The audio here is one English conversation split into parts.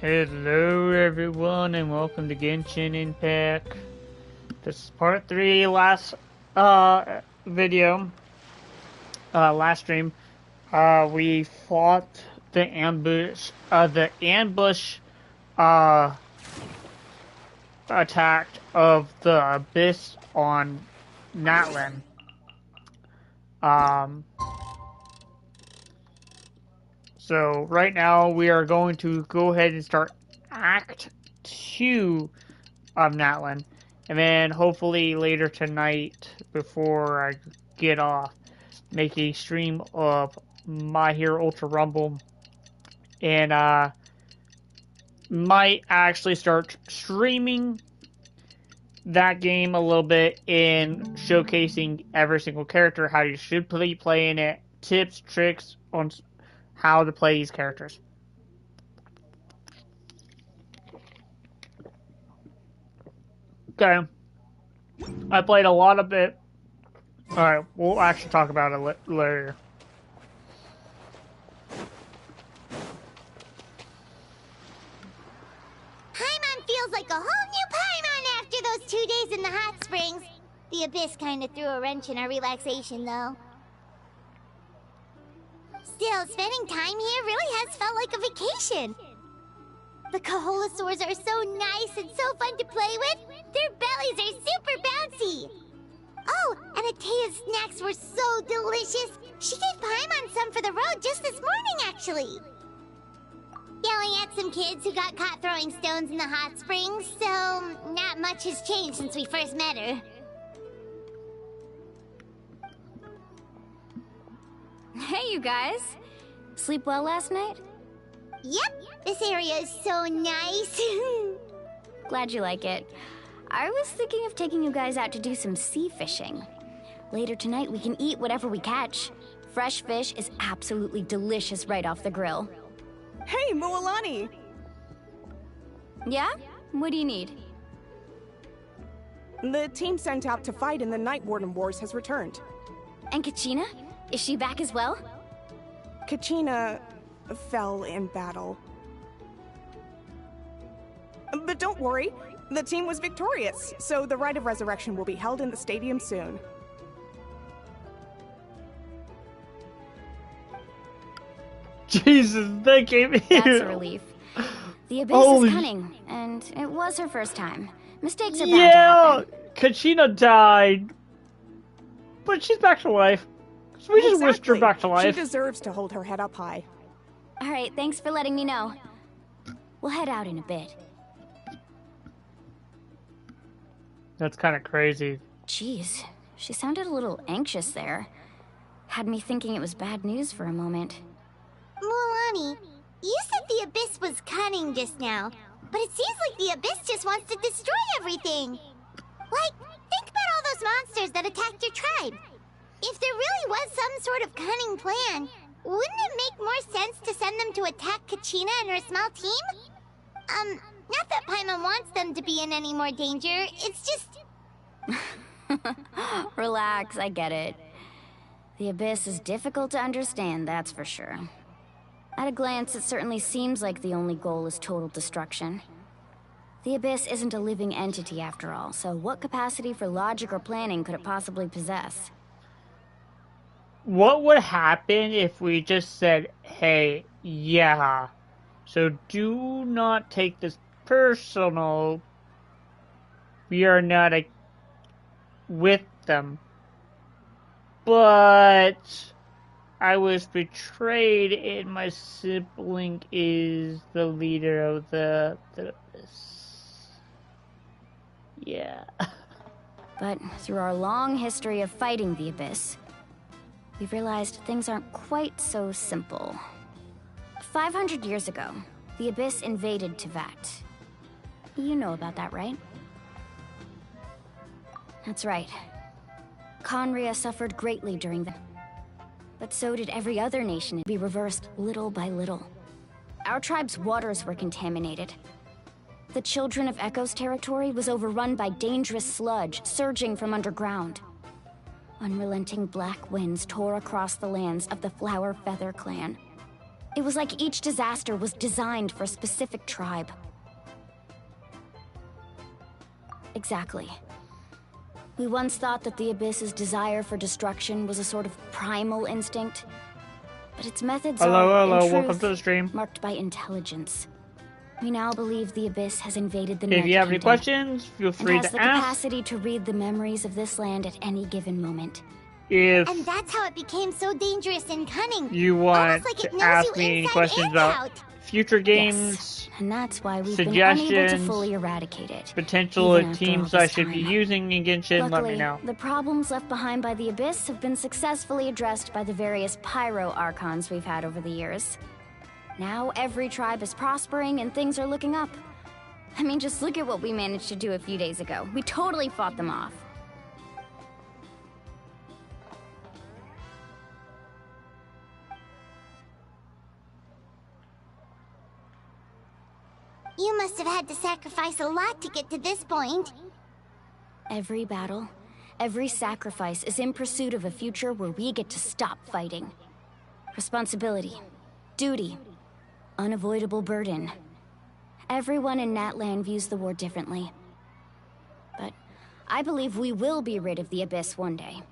Hello everyone and welcome to Genshin Impact. This is part 3, last video, last stream. We fought the ambush attack of the Abyss on Natlan. So right now we are going to go ahead and start Act 2 of Natlan. And then hopefully later tonight, before I get off, make a stream of My Hero Ultra Rumble. And might actually start streaming that game a little bit and showcasing every single character, how you should be playing it, tips, tricks on how to play these characters. Okay. I played a lot of it. Alright, we'll actually talk about it later. Paimon feels like a whole new Paimon after those 2 days in the hot springs. The Abyss kind of threw a wrench in our relaxation, though. Still, spending time here really has felt like a vacation. The Kaholasaurs are so nice and so fun to play with. Their bellies are super bouncy. Oh, and Atea's snacks were so delicious. She gave Paimon some for the road just this morning, actually. Yelling at some kids who got caught throwing stones in the hot springs, so not much has changed since we first met her. Hey, you guys. Sleep well last night? Yep, this area is so nice. Glad you like it. I was thinking of taking you guys out to do some sea fishing. Later tonight, we can eat whatever we catch. Fresh fish is absolutely delicious right off the grill. Hey, Mualani! Yeah? What do you need? The team sent out to fight in the Night Warden Wars has returned. And Kachina? Is she back as well? Kachina fell in battle. But don't worry, the team was victorious, so the Rite of Resurrection will be held in the stadium soon. Jesus, that gave me... That's a relief. The Abyss is cunning, and it was her first time. Mistakes are bound to happen. Kachina died, but she's back to life. So we just whisked her back to life. She deserves to hold her head up high. Alright, thanks for letting me know. We'll head out in a bit. That's kind of crazy. Jeez, she sounded a little anxious there. Had me thinking it was bad news for a moment. Mualani, you said the Abyss was cunning just now, but it seems like the Abyss just wants to destroy everything. Like, think about all those monsters that attacked your tribe. If there really was some sort of cunning plan, wouldn't it make more sense to send them to attack Kachina and her small team? Not that Paimon wants them to be in any more danger, it's just... Relax, I get it. The Abyss is difficult to understand, that's for sure. At a glance, it certainly seems like the only goal is total destruction. The Abyss isn't a living entity after all, so what capacity for logic or planning could it possibly possess? What would happen if we just said, hey, yeah, so do not take this personal, we are not with them, but I was betrayed and my sibling is the leader of the yeah. But through our long history of fighting the Abyss, we've realized things aren't quite so simple. 500 years ago, the Abyss invaded Teyvat. You know about that, right? That's right. Conria suffered greatly during that. But so did every other nation. Be reversed little by little. Our tribe's waters were contaminated. The Children of Echo's territory was overrun by dangerous sludge surging from underground. Unrelenting black winds tore across the lands of the Flower Feather clan. It was like each disaster was designed for a specific tribe. Exactly. We once thought that the Abyss's desire for destruction was a sort of primal instinct, but its methods are, in welcome truth, to the stream. marked by intelligence. We now believe the Abyss has invaded the If Night you have any Kingdom questions, feel and free has the to ask. capacity to read the memories of this land at any given moment. If And that's how it became so dangerous and cunning. you want Almost like it to knows ask you me any inside questions and about out. future games, Yes, and that's why we've been unable to suggestions, fully eradicate it. potential even after all teams this I should be time. using in Genshin, let Luckily, me know. the problems left behind by the Abyss have been successfully addressed by the various pyro archons we've had over the years. Now every tribe is prospering and things are looking up. I mean, just look at what we managed to do a few days ago. We totally fought them off. You must have had to sacrifice a lot to get to this point. Every battle, every sacrifice is in pursuit of a future where we get to stop fighting. Responsibility, duty, unavoidable burden. Everyone in Natlan views the war differently. But I believe we will be rid of the Abyss one day.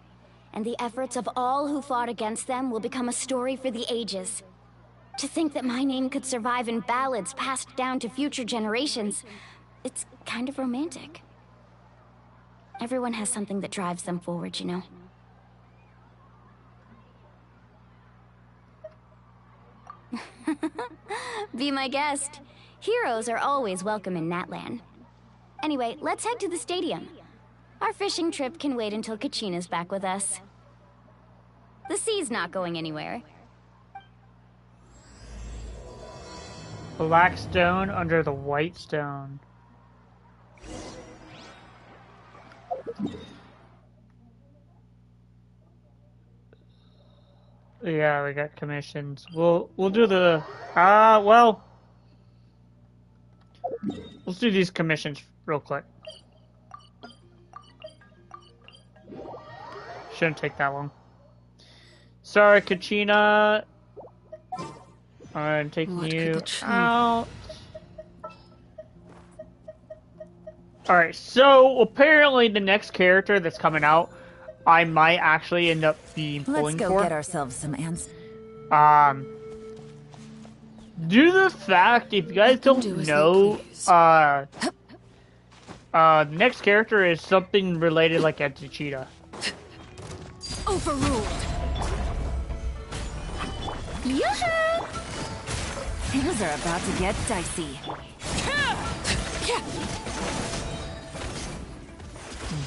And the efforts of all who fought against them will become a story for the ages. To think that my name could survive in ballads passed down to future generations, it's kind of romantic. Everyone has something that drives them forward, you know? Be my guest. Heroes are always welcome in Natlan. Anyway, let's head to the stadium. Our fishing trip can wait until Kachina's back with us. The sea's not going anywhere. Black stone under the white stone. Yeah, we got commissions. We'll do the well, let's do these commissions real quick. Shouldn't take that long. Sorry, Kachina. I'm taking you out. Alright, so apparently the next character that's coming out, I might actually end up being pulling for. Let's go get ourselves some ants. Due to the fact, if you guys don't know, the next character is something related like Cheetah. Overruled. Yoo-hoo! Things are about to get dicey.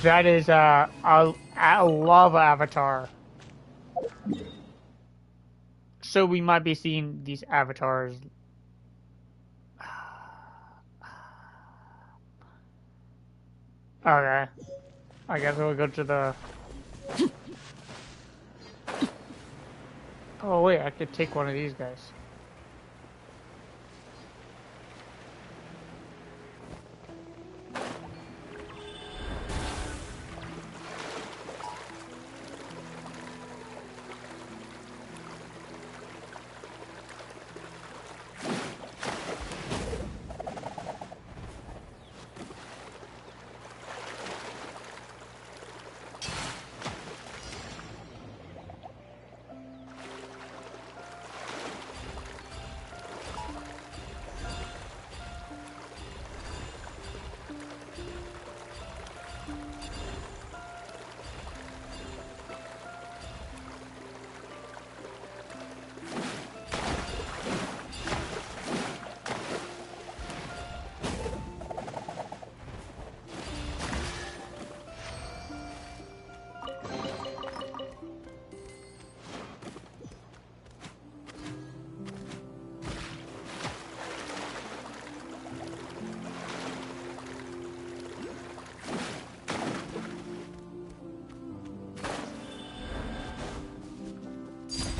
That is a lava avatar. So we might be seeing these avatars. Okay. I guess we'll go to the... Oh wait, I could take one of these guys.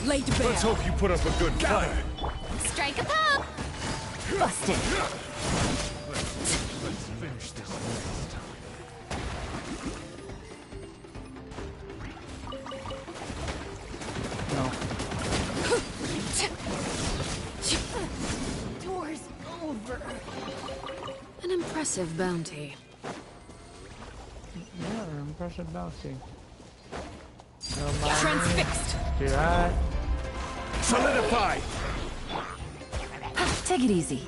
Let's hope you put up a good fight. Strike a pop! Busted. Let's finish this next time. No. impressive bounty. Yeah, impressive bounty. No Transfixed. do that. Solidify! Take it easy.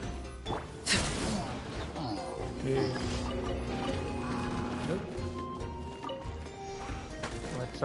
Yeah. Nope. Let's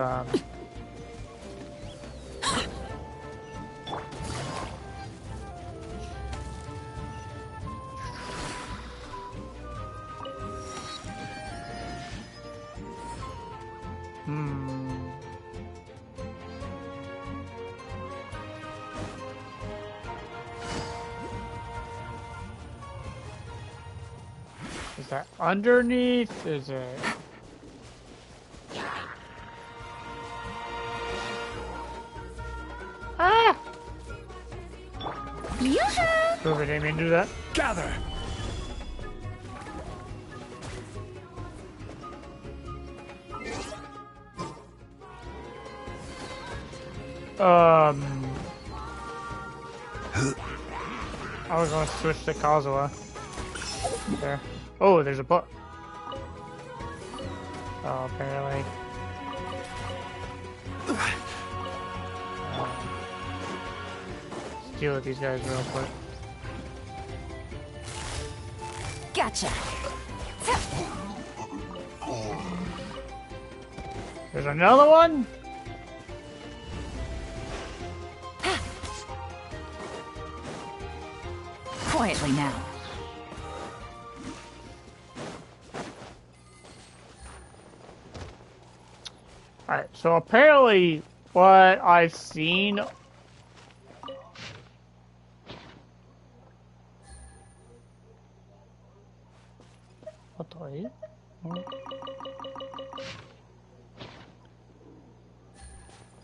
Is that underneath? Is it? Ah! Yoo-hoo! I didn't mean to do that. Gather! I was gonna switch to Kazuha. There. Oh, there's a book. Oh, apparently. Let's deal with these guys real quick. Gotcha. There's another one? Quietly now. Alright, so apparently what I've seen... What the heck?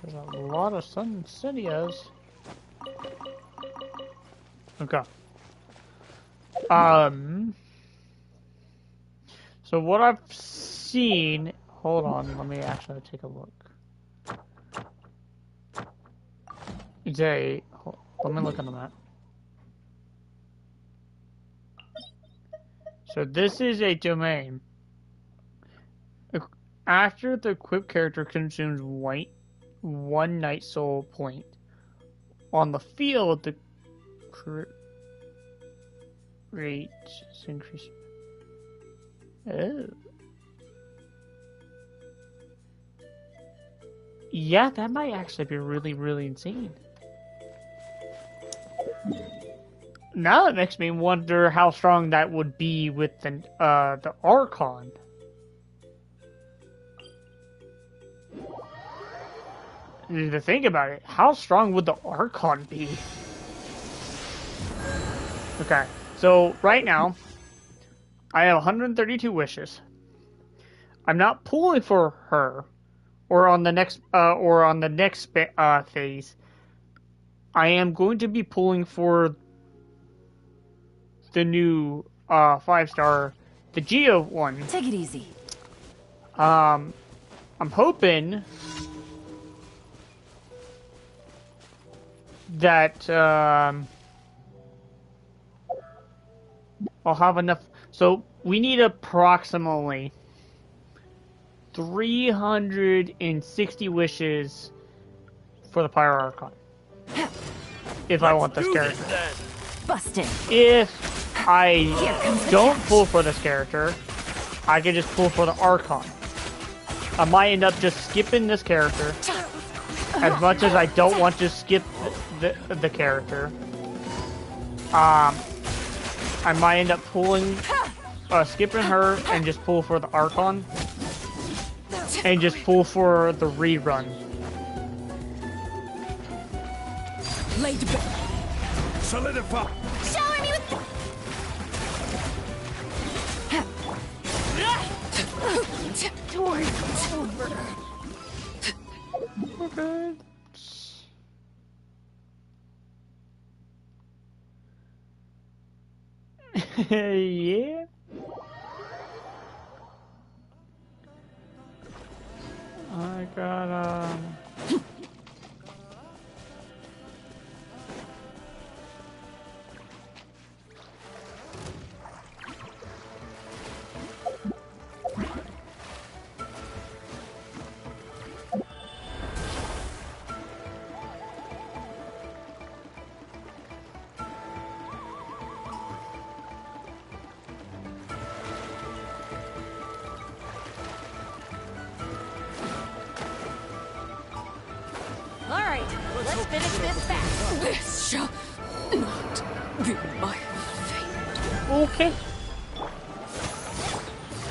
There's a lot of Sun Cities. Okay. So what I've seen... Hold on, let me actually take a look. Let me look on the map. So this is a domain. After the equipped character consumes one night soul point on the field, the rate is increasing. Oh. Yeah, that might actually be really, really insane. Now that makes me wonder how strong that would be with the Archon. To think about it, how strong would the Archon be? Okay, so right now, I have 132 wishes. I'm not pulling for her, or on the next phase. I am going to be pulling for the new 5-star, the Geo one. Take it easy. I'm hoping that I'll have enough. So we need approximately 360 wishes for the Pyro Archon. If I want this character. Busted. If I don't pull for this character, I can just pull for the Archon. I might end up just skipping this character. As much as I don't want to skip the character. I might end up skipping her and just pull for the Archon. And just pull for the rerun. Laid back. Solidify! Shower me with Okay. Yeah. I got Let's finish this fast. This shall not be my fate. Okay.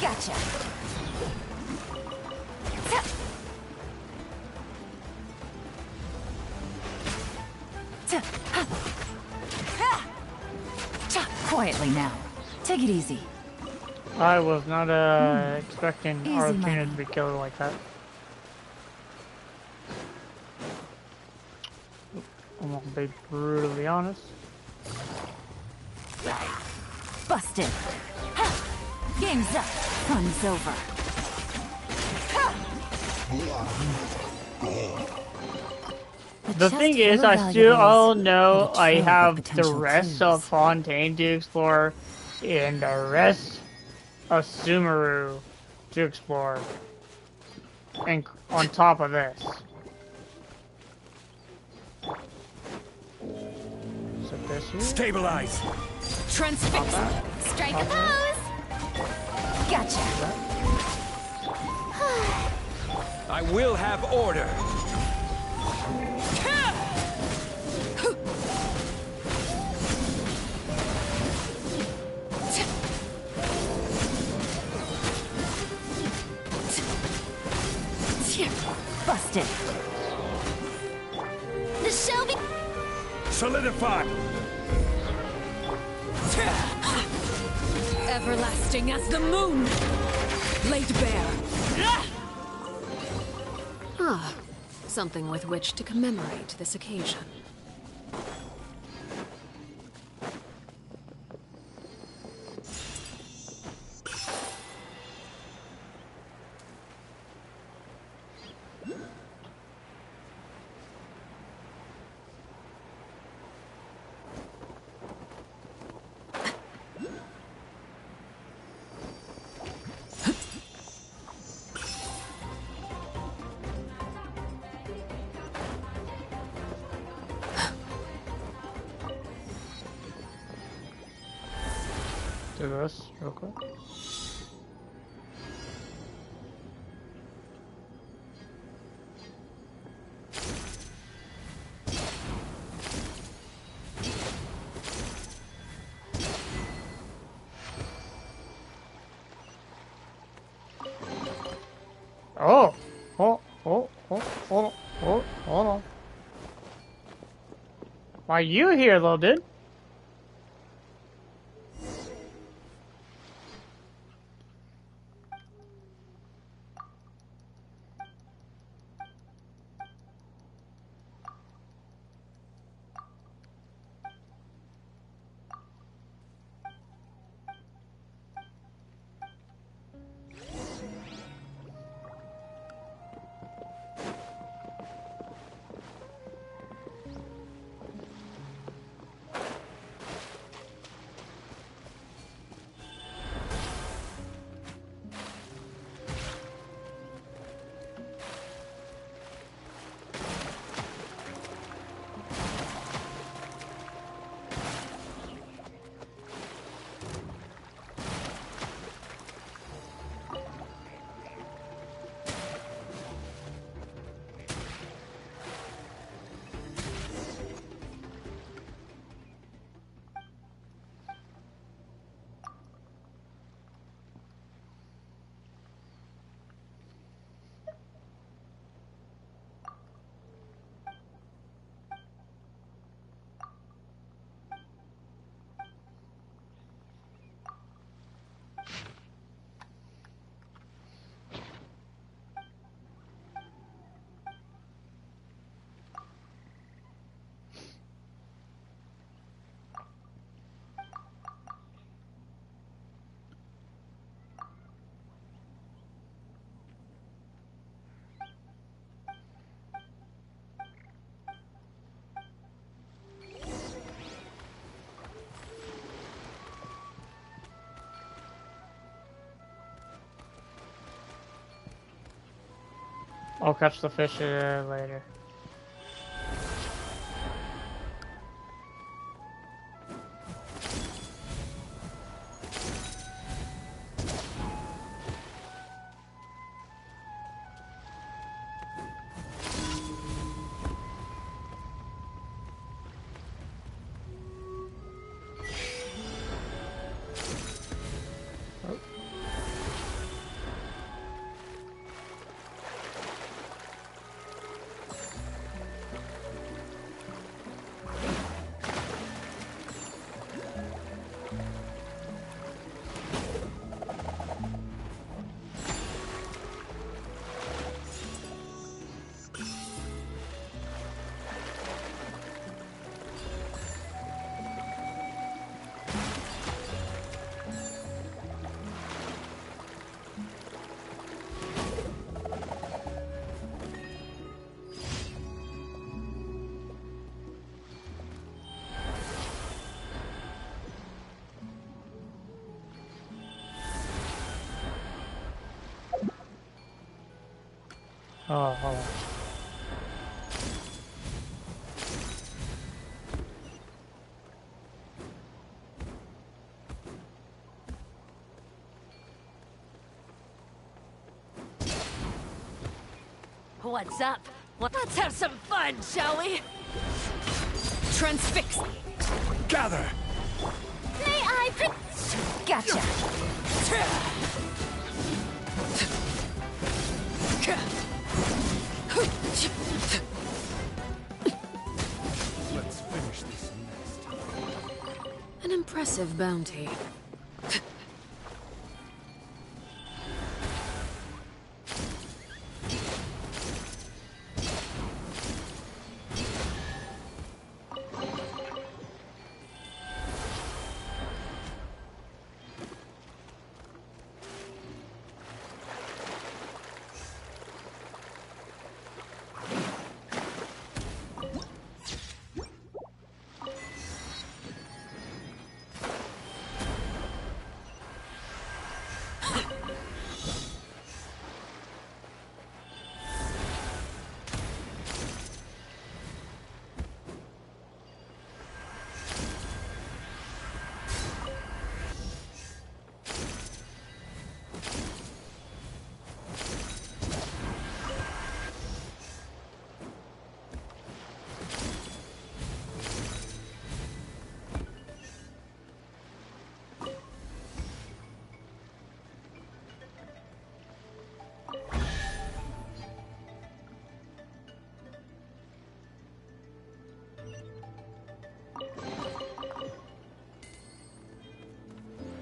Gotcha. Quietly now. Take it easy. I was not expecting Easy Arlecchino money. to be killed like that. I'm gonna be brutally honest. Busted. Game's up. Fun's over. The chest thing full is, of I still valuables, know but a I trove of have the potential rest clues. of Fontaine to explore and the rest of Sumeru to explore. And on top of this. So this here? Stabilize. Transfix. Strike a pose! Gotcha. I will have order. Busted. The Shelby... Solidify. Everlasting as the moon. Laid bare. Ah, something with which to commemorate this occasion. Do this real quick. Oh! Hold on. Why you here, little dude? I'll catch the fish later. Oh, hold on. What's up? Let's have some fun, shall we? Transfix. Gather! May I Gotcha. Let's finish this nest. An impressive bounty.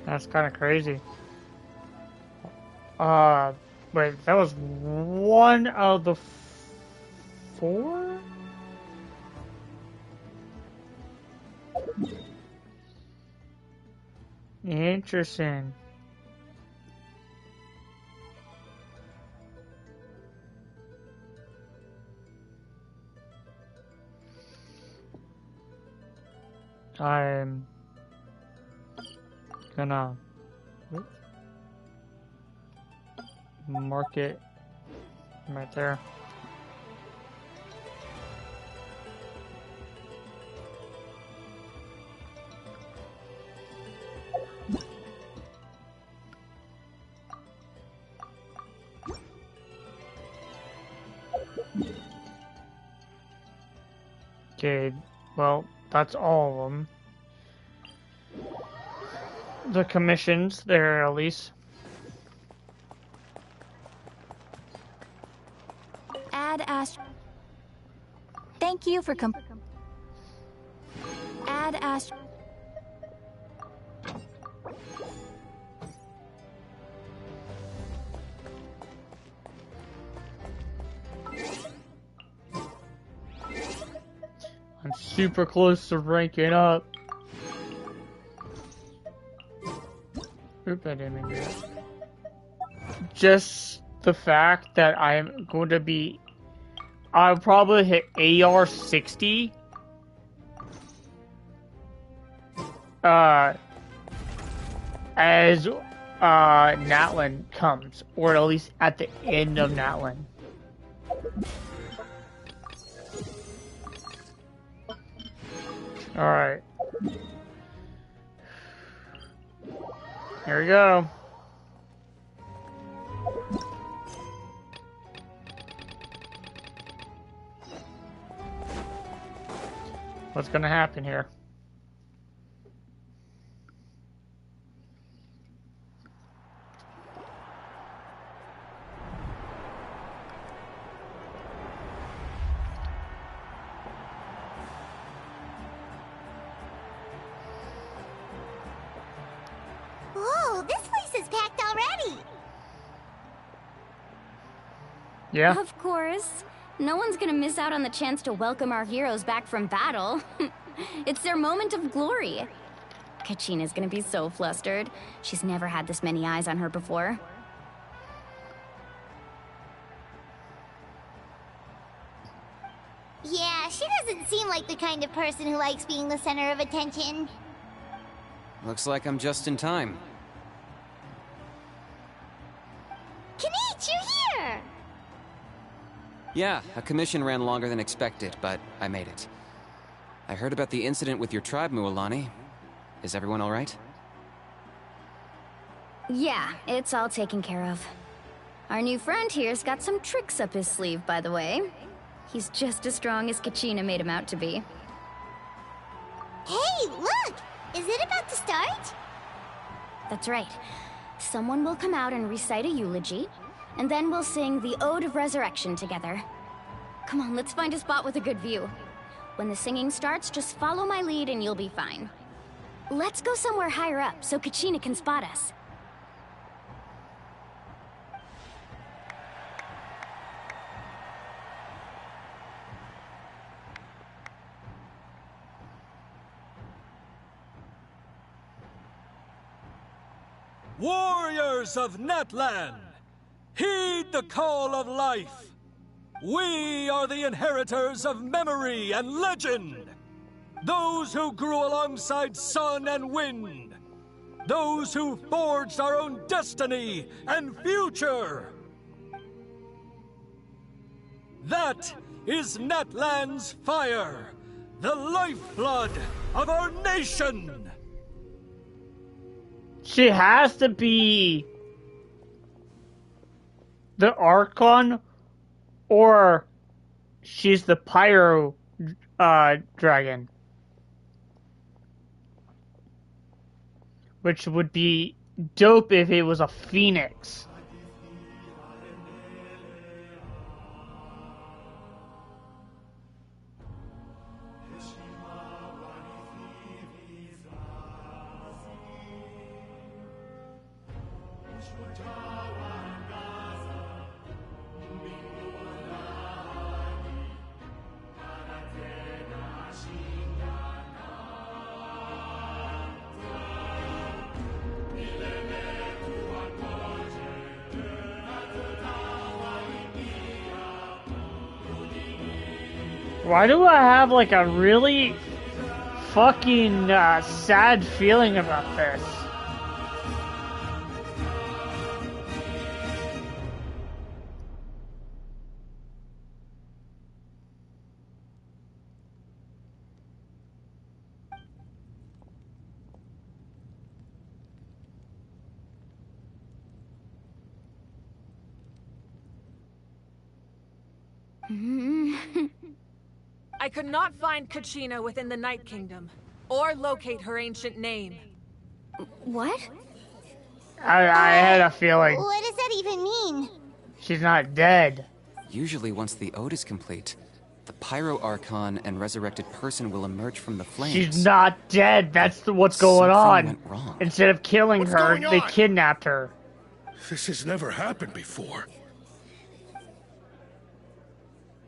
That's kind of crazy. Wait, that was one of the four? Interesting. I'm gonna mark it right there. Okay, well, that's all of them. The commissions there, at least. Add Thank you for Add I'm super close to ranking up. Oop, I didn't mean to do that. Just the fact that I'm going to be... I'll probably hit AR 60. As Natlan comes, or at least at the end of Natlan. Alright. Here we go. What's gonna happen here? Whoa, this place is packed already. Yeah? Of course. No one's gonna miss out on the chance to welcome our heroes back from battle. It's their moment of glory. Kachina's gonna be so flustered. She's never had this many eyes on her before. Yeah, she doesn't seem like the kind of person who likes being the center of attention. Looks like I'm just in time. Kanich, you're here! Yeah, a commission ran longer than expected, but I made it. I heard about the incident with your tribe, Mualani. Is everyone alright? Yeah, it's all taken care of. Our new friend here's got some tricks up his sleeve, by the way. He's just as strong as Kachina made him out to be. Hey, look! Is it about to start? That's right. Someone will come out and recite a eulogy, and then we'll sing the Ode of Resurrection together. Come on, let's find a spot with a good view. When the singing starts, just follow my lead and you'll be fine. Let's go somewhere higher up so Kachina can spot us. Warriors of Natlan, heed the call of life. We are the inheritors of memory and legend. Those who grew alongside sun and wind. Those who forged our own destiny and future. That is Natlan's fire, the lifeblood of our nation. She has to be the Archon, or she's the Pyro Dragon. Which would be dope if it was a Phoenix. Why do I have like a really fucking sad feeling about this? I could not find Kachina within the Night Kingdom, or locate her ancient name. What? I had a feeling. What does that even mean? She's not dead. Usually once the Ode is complete, the Pyro Archon and resurrected person will emerge from the flames. She's not dead. That's what's going Something on. went wrong. Instead of killing What's her, going they on? kidnapped her. This has never happened before.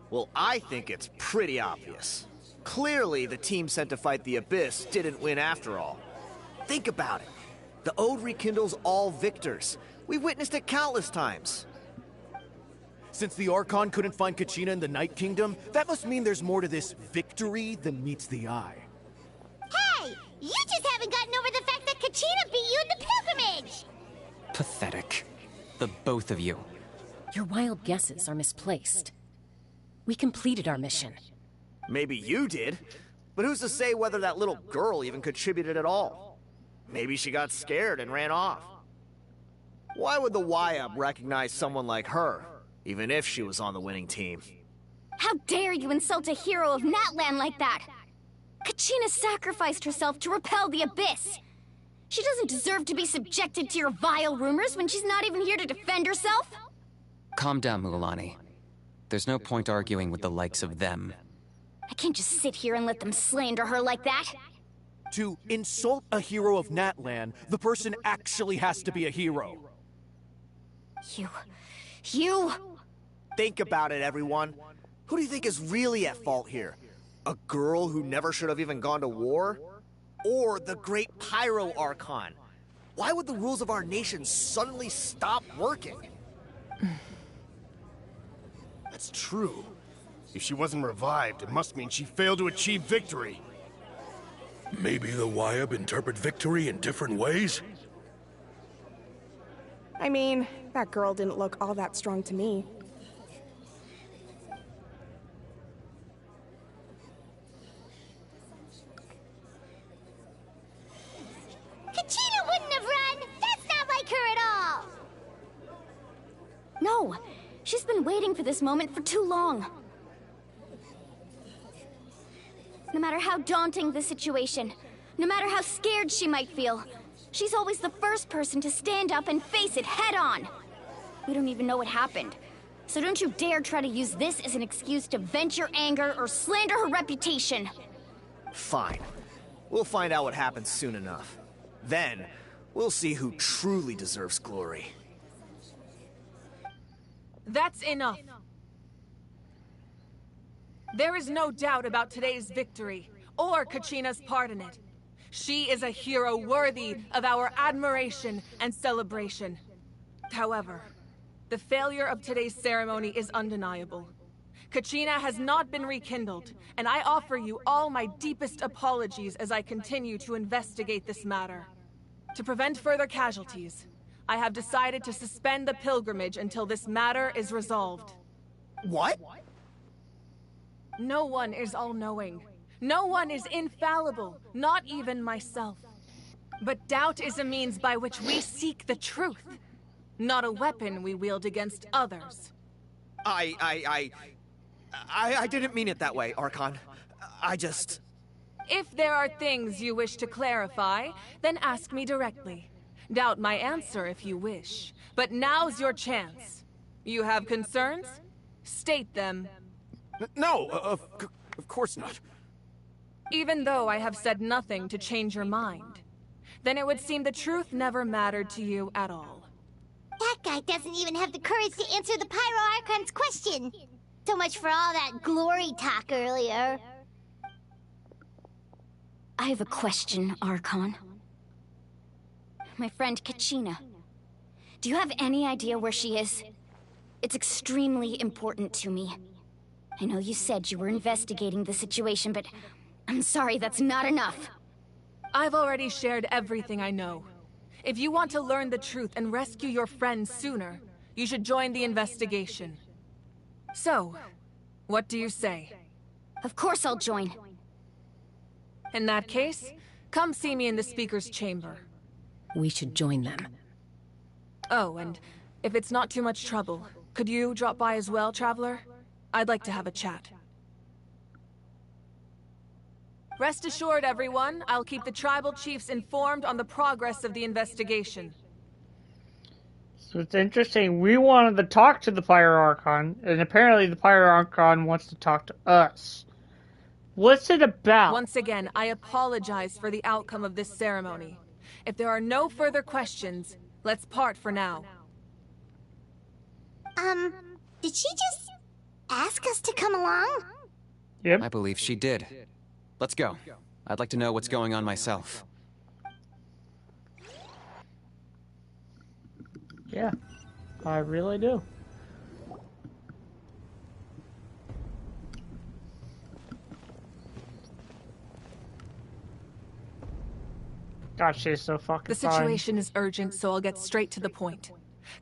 Well, I think it's pretty obvious. Clearly, the team sent to fight the Abyss didn't win after all. Think about it. The Ode rekindles all victors. We've witnessed it countless times. Since the Archon couldn't find Kachina in the Night Kingdom, that must mean there's more to this victory than meets the eye. Hey! You just haven't gotten over the fact that Kachina beat you in the pilgrimage! Pathetic. The both of you. Your wild guesses are misplaced. We completed our mission. Maybe you did, but who's to say whether that little girl even contributed at all? Maybe she got scared and ran off. Why would the YUB recognize someone like her, even if she was on the winning team? How dare you insult a hero of Natlan like that? Kachina sacrificed herself to repel the Abyss. She doesn't deserve to be subjected to your vile rumors when she's not even here to defend herself. Calm down, Mualani. There's no point arguing with the likes of them. I can't just sit here and let them slander her like that. To insult a hero of Natlan, the person actually has to be a hero. You... Think about it, everyone. Who do you think is really at fault here? A girl who never should have even gone to war? Or the great Pyro Archon? Why would the rules of our nation suddenly stop working? That's true. If she wasn't revived, it must mean she failed to achieve victory. Maybe the YUB interpret victory in different ways? I mean, that girl didn't look all that strong to me. waiting for this moment for too long. No matter how daunting the situation, no matter how scared she might feel, she's always the first person to stand up and face it head-on. We don't even know what happened, so don't you dare try to use this as an excuse to vent your anger or slander her reputation. Fine. We'll find out what happens soon enough. Then, we'll see who truly deserves glory. That's enough. There is no doubt about today's victory, or Kachina's part in it. She is a hero worthy of our admiration and celebration. However, the failure of today's ceremony is undeniable. Kachina has not been rekindled, and I offer you all my deepest apologies as I continue to investigate this matter. To prevent further casualties, I have decided to suspend the pilgrimage until this matter is resolved. What? No one is all-knowing. No one is infallible, not even myself. But doubt is a means by which we seek the truth, not a weapon we wield against others. I didn't mean it that way, Archon. I just... If there are things you wish to clarify, then ask me directly. Doubt my answer if you wish. But now's your chance. You have concerns? State them. No, of course not. Even though I have said nothing to change your mind, then it would seem the truth never mattered to you at all. That guy doesn't even have the courage to answer the Pyro Archon's question. So much for all that glory talk earlier. I have a question, Archon. My friend Kachina. Do you have any idea where she is? It's extremely important to me. I know you said you were investigating the situation, but I'm sorry, that's not enough. I've already shared everything I know. If you want to learn the truth and rescue your friends sooner, you should join the investigation. So, what do you say? Of course I'll join. In that case, come see me in the speaker's chamber. We should join them. Oh, and if it's not too much trouble, could you drop by as well, Traveler? I'd like to have a chat. Rest assured, everyone, I'll keep the tribal chiefs informed on the progress of the investigation. So it's interesting. We wanted to talk to the Pyro Archon, and apparently the Pyro Archon wants to talk to us. What's it about? Once again, I apologize for the outcome of this ceremony. If there are no further questions, let's part for now. Did she just ask us to come along? Yep. I believe she did. Let's go. I'd like to know what's going on myself. Yeah, I really do. God, she's so fucking The situation is urgent, so I'll get straight to the point.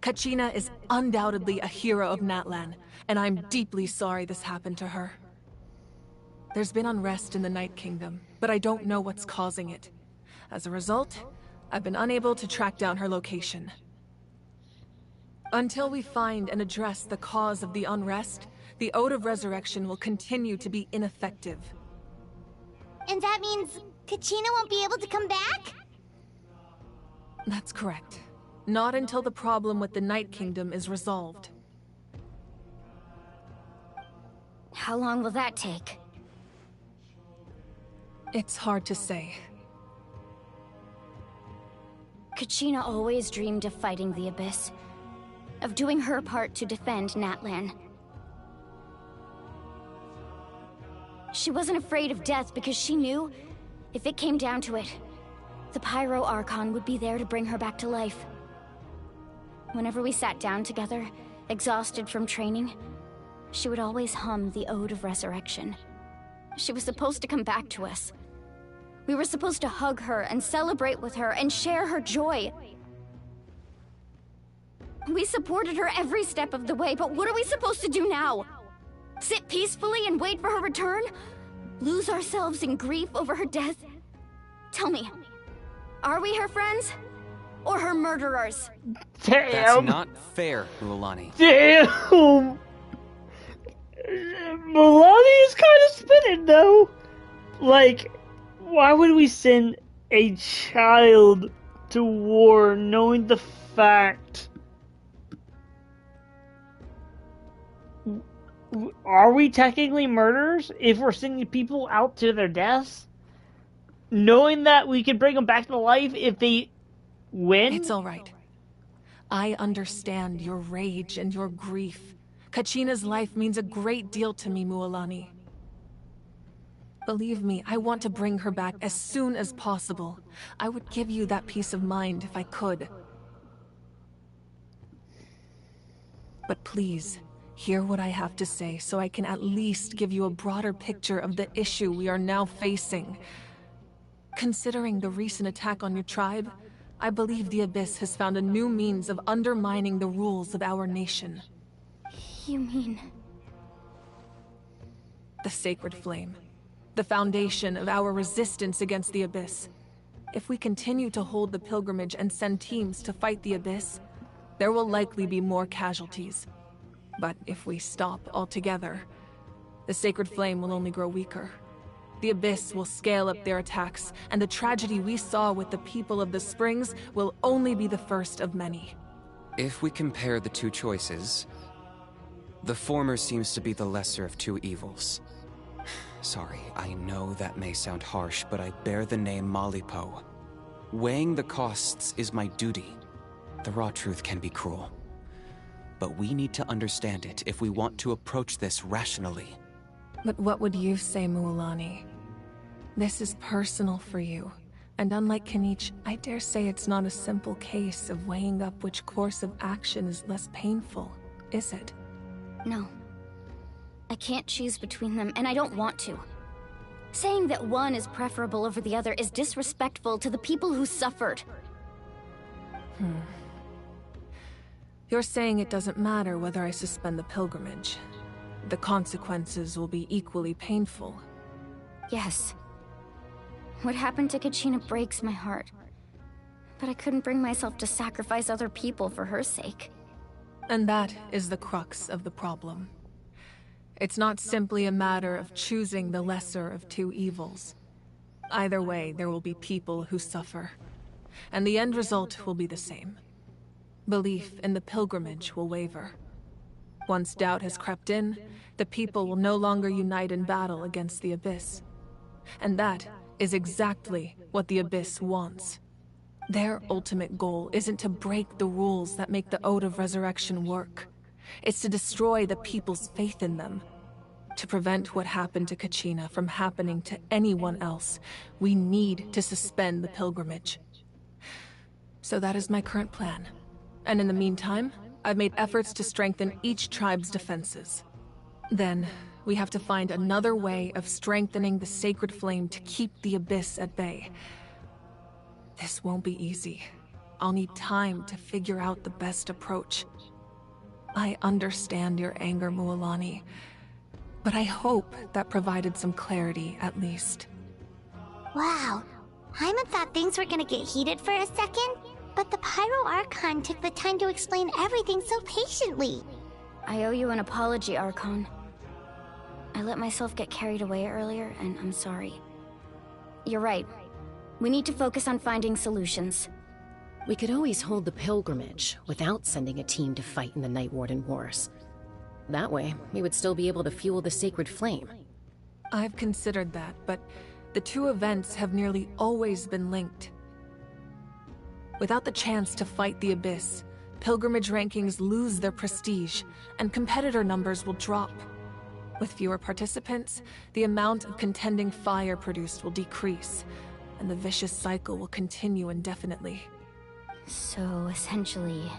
Kachina is undoubtedly a hero of Natlan, and I'm deeply sorry this happened to her. There's been unrest in the Night Kingdom, but I don't know what's causing it. As a result, I've been unable to track down her location. Until we find and address the cause of the unrest, the Ode of Resurrection will continue to be ineffective. And that means Kachina won't be able to come back? That's correct. Not until the problem with the Night Kingdom is resolved. How long will that take? It's hard to say. Kachina always dreamed of fighting the Abyss, of doing her part to defend Natlan. She wasn't afraid of death because she knew, if it came down to it, the Pyro Archon would be there to bring her back to life. Whenever we sat down together, exhausted from training, she would always hum the Ode of Resurrection. She was supposed to come back to us. We were supposed to hug her and celebrate with her and share her joy. We supported her every step of the way, but what are we supposed to do now? Sit peacefully and wait for her return? Lose ourselves in grief over her death? Tell me, are we her friends? Or her murderers? Damn! That's not fair, Ulani. Damn! Melania is kind of spinning, though. Like, why would we send a child to war knowing the fact? Are we technically murderers if we're sending people out to their deaths? Knowing that we could bring them back to life if they win? It's all right. I understand your rage and your grief. Kachina's life means a great deal to me, Mualani. Believe me, I want to bring her back as soon as possible. I would give you that peace of mind if I could. But please, hear what I have to say so I can at least give you a broader picture of the issue we are now facing. Considering the recent attack on your tribe, I believe the Abyss has found a new means of undermining the rules of our nation. You mean... The Sacred Flame. The foundation of our resistance against the Abyss. If we continue to hold the pilgrimage and send teams to fight the Abyss, there will likely be more casualties. But if we stop altogether, the Sacred Flame will only grow weaker. The Abyss will scale up their attacks, and the tragedy we saw with the people of the Springs will only be the first of many. If we compare the two choices, the former seems to be the lesser of two evils. Sorry, I know that may sound harsh, but I bear the name Malipo. Weighing the costs is my duty. The raw truth can be cruel. But we need to understand it if we want to approach this rationally. But what would you say, Mualani? This is personal for you, and unlike Kinich, I dare say it's not a simple case of weighing up which course of action is less painful, is it? No. I can't choose between them, and I don't want to. Saying that one is preferable over the other is disrespectful to the people who suffered. You're saying it doesn't matter whether I suspend the pilgrimage. The consequences will be equally painful. Yes. What happened to Kachina breaks my heart. But I couldn't bring myself to sacrifice other people for her sake. And that is the crux of the problem. It's not simply a matter of choosing the lesser of two evils. Either way, there will be people who suffer. And the end result will be the same. Belief in the pilgrimage will waver. Once doubt has crept in, the people will no longer unite in battle against the Abyss. And that is exactly what the Abyss wants. Their ultimate goal isn't to break the rules that make the Ode of Resurrection work. It's to destroy the people's faith in them. To prevent what happened to Kachina from happening to anyone else, we need to suspend the pilgrimage. So that is my current plan. And in the meantime, I've made efforts to strengthen each tribe's defenses. Then, we have to find another way of strengthening the Sacred Flame to keep the Abyss at bay. This won't be easy. I'll need time to figure out the best approach. I understand your anger, Mualani, but I hope that provided some clarity at least. Wow. Hyman thought things were gonna get heated for a second, but the Pyro Archon took the time to explain everything so patiently. I owe you an apology, Archon. I let myself get carried away earlier, and I'm sorry. You're right. We need to focus on finding solutions. We could always hold the pilgrimage without sending a team to fight in the Night Warden Wars. That way, we would still be able to fuel the Sacred Flame. I've considered that, but the two events have nearly always been linked. Without the chance to fight the Abyss, pilgrimage rankings lose their prestige, and competitor numbers will drop. With fewer participants, the amount of contending fire produced will decrease, and the vicious cycle will continue indefinitely. So, essentially,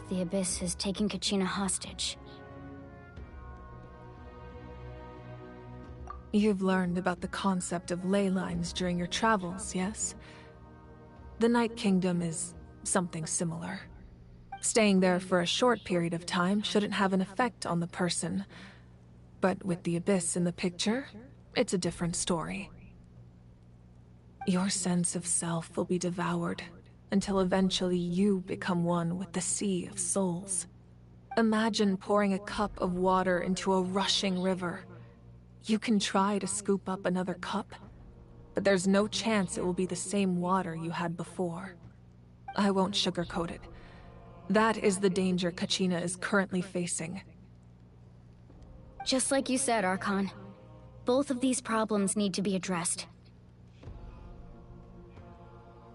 the Abyss is taking Kachina hostage. You've learned about the concept of ley lines during your travels, yes? The Night Kingdom is something similar. Staying there for a short period of time shouldn't have an effect on the person. But with the Abyss in the picture, it's a different story. Your sense of self will be devoured, until eventually you become one with the Sea of Souls. Imagine pouring a cup of water into a rushing river. You can try to scoop up another cup, but there's no chance it will be the same water you had before. I won't sugarcoat it. That is the danger Kachina is currently facing. Just like you said, Archon. Both of these problems need to be addressed.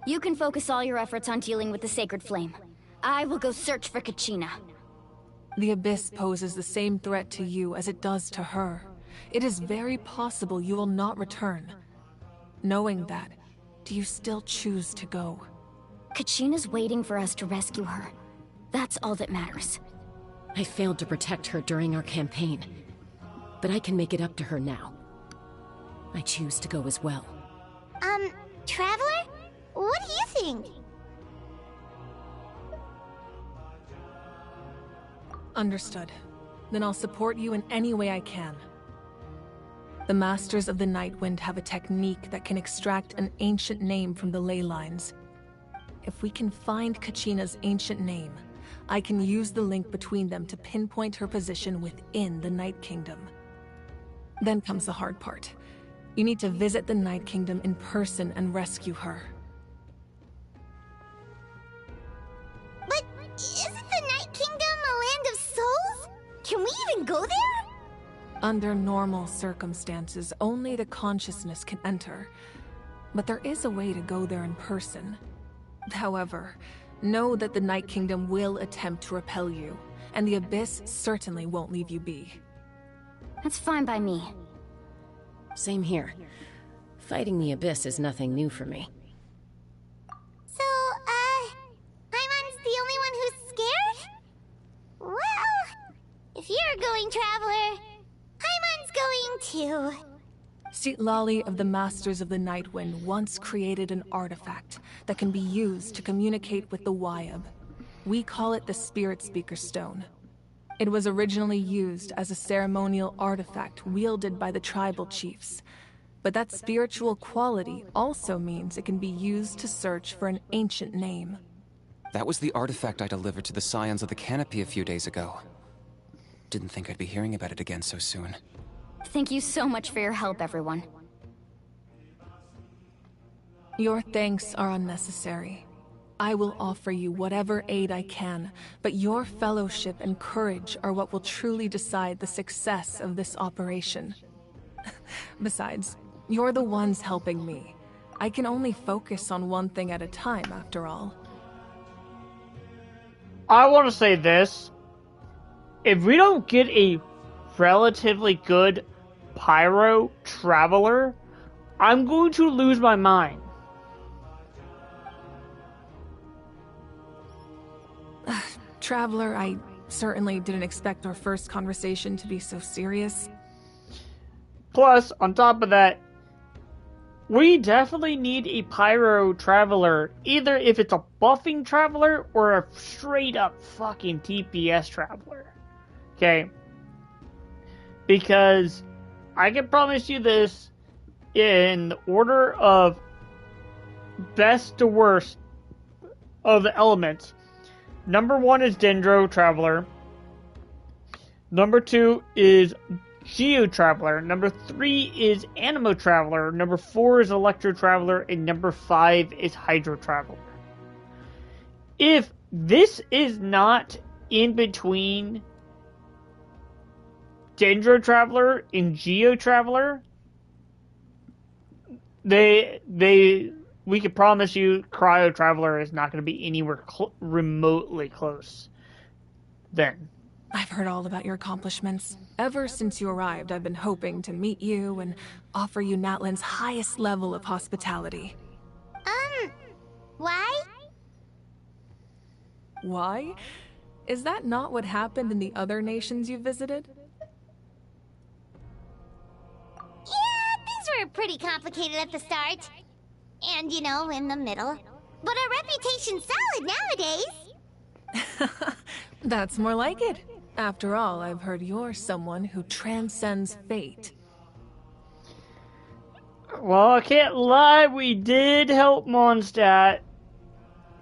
You can focus all your efforts on dealing with the Sacred Flame. I will go search for Kachina. The Abyss poses the same threat to you as it does to her. It is very possible you will not return. Knowing that, do you still choose to go? Kachina's waiting for us to rescue her. That's all that matters. I failed to protect her during our campaign, but I can make it up to her now. I choose to go as well. Traveler? What do you think? Understood. Then I'll support you in any way I can. The Masters of the Nightwind have a technique that can extract an ancient name from the ley lines. If we can find Kachina's ancient name, I can use the link between them to pinpoint her position within the Night Kingdom. Then comes the hard part. You need to visit the Night Kingdom in person and rescue her. But isn't the Night Kingdom a land of souls? Can we even go there? Under normal circumstances, only the consciousness can enter. But there is a way to go there in person. However, know that the Night Kingdom will attempt to repel you, and the Abyss certainly won't leave you be. That's fine by me. Same here. Fighting the Abyss is nothing new for me. So, Paimon's the only one who's scared? Well, if you're going, Traveler, Paimon's going too. Citlali of the Masters of the Nightwind once created an artifact that can be used to communicate with the Wyab. We call it the Spirit Speaker Stone. It was originally used as a ceremonial artifact wielded by the tribal chiefs. But that spiritual quality also means it can be used to search for an ancient name. That was the artifact I delivered to the Scions of the Canopy a few days ago. Didn't think I'd be hearing about it again so soon. Thank you so much for your help, everyone. Your thanks are unnecessary. I will offer you whatever aid I can, but your fellowship and courage are what will truly decide the success of this operation. Besides, you're the ones helping me. I can only focus on one thing at a time, after all. I want to say this. If we don't get a relatively good Pyro Traveler, I'm going to lose my mind. Traveler, I certainly didn't expect our first conversation to be so serious. Plus, on top of that, we definitely need a Pyro Traveler, either if it's a buffing Traveler or a straight up fucking TPS Traveler. Okay? Because I can promise you this, in the order of best to worst of the elements, number 1 is Dendro Traveler. Number 2 is Geo Traveler. Number 3 is Animo Traveler. Number 4 is Electro Traveler. And number 5 is Hydro Traveler. If this is not in between Dendro Traveler and Geo Traveler, we can promise you Cryo Traveler is not going to be anywhere remotely close then. I've heard all about your accomplishments. Ever since you arrived, I've been hoping to meet you and offer you Natlan's highest level of hospitality. Why? Why? Is that not what happened in the other nations you visited? Yeah, things were pretty complicated at the start. And, you know, in the middle. But our reputation's solid nowadays. That's more like it. After all, I've heard you're someone who transcends fate. Well, I can't lie, we did help Mondstadt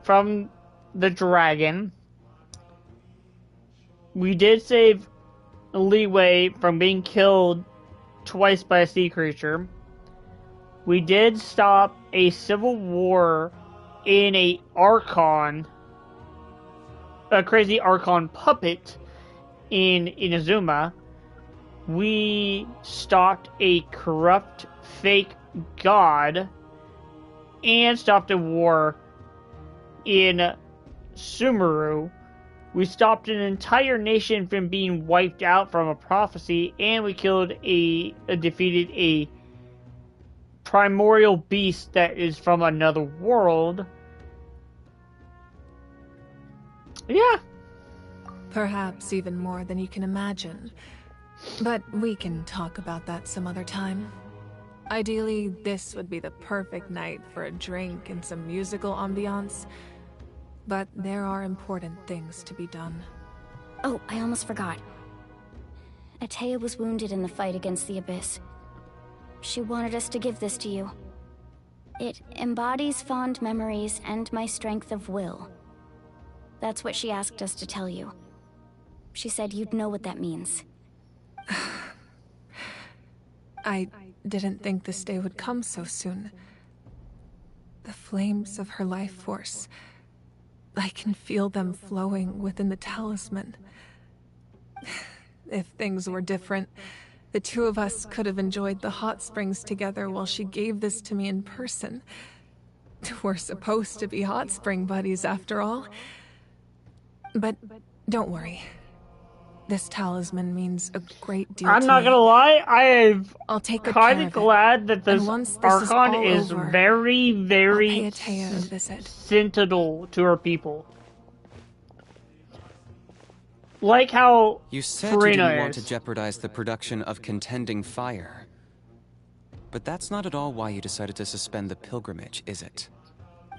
from the dragon. We did save Leeway from being killed twice by a sea creature. We did stop a civil war in a crazy Archon puppet in Inazuma. We stopped a corrupt fake god and stopped a war in Sumeru. We stopped an entire nation from being wiped out from a prophecy, and we defeated a primordial beast that is from another world. Yeah. Perhaps even more than you can imagine. But we can talk about that some other time. Ideally, this would be the perfect night for a drink and some musical ambiance. But there are important things to be done. Oh, I almost forgot. Atea was wounded in the fight against the Abyss. She wanted us to give this to you. It embodies fond memories and my strength of will. That's what she asked us to tell you. She said you'd know what that means. I didn't think this day would come so soon. The flames of her life force. I can feel them flowing within the talisman. If things were different, the two of us could have enjoyed the hot springs together while she gave this to me in person. We're supposed to be hot spring buddies after all. But don't worry. This talisman means a great deal to me. I'm not gonna lie, I'll take kind of glad that this Archon is over, very, very I'll pay Atea a visit. sentinel to her people. Like how You said Farina you didn't is. want to jeopardize the production of contending fire. But that's not at all why you decided to suspend the pilgrimage, is it?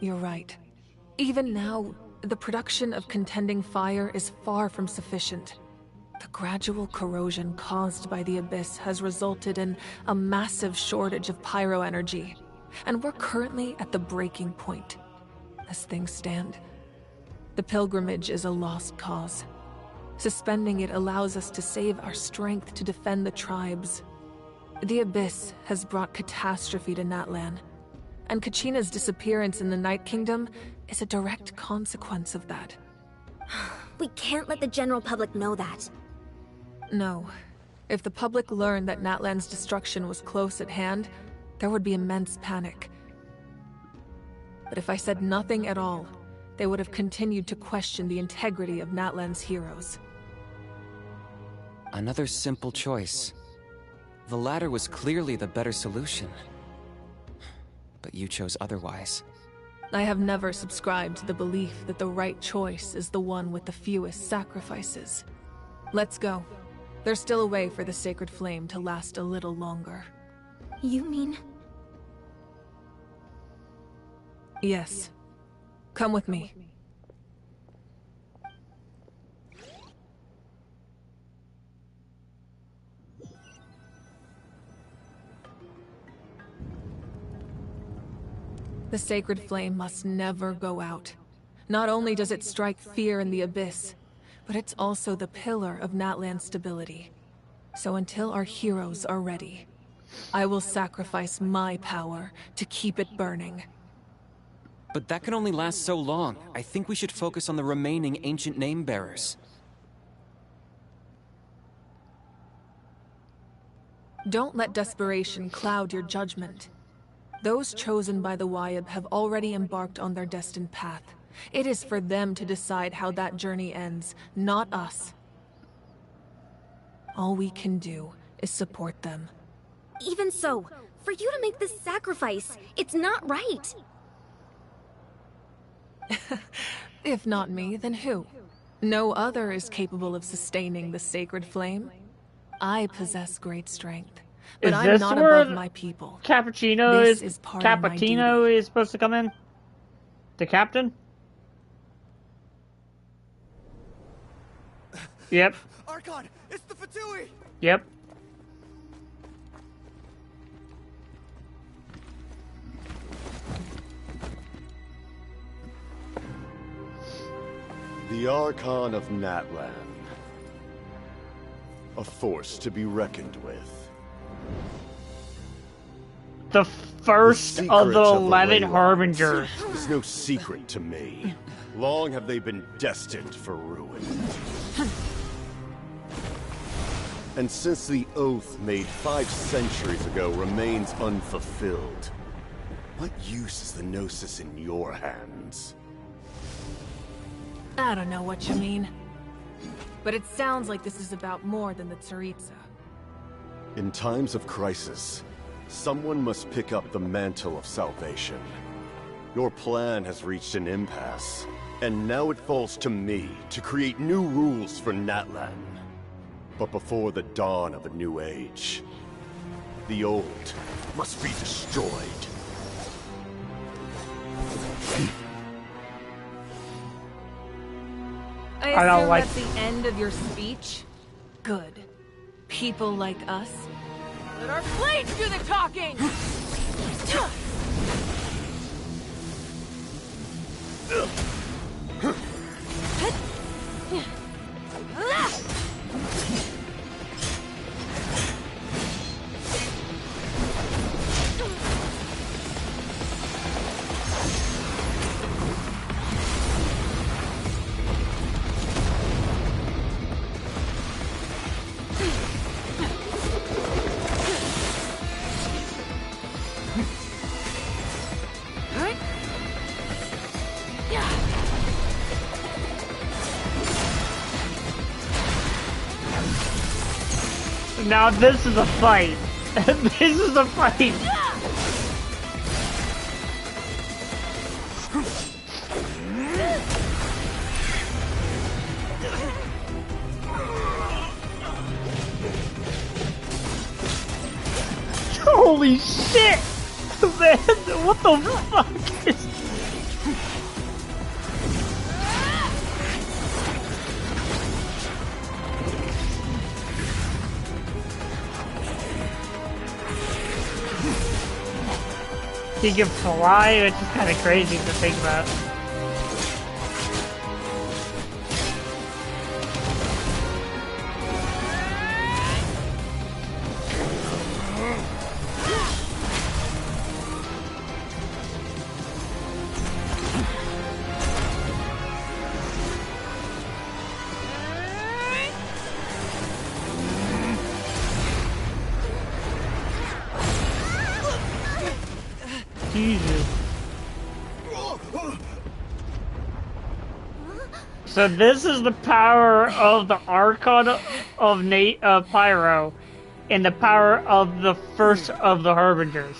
You're right. Even now, the production of contending fire is far from sufficient. The gradual corrosion caused by the Abyss has resulted in a massive shortage of pyro energy, and we're currently at the breaking point. As things stand, the pilgrimage is a lost cause. Suspending it allows us to save our strength to defend the tribes. The Abyss has brought catastrophe to Natlan, and Kachina's disappearance in the Night Kingdom is a direct consequence of that. We can't let the general public know that. No. If the public learned that Natlan's destruction was close at hand, there would be immense panic. But if I said nothing at all, they would have continued to question the integrity of Natlan's heroes. Another simple choice. The latter was clearly the better solution. But you chose otherwise. I have never subscribed to the belief that the right choice is the one with the fewest sacrifices. Let's go. There's still a way for the sacred flame to last a little longer. You mean? Yes. Come with me. The sacred flame must never go out. Not only does it strike fear in the Abyss, but it's also the pillar of Natlan's stability. So until our heroes are ready, I will sacrifice my power to keep it burning. But that can only last so long. I think we should focus on the remaining ancient name-bearers. Don't let desperation cloud your judgment. Those chosen by the Wyeb have already embarked on their destined path. It is for them to decide how that journey ends, not us. All we can do is support them. Even so, for you to make this sacrifice, it's not right. If not me, then who? No other is capable of sustaining the sacred flame. I possess great strength, but I'm not above my people. Cappuccino This is part of my duty. Cappuccino is supposed to come in? The captain? Yep. Archon, it's the Fatui! Yep. The Archon of Natlan. A force to be reckoned with. the first of the 11 ley lines Harbingers. is no secret to me. Long have they been destined for ruin. And since the oath made 5 centuries ago remains unfulfilled, what use is the Gnosis in your hands? I don't know what you mean. But it sounds like this is about more than the Tsaritsa. In times of crisis, someone must pick up the mantle of salvation. Your plan has reached an impasse, and now it falls to me to create new rules for Natlan. But before the dawn of a new age, the old must be destroyed. I don't assume like- that's the end of your speech? Good. People like us. Let our blades do the talking! Now this is a fight. This is a fight. Holy shit! Man, what the fuck is... He can fly, which is kind of crazy to think about. Jesus. So this is the power of the Archon of Pyro, and the power of the first of the Harbingers.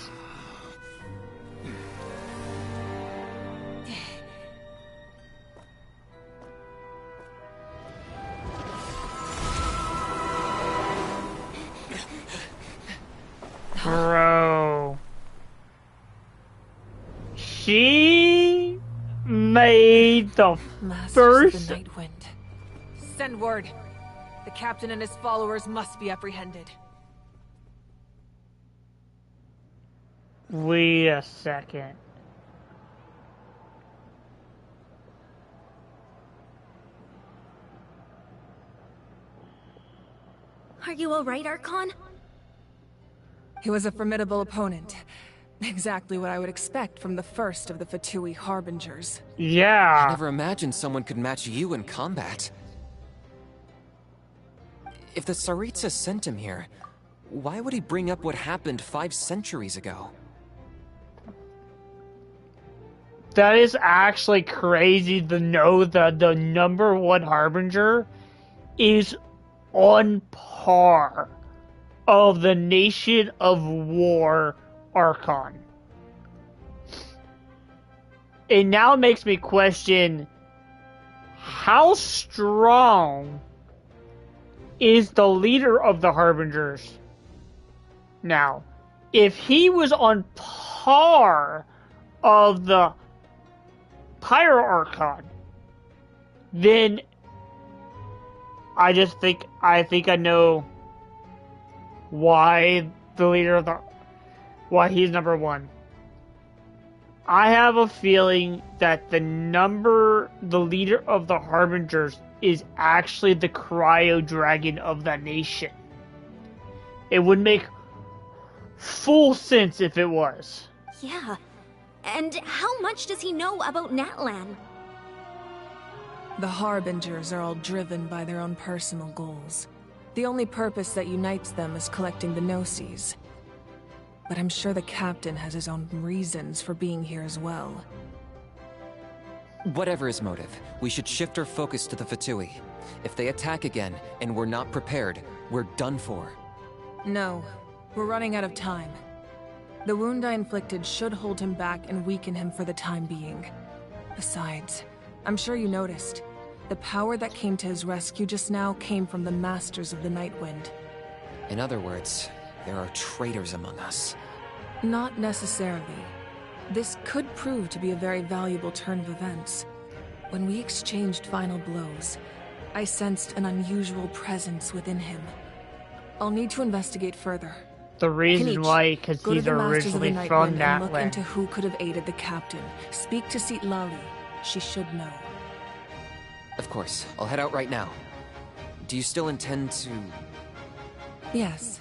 Bro. She made the Masters first... of the Night Wind. Send word. The captain and his followers must be apprehended. Wait a second. Are you alright, Archon? He was a formidable opponent. Exactly what I would expect from the first of the Fatui Harbingers. Yeah. I never imagined someone could match you in combat. If the Tsaritsa sent him here, why would he bring up what happened 5 centuries ago? That is actually crazy to know that the #1 Harbinger is on par of the Nation of War Archon. It now makes me question, how strong is the leader of the Harbingers now? If he was on par of the Pyro Archon, then I think I know why the leader of why he's #1. I have a feeling that the leader of the Harbingers is actually the Cryo Dragon of that nation. It would make full sense if it was. Yeah. And how much does he know about Natlan? The Harbingers are all driven by their own personal goals. The only purpose that unites them is collecting the Gnosis. But I'm sure the captain has his own reasons for being here as well. Whatever his motive, we should shift our focus to the Fatui. If they attack again, and we're not prepared, we're done for. No, we're running out of time. The wound I inflicted should hold him back and weaken him for the time being. Besides, I'm sure you noticed, the power that came to his rescue just now came from the Masters of the Nightwind. In other words, there are traitors among us. Not necessarily. This could prove to be a very valuable turn of events. When we exchanged final blows, I sensed an unusual presence within him. I'll need to investigate further. The reason Kinich, why, because go to he's the Masters of the originally from Nightwind that and look land. into who could have aided the captain. Speak to Seat Lali. She should know. Of course, I'll head out right now. Do you still intend to... Yes,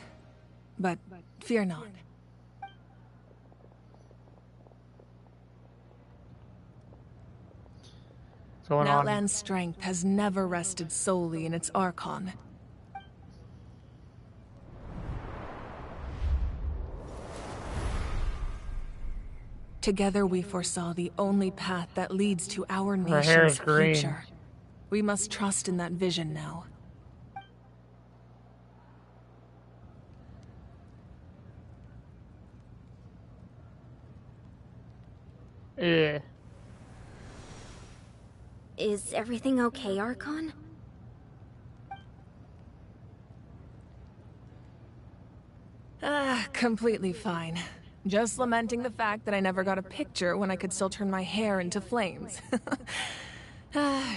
but fear not. Going on. Natlan's strength has never rested solely in its Archon. Together we foresaw the only path that leads to our Her hair is nation's green. future. We must trust in that vision now. Yeah. Is everything okay, Archon? Completely fine. Just lamenting the fact that I never got a picture when I could still turn my hair into flames.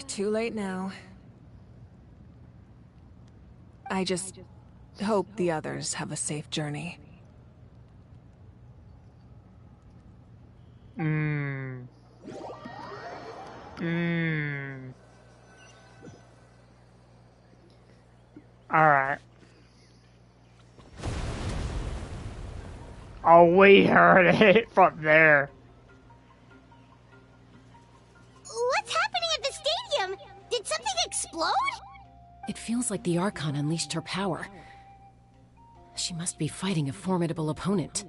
Too late now. I just hope the others have a safe journey. Alright. I'll wait her to hit it from there. What's happening at the stadium? Did something explode? It feels like the Archon unleashed her power. She must be fighting a formidable opponent.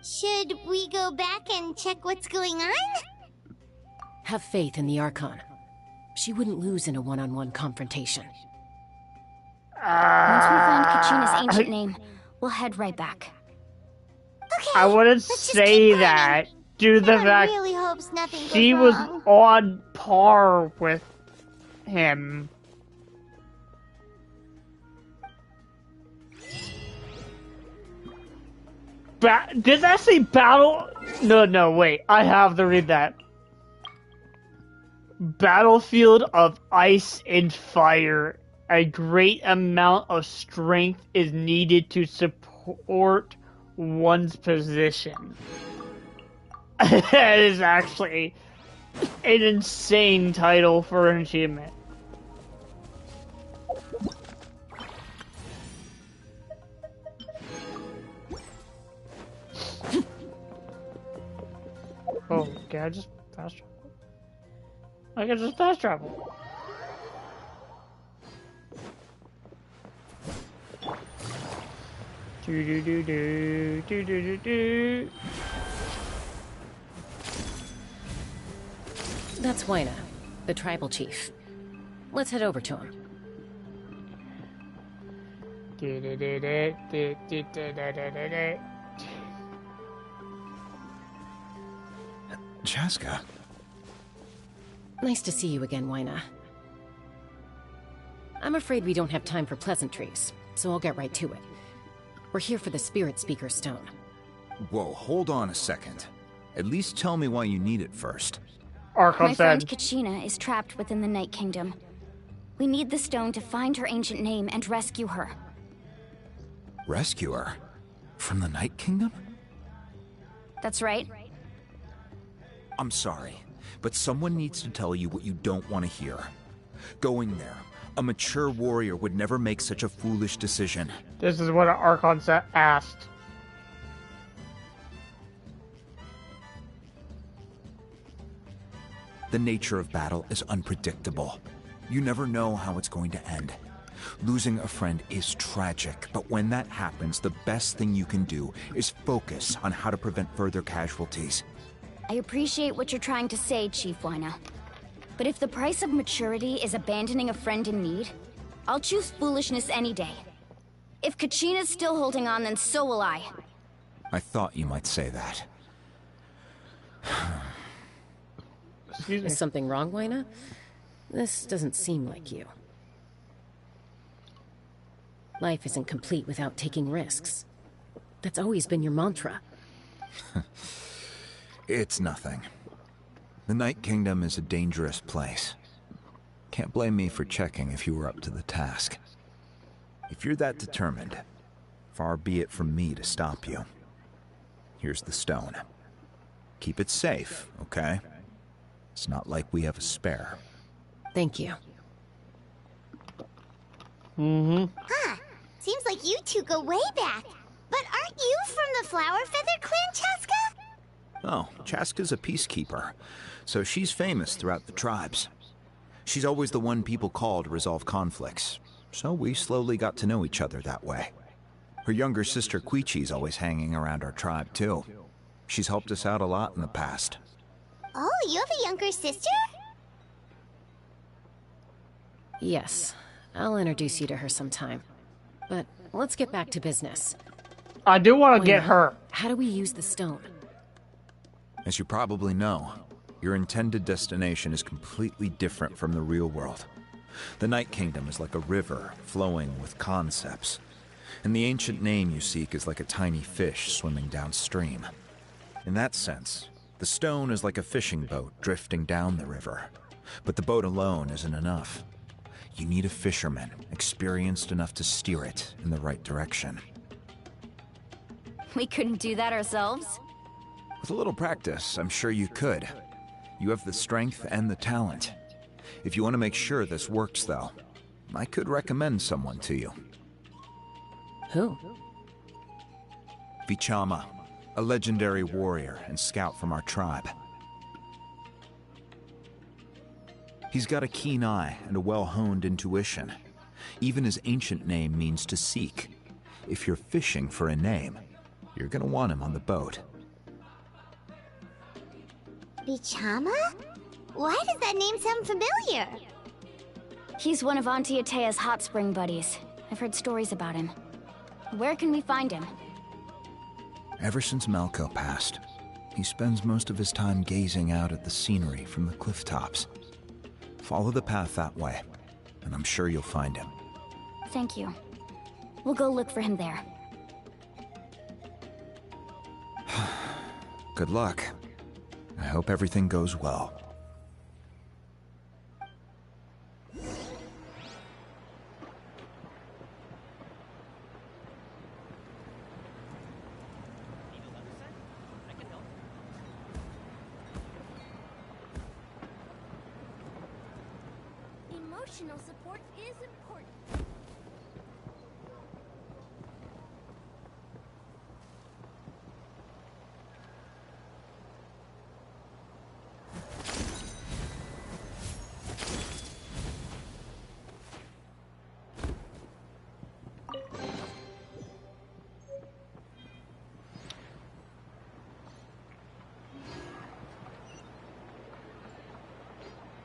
Should we go back and check what's going on? Have faith in the Archon. She wouldn't lose in a one-on-one confrontation. Once we find Kachina's ancient name, we'll head right back. Okay, I wouldn't let's just say keep that due to the Everyone fact really hopes nothing goes she was wrong. on par with him. Did that say battle? No, wait. I have to read that. Battlefield of ice and fire. A great amount of strength is needed to support one's position. That is actually an insane title for an achievement. Oh, can I just fast travel? I can just fast travel. Do. That's Wyna, the tribal chief. Let's head over to him. Chaska. Nice to see you again, Wyna. I'm afraid we don't have time for pleasantries, so I'll get right to it. We're here for the Spirit Speaker Stone. Whoa, hold on a second. At least tell me why you need it first. Archon My said. friend Kachina is trapped within the Night Kingdom. We need the stone to find her ancient name and rescue her. Rescue her? From the Night Kingdom? That's right. I'm sorry, but someone needs to tell you what you don't want to hear. Going there, a mature warrior would never make such a foolish decision. This is what an Archon asked. The nature of battle is unpredictable. You never know how it's going to end. Losing a friend is tragic, but when that happens, the best thing you can do is focus on how to prevent further casualties. I appreciate what you're trying to say, Chief Wina. But if the price of maturity is abandoning a friend in need, I'll choose foolishness any day. If Kachina's still holding on, then so will I. I thought you might say that. Excuse me. Is something wrong, Wina? This doesn't seem like you. Life isn't complete without taking risks. That's always been your mantra. It's nothing. The Night Kingdom is a dangerous place. Can't blame me for checking if you were up to the task. If you're that determined, far be it from me to stop you. Here's the stone. Keep it safe, okay? It's not like we have a spare. Thank you. Huh. Seems like you two go way back. But aren't you from the Flower Feather Clan, Chaska? Oh, Chaska's a peacekeeper, so she's famous throughout the tribes. She's always the one people call to resolve conflicts, so we slowly got to know each other that way. Her younger sister Quichi's always hanging around our tribe, too. She's helped us out a lot in the past. Oh, you have a younger sister? Yes, I'll introduce you to her sometime. But let's get back to business. I do want to get Wina, her. How do we use the stone? As you probably know, your intended destination is completely different from the real world. The Night Kingdom is like a river flowing with concepts, and the ancient name you seek is like a tiny fish swimming downstream. In that sense, the stone is like a fishing boat drifting down the river, but the boat alone isn't enough. You need a fisherman experienced enough to steer it in the right direction. We couldn't do that ourselves? With a little practice, I'm sure you could. You have the strength and the talent. If you want to make sure this works, though, I could recommend someone to you. Who? Vichama, a legendary warrior and scout from our tribe. He's got a keen eye and a well-honed intuition. Even his ancient name means to seek. If you're fishing for a name, you're gonna want him on the boat. Bichama? Why does that name sound familiar? He's one of Auntie Atea's hot spring buddies. I've heard stories about him. Where can we find him? Ever since Malco passed, he spends most of his time gazing out at the scenery from the cliff tops. Follow the path that way, and I'm sure you'll find him. Thank you. We'll go look for him there. Good luck. I hope everything goes well. Emotional support is important.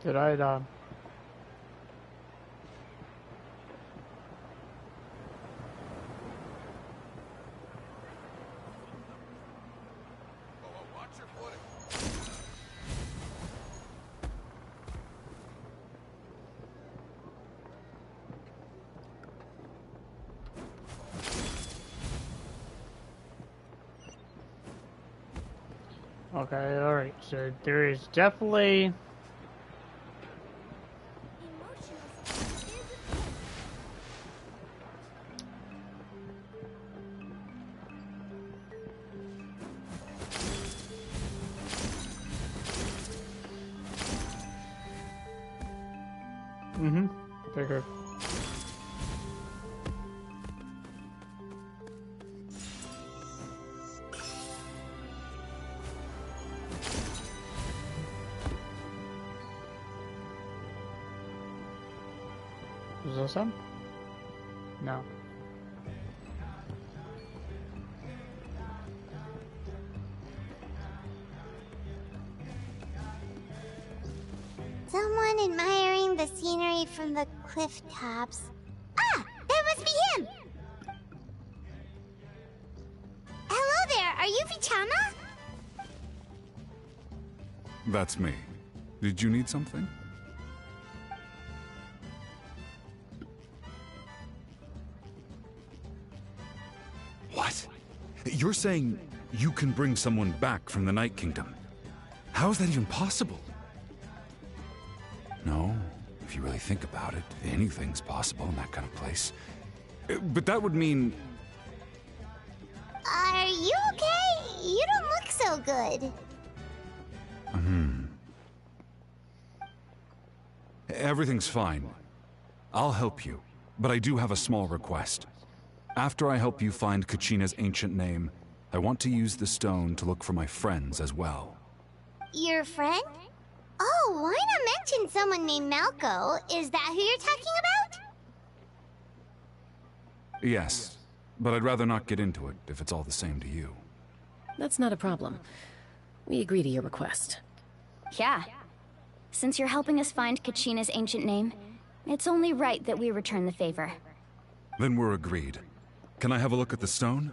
Did I, Okay, alright, so there is definitely... Figured. Was this him? No. Someone admiring the scenery from the cliff tops. Ah! That must be him! Hello there, are you Vichama? That's me. Did you need something? What? You're saying you can bring someone back from the Night Kingdom? How is that even possible? No, if you really think about it, anything's possible in that kind of place. But that would mean... Are you okay? You don't look so good. Everything's fine. I'll help you, but I do have a small request. After I help you find Kachina's ancient name, I want to use the stone to look for my friends as well. Your friend? Oh, why not mention someone named Malco? Is that who you're talking about? Yes, but I'd rather not get into it if it's all the same to you. That's not a problem. We agree to your request. Yeah. Since you're helping us find Kachina's ancient name, it's only right that we return the favor. Then we're agreed. Can I have a look at the stone?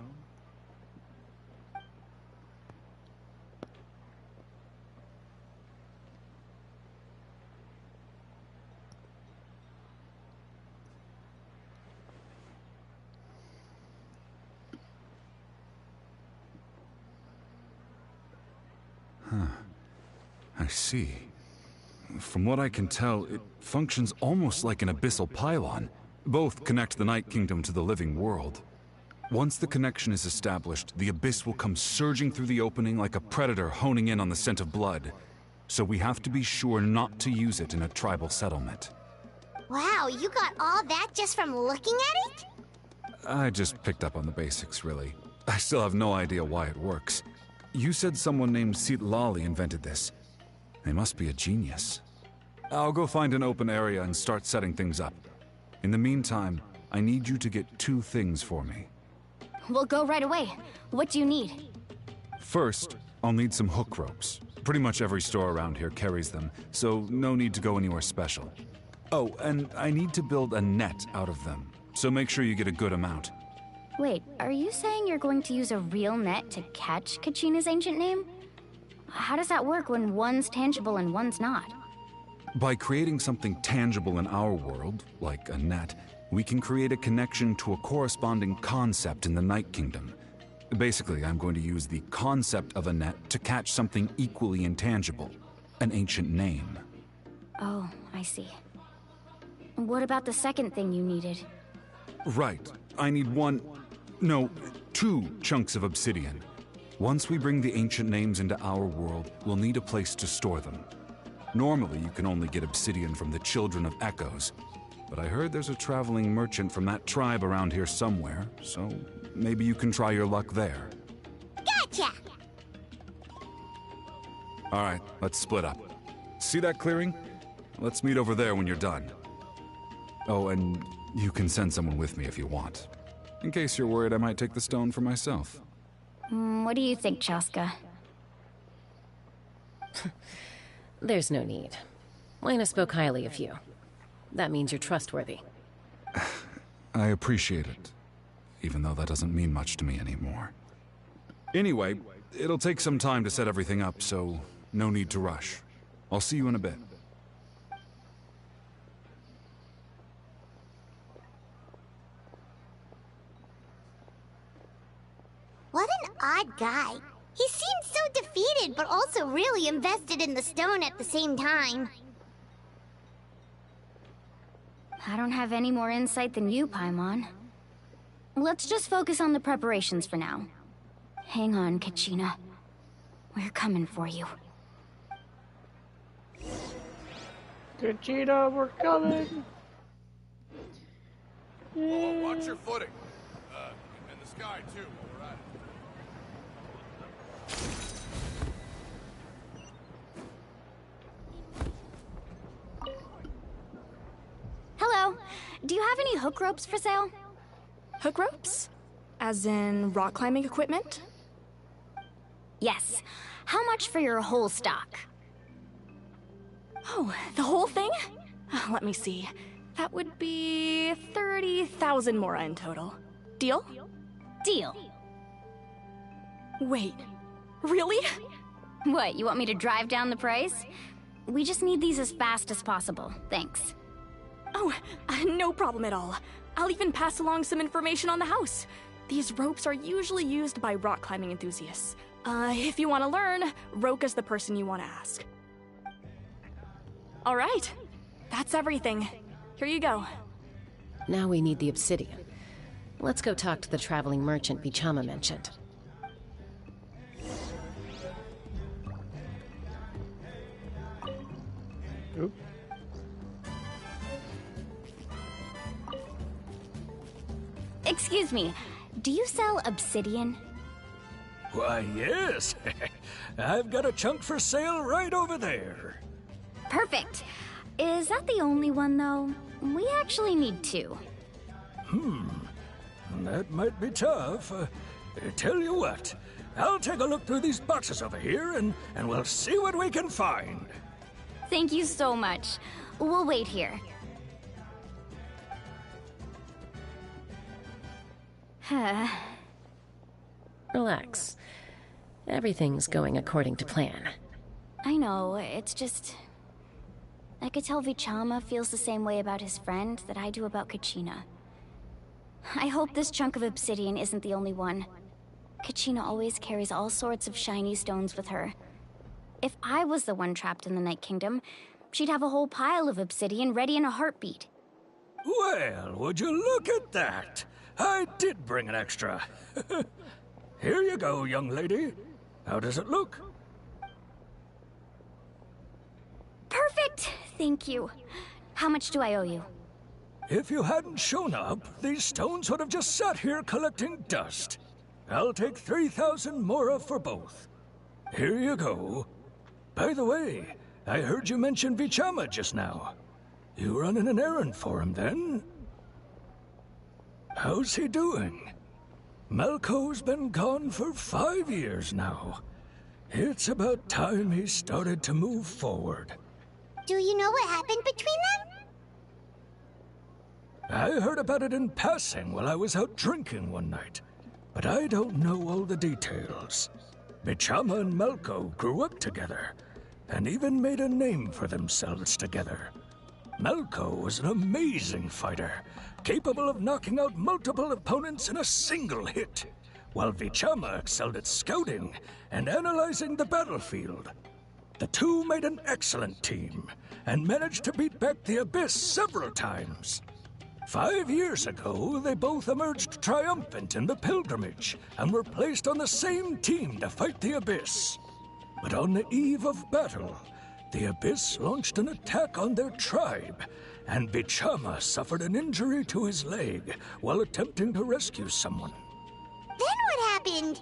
I see. From what I can tell, it functions almost like an abyssal pylon. Both connect the Night Kingdom to the living world. Once the connection is established, the abyss will come surging through the opening like a predator honing in on the scent of blood. So we have to be sure not to use it in a tribal settlement. Wow, you got all that just from looking at it? I just picked up on the basics, really. I still have no idea why it works. You said someone named Lali invented this. They must be a genius. I'll go find an open area and start setting things up. In the meantime, I need you to get 2 things for me. We'll go right away. What do you need? First, I'll need some hook ropes. Pretty much every store around here carries them, so no need to go anywhere special. Oh, and I need to build a net out of them, so make sure you get a good amount. Wait, are you saying you're going to use a real net to catch Kachina's ancient name? How does that work when one's tangible and one's not? By creating something tangible in our world, like a net, we can create a connection to a corresponding concept in the Night Kingdom. Basically, I'm going to use the concept of a net to catch something equally intangible, an ancient name. Oh, I see. What about the second thing you needed? Right. I need 2 chunks of obsidian. Once we bring the ancient names into our world, we'll need a place to store them. Normally, you can only get obsidian from the Children of Echoes, but I heard there's a traveling merchant from that tribe around here somewhere, so maybe you can try your luck there. Gotcha! Alright, let's split up. See that clearing? Let's meet over there when you're done. Oh, and you can send someone with me if you want. In case you're worried I might take the stone for myself. What do you think, Chaska? There's no need. Lena spoke highly of you. That means you're trustworthy. I appreciate it, even though that doesn't mean much to me anymore. Anyway, it'll take some time to set everything up, so no need to rush. I'll see you in a bit. What an odd guy. He seemed so defeated, but also really invested in the stone at the same time. I don't have any more insight than you, Paimon. Let's just focus on the preparations for now. Hang on, Kachina. We're coming for you. Kachina, we're coming! Oh, watch your footing. And the sky, too, while we're at it. Hello. do you have any hook ropes for sale? Hook ropes? As in rock climbing equipment? Yes. How much for your whole stock? Oh, the whole thing? Let me see. That would be 30,000 mora in total. Deal? Deal. Wait, really? What, you want me to drive down the price? We just need these as fast as possible. Thanks. Oh, no problem at all. I'll even pass along some information on the house. These ropes are usually used by rock climbing enthusiasts. If you want to learn, Roka's the person you want to ask. All right, that's everything. Here you go. Now we need the obsidian. Let's go talk to the traveling merchant Vichama mentioned. Oop. Excuse me, do you sell obsidian? Why, yes. I've got a chunk for sale right over there. Perfect. Is that the only one, though? We actually need two. That might be tough. Tell you what, I'll take a look through these boxes over here, and we'll see what we can find. Thank you so much. We'll wait here. Relax. Everything's going according to plan. I know, it's just... I could tell Vichama feels the same way about his friend that I do about Kachina. I hope this chunk of obsidian isn't the only one. Kachina always carries all sorts of shiny stones with her. If I was the one trapped in the Night Kingdom, she'd have a whole pile of obsidian ready in a heartbeat. Well, would you look at that? I did bring an extra. Here you go, young lady. How does it look? Perfect! Thank you. How much do I owe you? If you hadn't shown up, these stones would have just sat here collecting dust. I'll take 3,000 mora for both. Here you go. By the way, I heard you mention Vichama just now. You running an errand for him, then? How's he doing? Malco's been gone for 5 years now. It's about time he started to move forward. Do you know what happened between them? I heard about it in passing while I was out drinking one night, but I don't know all the details. Vichama and Malco grew up together, and even made a name for themselves together. Malco was an amazing fighter, capable of knocking out multiple opponents in a single hit, while Vichama excelled at scouting and analyzing the battlefield. The two made an excellent team, and managed to beat back the Abyss several times. 5 years ago, they both emerged triumphant in the pilgrimage, and were placed on the same team to fight the Abyss. But on the eve of battle, the Abyss launched an attack on their tribe, and Vichama suffered an injury to his leg while attempting to rescue someone. Then what happened?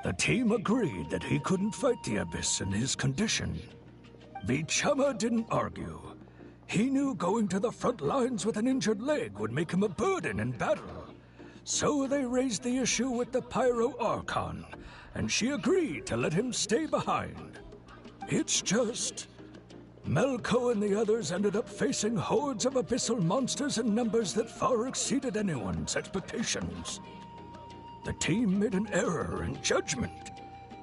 The team agreed that he couldn't fight the Abyss in his condition. Vichama didn't argue. He knew going to the front lines with an injured leg would make him a burden in battle. So they raised the issue with the Pyro Archon, and she agreed to let him stay behind. It's just... Malco and the others ended up facing hordes of abyssal monsters in numbers that far exceeded anyone's expectations. The team made an error in judgment,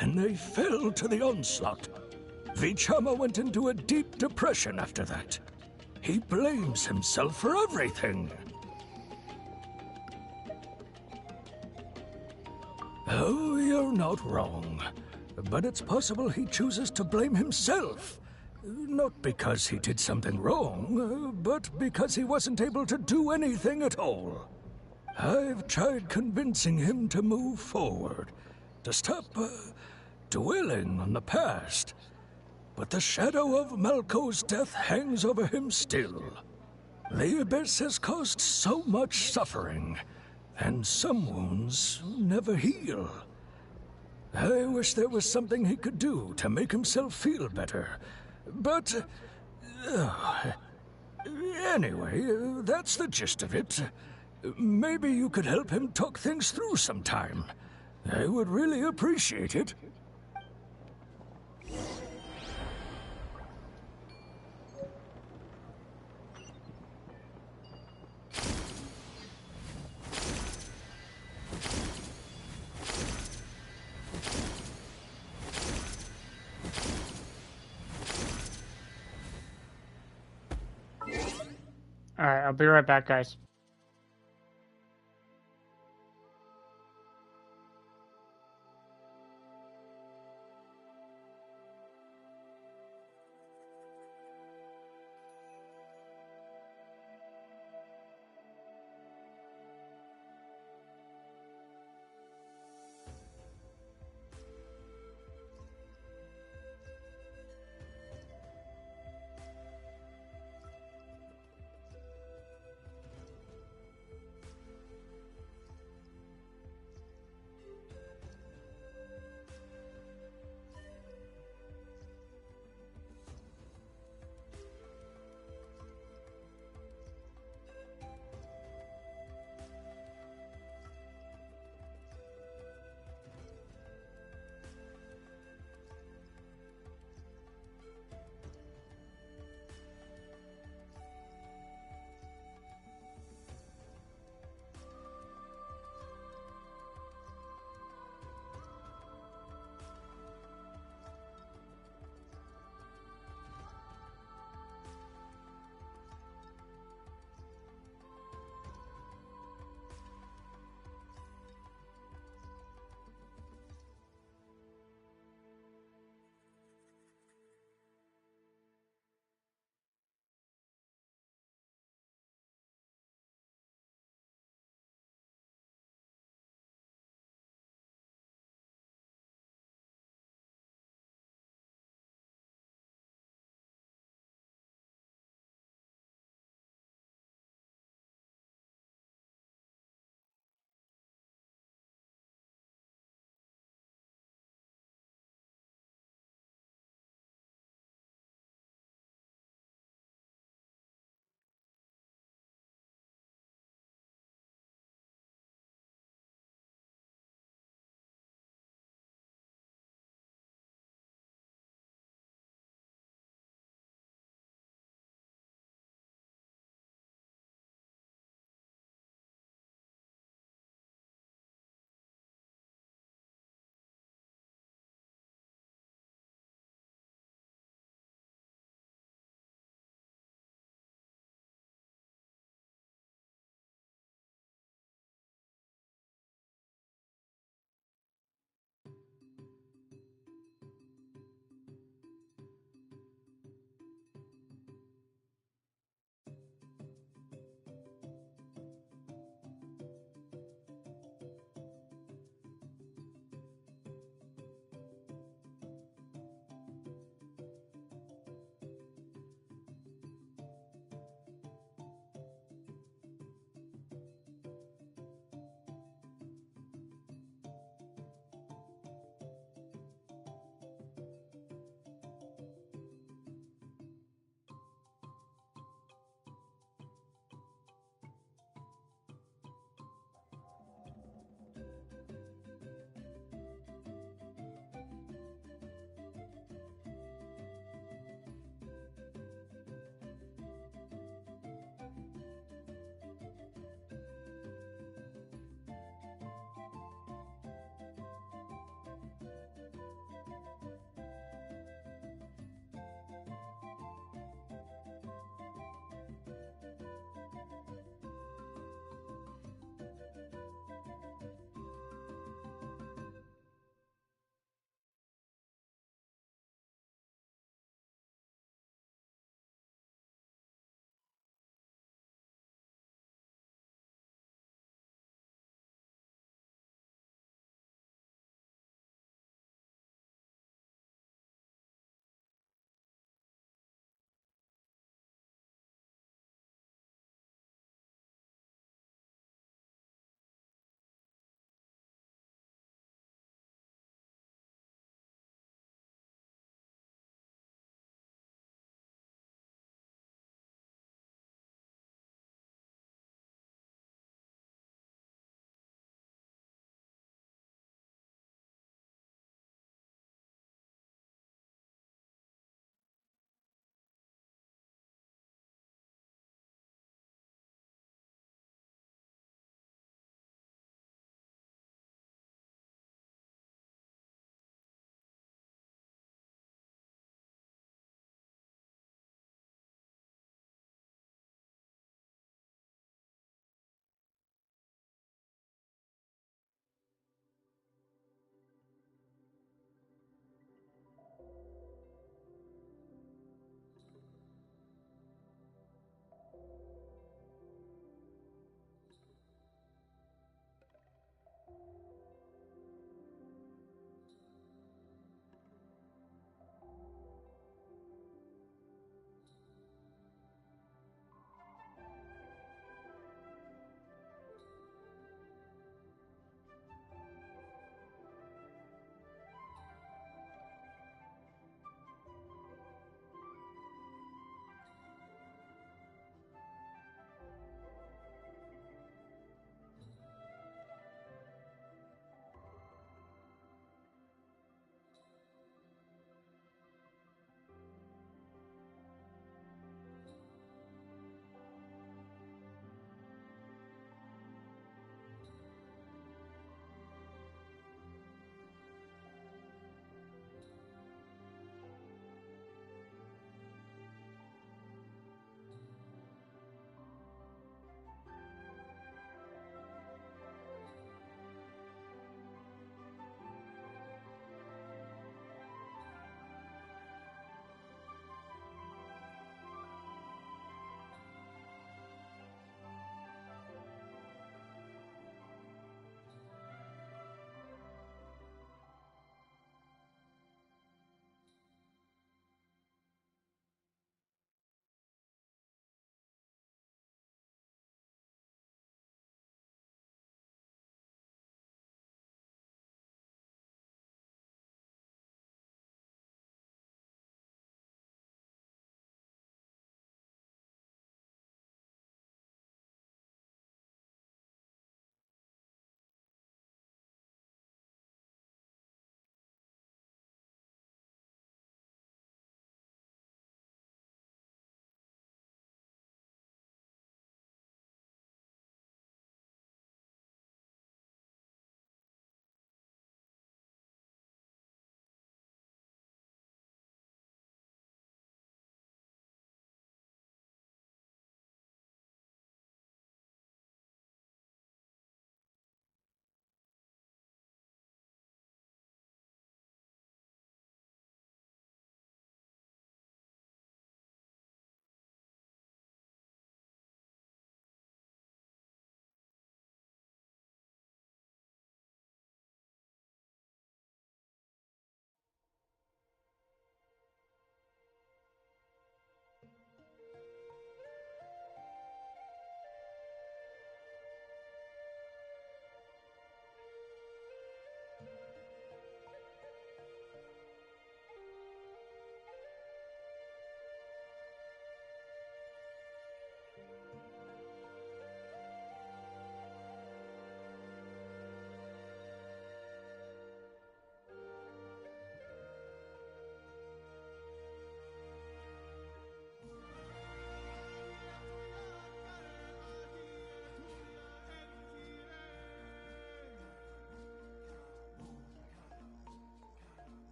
and they fell to the onslaught. Vichama went into a deep depression after that. He blames himself for everything. Oh, you're not wrong. But it's possible he chooses to blame himself. Not because he did something wrong, but because he wasn't able to do anything at all. I've tried convincing him to move forward, to stop dwelling on the past. But the shadow of Malco's death hangs over him still. The Abyss has caused so much suffering, and some wounds never heal. I wish there was something he could do to make himself feel better, but Anyway, that's the gist of it. Maybe you could help him talk things through sometime. I would really appreciate it. Alright, I'll be right back, guys.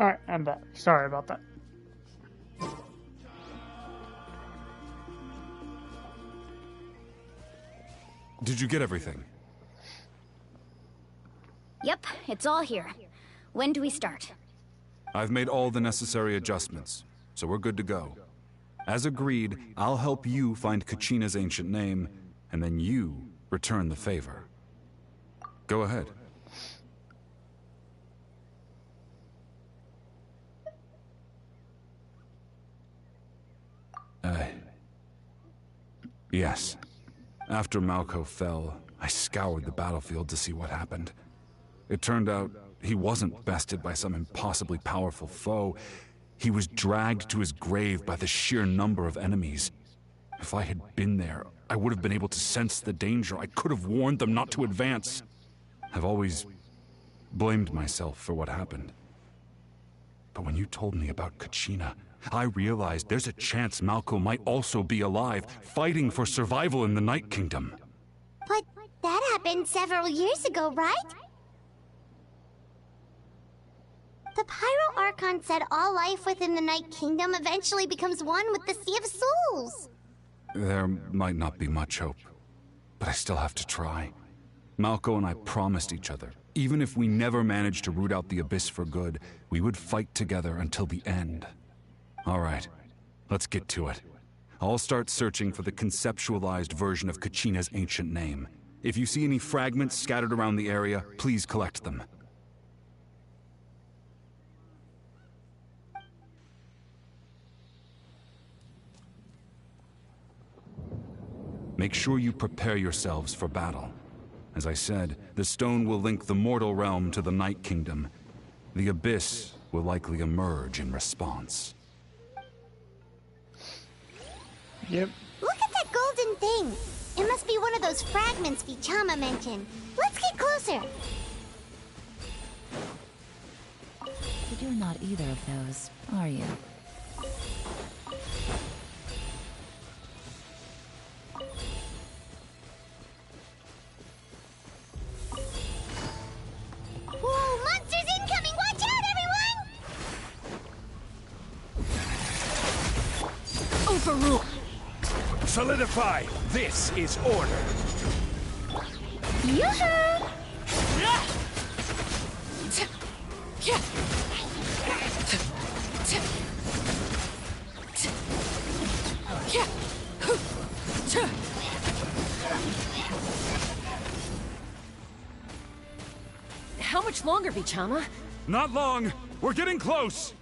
Alright, I'm back. Sorry about that. Did you get everything? Yep, it's all here. When do we start? I've made all the necessary adjustments, so we're good to go. As agreed, I'll help you find Kachina's ancient name, and then you return the favor. Go ahead. Yes. After Malco fell, I scoured the battlefield to see what happened. It turned out he wasn't bested by some impossibly powerful foe. He was dragged to his grave by the sheer number of enemies. If I had been there, I would have been able to sense the danger. I could have warned them not to advance. I've always blamed myself for what happened. But when you told me about Kachina, I realized there's a chance Malco might also be alive, fighting for survival in the Night Kingdom. But that happened several years ago, right? The Pyro Archon said all life within the Night Kingdom eventually becomes one with the Sea of Souls. There might not be much hope, but I still have to try. Malco and I promised each other, even if we never managed to root out the Abyss for good, we would fight together until the end. All right, let's get to it. I'll start searching for the conceptualized version of Kachina's ancient name. If you see any fragments scattered around the area, please collect them. Make sure you prepare yourselves for battle. As I said, the stone will link the mortal realm to the Night Kingdom. The Abyss will likely emerge in response. Yep. Look at that golden thing. It must be one of those fragments Vichama mentioned. Let's get closer. But you're not either of those, are you? Whoa, monsters incoming! Watch out, everyone! Overrule! Solidify! This is order! Yoo-hoo! How much longer, Vichama? Not long! We're getting close!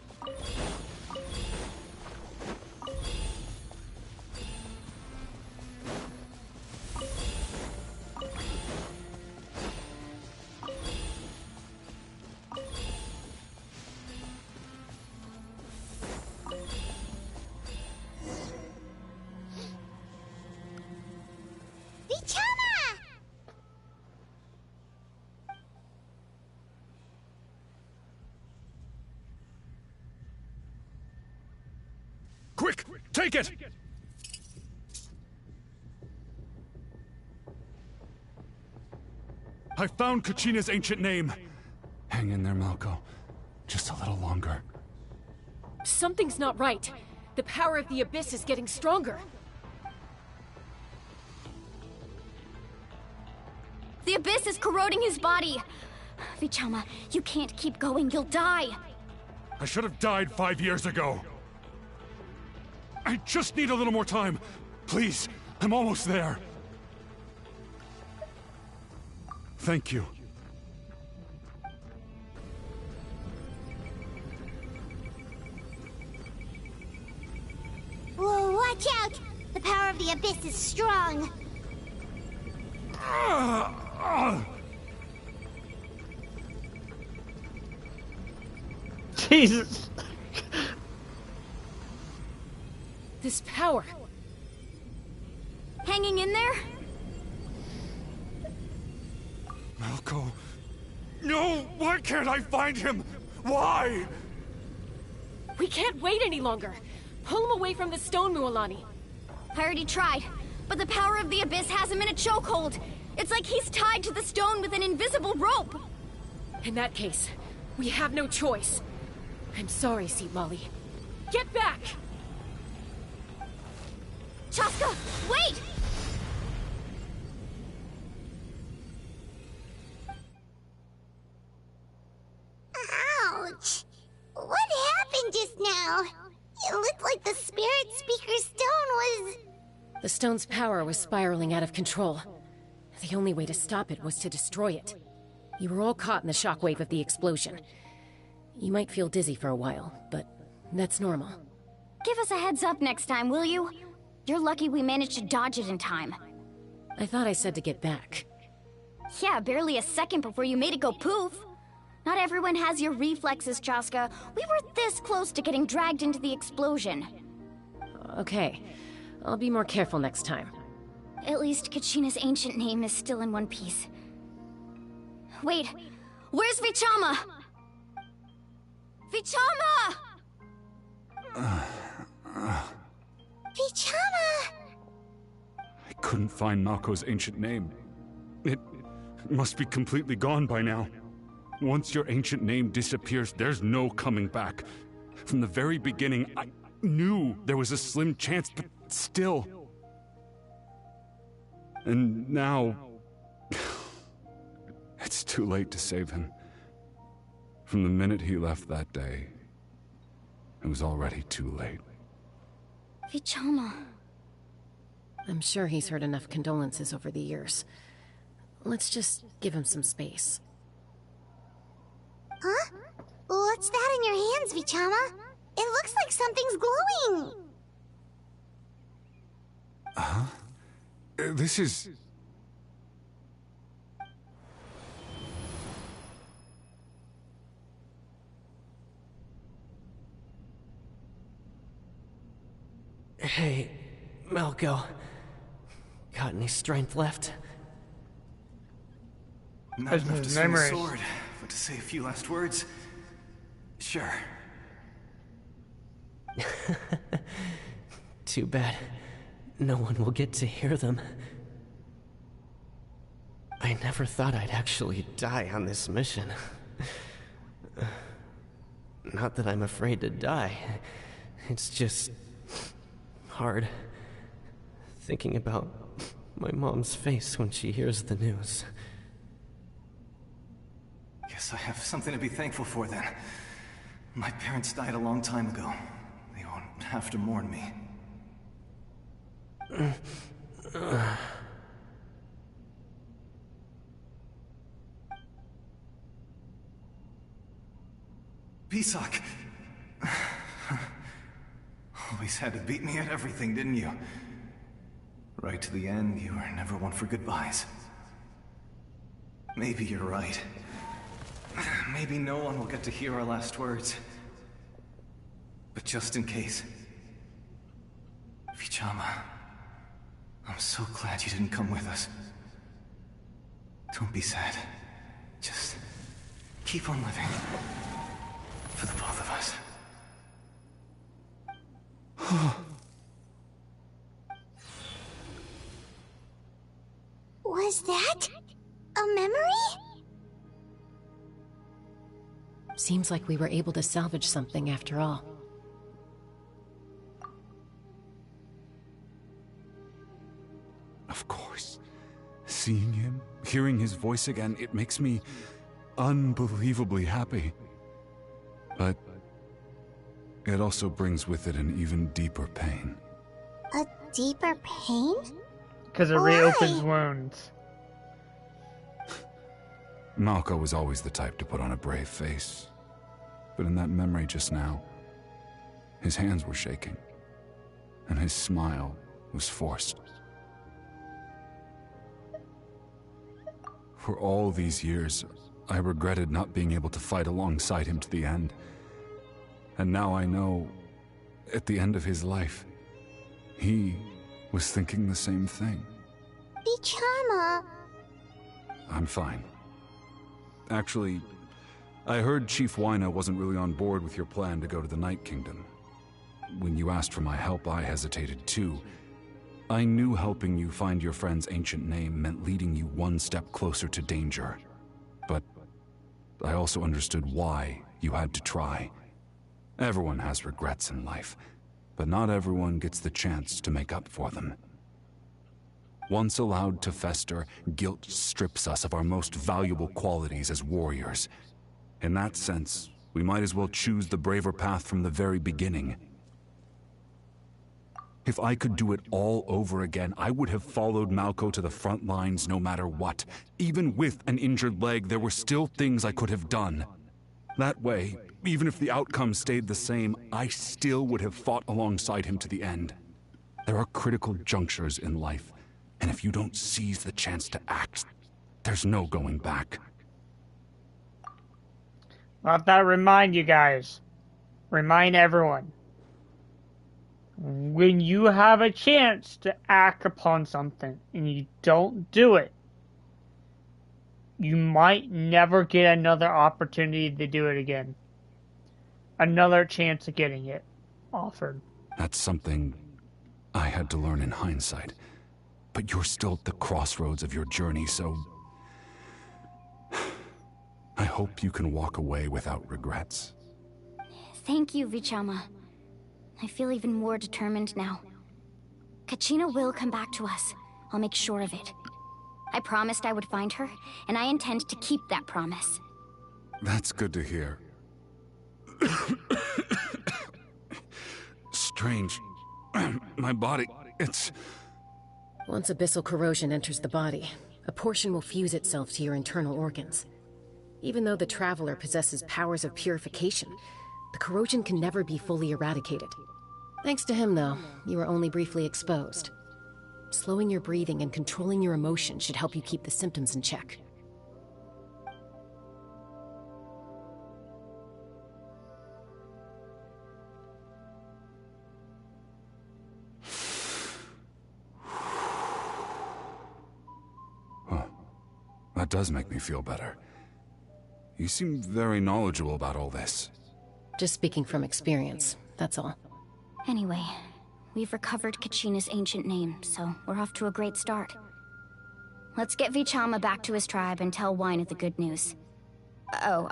Vichama! Quick! Take it! I found Kachina's ancient name. Hang in there, Malco. Just a little longer. Something's not right. The power of the Abyss is getting stronger. The Abyss is corroding his body. Vichama, you can't keep going. You'll die. I should have died 5 years ago. I just need a little more time. Please, I'm almost there. Thank you. Whoa, watch out! The power of the Abyss is strong. Jesus. This power. Hanging in there? Malco. No! Why can't I find him? Why? We can't wait any longer. Pull him away from the stone, Mualani. I already tried, but the power of the Abyss has him in a chokehold. It's like he's tied to the stone with an invisible rope. In that case, we have no choice. I'm sorry, Seat Molly. Get back! Chaska, wait! Ouch! What happened just now? It looked like the Spirit Speaker Stone was... The stone's power was spiraling out of control. The only way to stop it was to destroy it. You were all caught in the shockwave of the explosion. You might feel dizzy for a while, but that's normal. Give us a heads up next time, will you? You're lucky we managed to dodge it in time. I thought I said to get back. Yeah, barely a second before you made it go poof. Not everyone has your reflexes, Chaska. We were this close to getting dragged into the explosion. Okay, I'll be more careful next time. At least Kachina's ancient name is still in one piece. Wait, where's Vichama? Vichama! Vichama! I couldn't find Malko's ancient name. It must be completely gone by now. Once your ancient name disappears, there's no coming back. From the very beginning, I knew there was a slim chance, but still. And now... it's too late to save him. From the minute he left that day, it was already too late. Vichama. I'm sure he's heard enough condolences over the years. Let's just give him some space. Huh? What's that in your hands, Vichama? It looks like something's glowing! Huh? This is... Hey, Malko. Got any strength left? Not enough to swing a sword, but to say a few last words? Sure. Too bad. No one will get to hear them. I never thought I'd actually die on this mission. Not that I'm afraid to die. It's just... hard. Thinking about my mom's face when she hears the news. Guess I have something to be thankful for then. My parents died a long time ago. They won't have to mourn me. Pisak! Always had to beat me at everything, didn't you? Right to the end, you were never one for goodbyes. Maybe you're right. Maybe no one will get to hear our last words. But just in case... Vichama, I'm so glad you didn't come with us. Don't be sad. Just keep on living. For the both of us. Was that a memory? Seems like we were able to salvage something after all. Of course. Seeing him, hearing his voice again, it makes me unbelievably happy. But it also brings with it an even deeper pain. A deeper pain? Because it reopens wounds. Malko was always the type to put on a brave face. But in that memory just now, his hands were shaking, and his smile was forced. For all these years, I regretted not being able to fight alongside him to the end. And now I know, at the end of his life, he was thinking the same thing. Vichama. I'm fine. Actually, I heard Chief Wyna wasn't really on board with your plan to go to the Night Kingdom. When you asked for my help, I hesitated too. I knew helping you find your friend's ancient name meant leading you one step closer to danger. But I also understood why you had to try. Everyone has regrets in life, but not everyone gets the chance to make up for them. Once allowed to fester, guilt strips us of our most valuable qualities as warriors. In that sense, we might as well choose the braver path from the very beginning. If I could do it all over again, I would have followed Malco to the front lines no matter what. Even with an injured leg, there were still things I could have done. That way, even if the outcome stayed the same, I still would have fought alongside him to the end. There are critical junctures in life, and if you don't seize the chance to act, there's no going back. Let that remind you guys. Remind everyone. When you have a chance to act upon something and you don't do it, you might never get another opportunity to do it again. Another chance of getting it offered. That's something I had to learn in hindsight. But you're still at the crossroads of your journey, so I hope you can walk away without regrets. Thank you, Vichama. I feel even more determined now. Kachina will come back to us. I'll make sure of it. I promised I would find her, and I intend to keep that promise. That's good to hear. Strange. My body, it's... Once abyssal corrosion enters the body, a portion will fuse itself to your internal organs. Even though the Traveler possesses powers of purification, the corrosion can never be fully eradicated. Thanks to him, though, you were only briefly exposed. Slowing your breathing and controlling your emotions should help you keep the symptoms in check. That does make me feel better. You seem very knowledgeable about all this. Just speaking from experience, that's all. Anyway, we've recovered Kachina's ancient name, so we're off to a great start. Let's get Vichama back to his tribe and tell Wyneth the good news. Oh,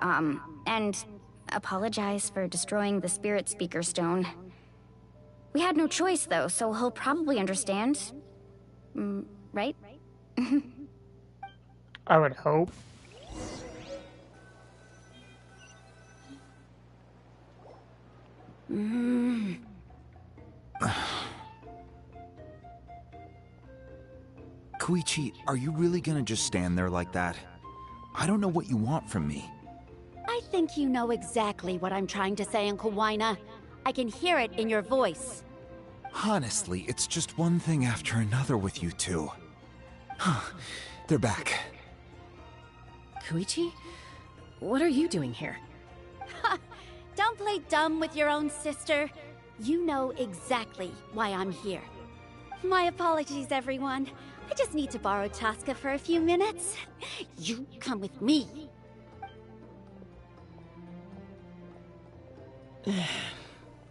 and apologize for destroying the Spirit Speaker Stone. We had no choice, though, so he'll probably understand. Right? I would hope. Koichi, are you really gonna just stand there like that? I don't know what you want from me. I think you know exactly what I'm trying to say, Uncle Wyna. I can hear it in your voice. Honestly, it's just one thing after another with you two. They're back. Koichi? What are you doing here? Don't play dumb with your own sister. You know exactly why I'm here. My apologies, everyone. I just need to borrow Chaska for a few minutes. You come with me.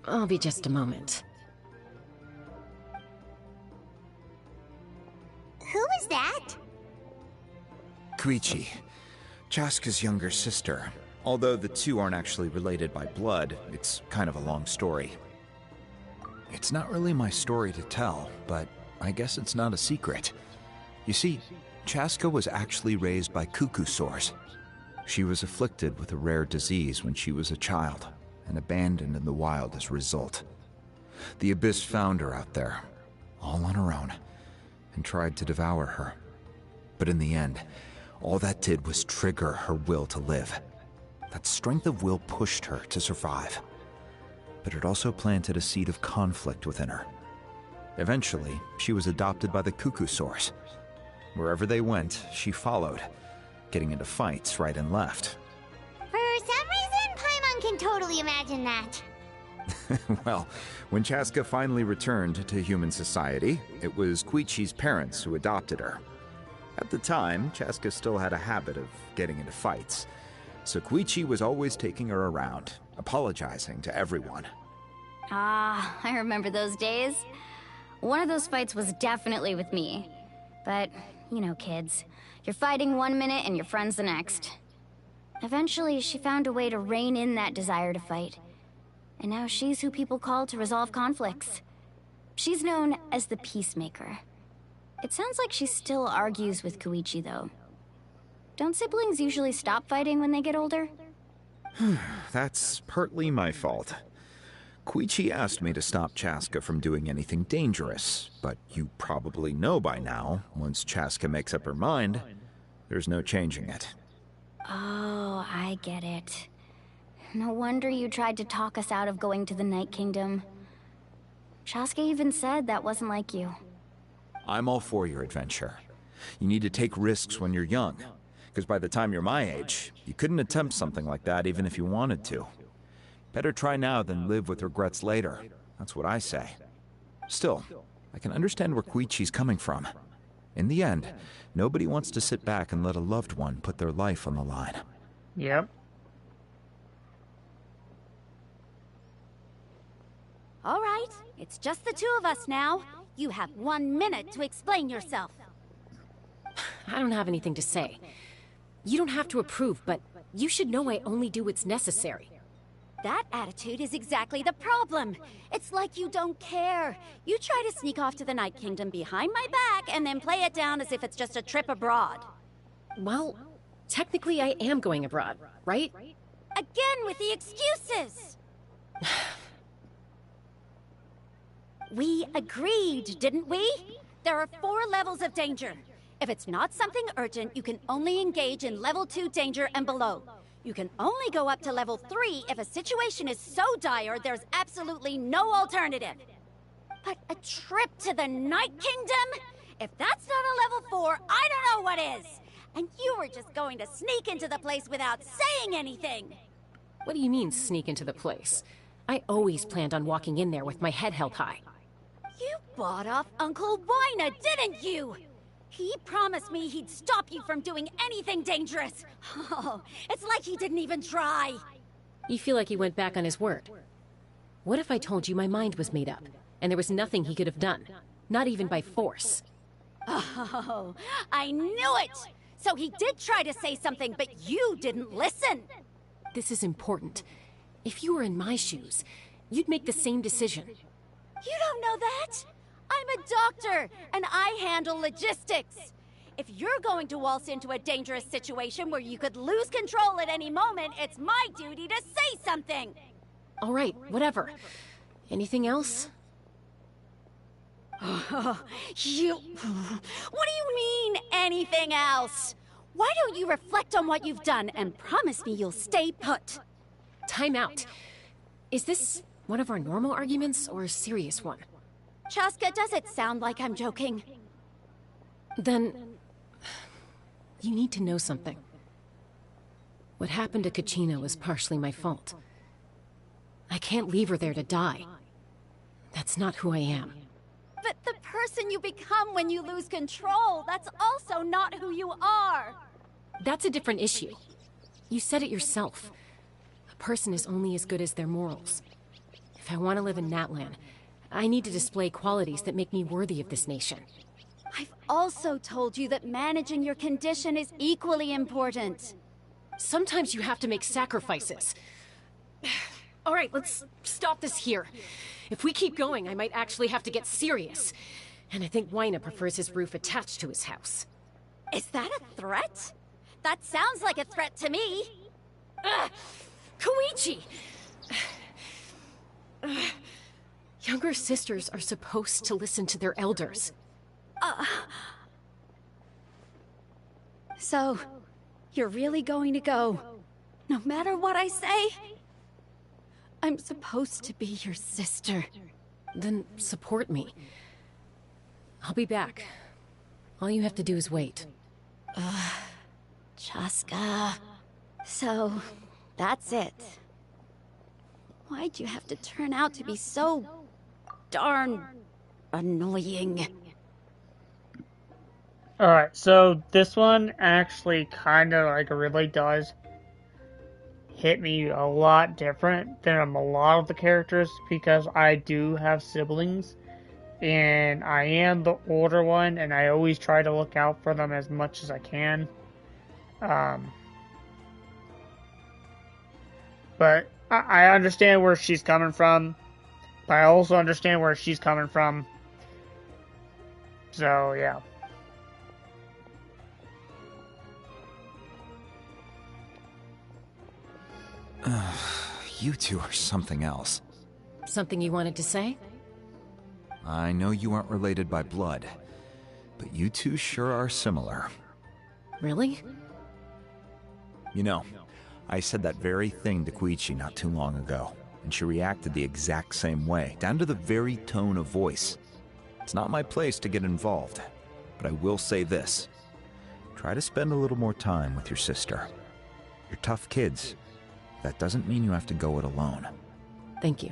I'll be just a moment. Who is that? Koichi, Chaska's younger sister. Although the two aren't actually related by blood, it's kind of a long story. It's not really my story to tell, but I guess it's not a secret. You see, Chaska was actually raised by cuckoo sores. She was afflicted with a rare disease when she was a child, and abandoned in the wild as a result. The Abyss found her out there, all on her own, and tried to devour her. But in the end, all that did was trigger her will to live. That strength of will pushed her to survive. But it also planted a seed of conflict within her. Eventually, she was adopted by the cuckoo sores. Wherever they went, she followed, getting into fights right and left. For some reason, Paimon can totally imagine that. Well, when Chaska finally returned to human society, it was Koichi's parents who adopted her. At the time, Chaska still had a habit of getting into fights, so Koichi was always taking her around, apologizing to everyone. Ah, I remember those days. One of those fights was definitely with me. But, you know, kids. You're fighting one minute and your friend's the next. Eventually, she found a way to rein in that desire to fight. And now she's who people call to resolve conflicts. She's known as the Peacemaker. It sounds like she still argues with Koichi, though. Don't siblings usually stop fighting when they get older? That's partly my fault. Koichi asked me to stop Chaska from doing anything dangerous, but you probably know by now, once Chaska makes up her mind, there's no changing it. Oh, I get it. No wonder you tried to talk us out of going to the Night Kingdom. Chaska even said that wasn't like you. I'm all for your adventure. You need to take risks when you're young, because by the time you're my age, you couldn't attempt something like that even if you wanted to. Better try now than live with regrets later. That's what I say. Still, I can understand where Koichi's coming from. In the end, nobody wants to sit back and let a loved one put their life on the line. Yep. All right, it's just the two of us now. You have 1 minute to explain yourself. I don't have anything to say. You don't have to approve, but you should know I only do what's necessary. That attitude is exactly the problem. It's like you don't care. You try to sneak off to the Night Kingdom behind my back and then play it down as if it's just a trip abroad. Well, technically I am going abroad, right? Again with the excuses! We agreed, didn't we? There are 4 levels of danger. If it's not something urgent, you can only engage in level 2 danger and below. You can only go up to level 3 if a situation is so dire there's absolutely no alternative. But a trip to the Night Kingdom? If that's not a level 4, I don't know what is! And you were just going to sneak into the place without saying anything! What do you mean, sneak into the place? I always planned on walking in there with my head held high. You bought off Uncle Wina, didn't you? He promised me he'd stop you from doing anything dangerous. Oh, it's like he didn't even try. You feel like he went back on his word. What if I told you my mind was made up, and there was nothing he could have done? Not even by force. Oh, I knew it! So he did try to say something, but you didn't listen. This is important. If you were in my shoes, you'd make the same decision. You don't know that? I'm a doctor, and I handle logistics. If you're going to waltz into a dangerous situation where you could lose control at any moment, it's my duty to say something. All right, whatever. Anything else? What do you mean, anything else? Why don't you reflect on what you've done and promise me you'll stay put? Time out. Is this one of our normal arguments or a serious one? Chaska, does it sound like I'm joking? Then, you need to know something. What happened to Kachina was partially my fault. I can't leave her there to die. That's not who I am. But the person you become when you lose control, that's also not who you are. That's a different issue. You said it yourself. A person is only as good as their morals. If I want to live in Natlan, I need to display qualities that make me worthy of this nation. I've also told you that managing your condition is equally important. Sometimes you have to make sacrifices. All right, let's stop this here. If we keep going, I might actually have to get serious. And I think Wina prefers his roof attached to his house. Is that a threat? That sounds like a threat to me. Koichi! Younger sisters are supposed to listen to their elders. So, you're really going to go, no matter what I say? I'm supposed to be your sister. Then support me. I'll be back. All you have to do is wait. Chaska. So, that's it. Why'd you have to turn out to be so darn annoying? Alright, so this one actually kind of like really does hit me a lot different than a lot of the characters because I do have siblings and I am the older one and I always try to look out for them as much as I can. But I understand where she's coming from, but I also understand where she's coming from. So, yeah. You two are something else. Something you wanted to say? I know you aren't related by blood, but you two sure are similar. Really? You know, I said that very thing to Koichi not too long ago, and she reacted the exact same way, down to the very tone of voice. It's not my place to get involved, but I will say this. Try to spend a little more time with your sister. You're tough kids. That doesn't mean you have to go it alone. Thank you.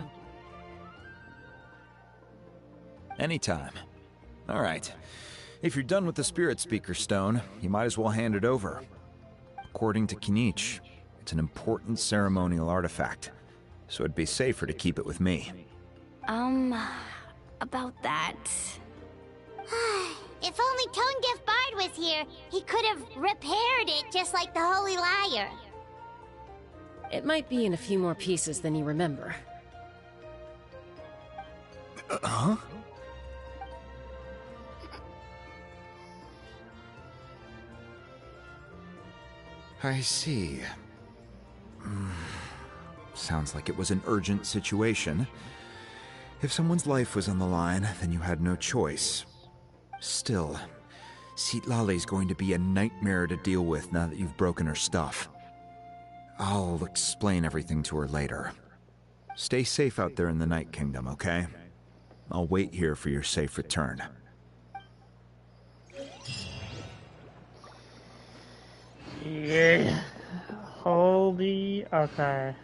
Anytime. All right. If you're done with the Spirit Speaker Stone, you might as well hand it over. According to Kinich, it's an important ceremonial artifact, so it'd be safer to keep it with me. About that... If only Tone Deaf Bard was here, he could have repaired it just like the Holy Liar. It might be in a few more pieces than you remember. Huh? I see. Sounds like it was an urgent situation. If someone's life was on the line, then you had no choice. Still, Citlali's going to be a nightmare to deal with now that you've broken her stuff. I'll explain everything to her later. Stay safe out there in the Night Kingdom, okay? I'll wait here for your safe return. Yeah. Holy... Okay.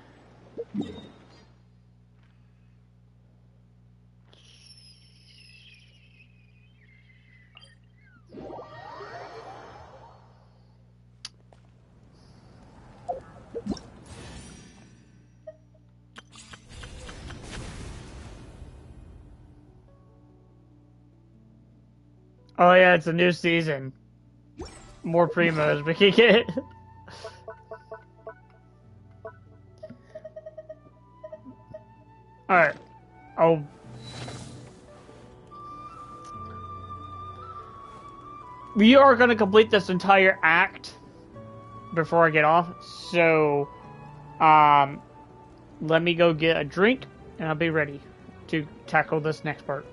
Oh yeah, it's a new season. More primos we can get. Alright. Oh. We are going to complete this entire act before I get off. So, let me go get a drink and I'll be ready to tackle this next part.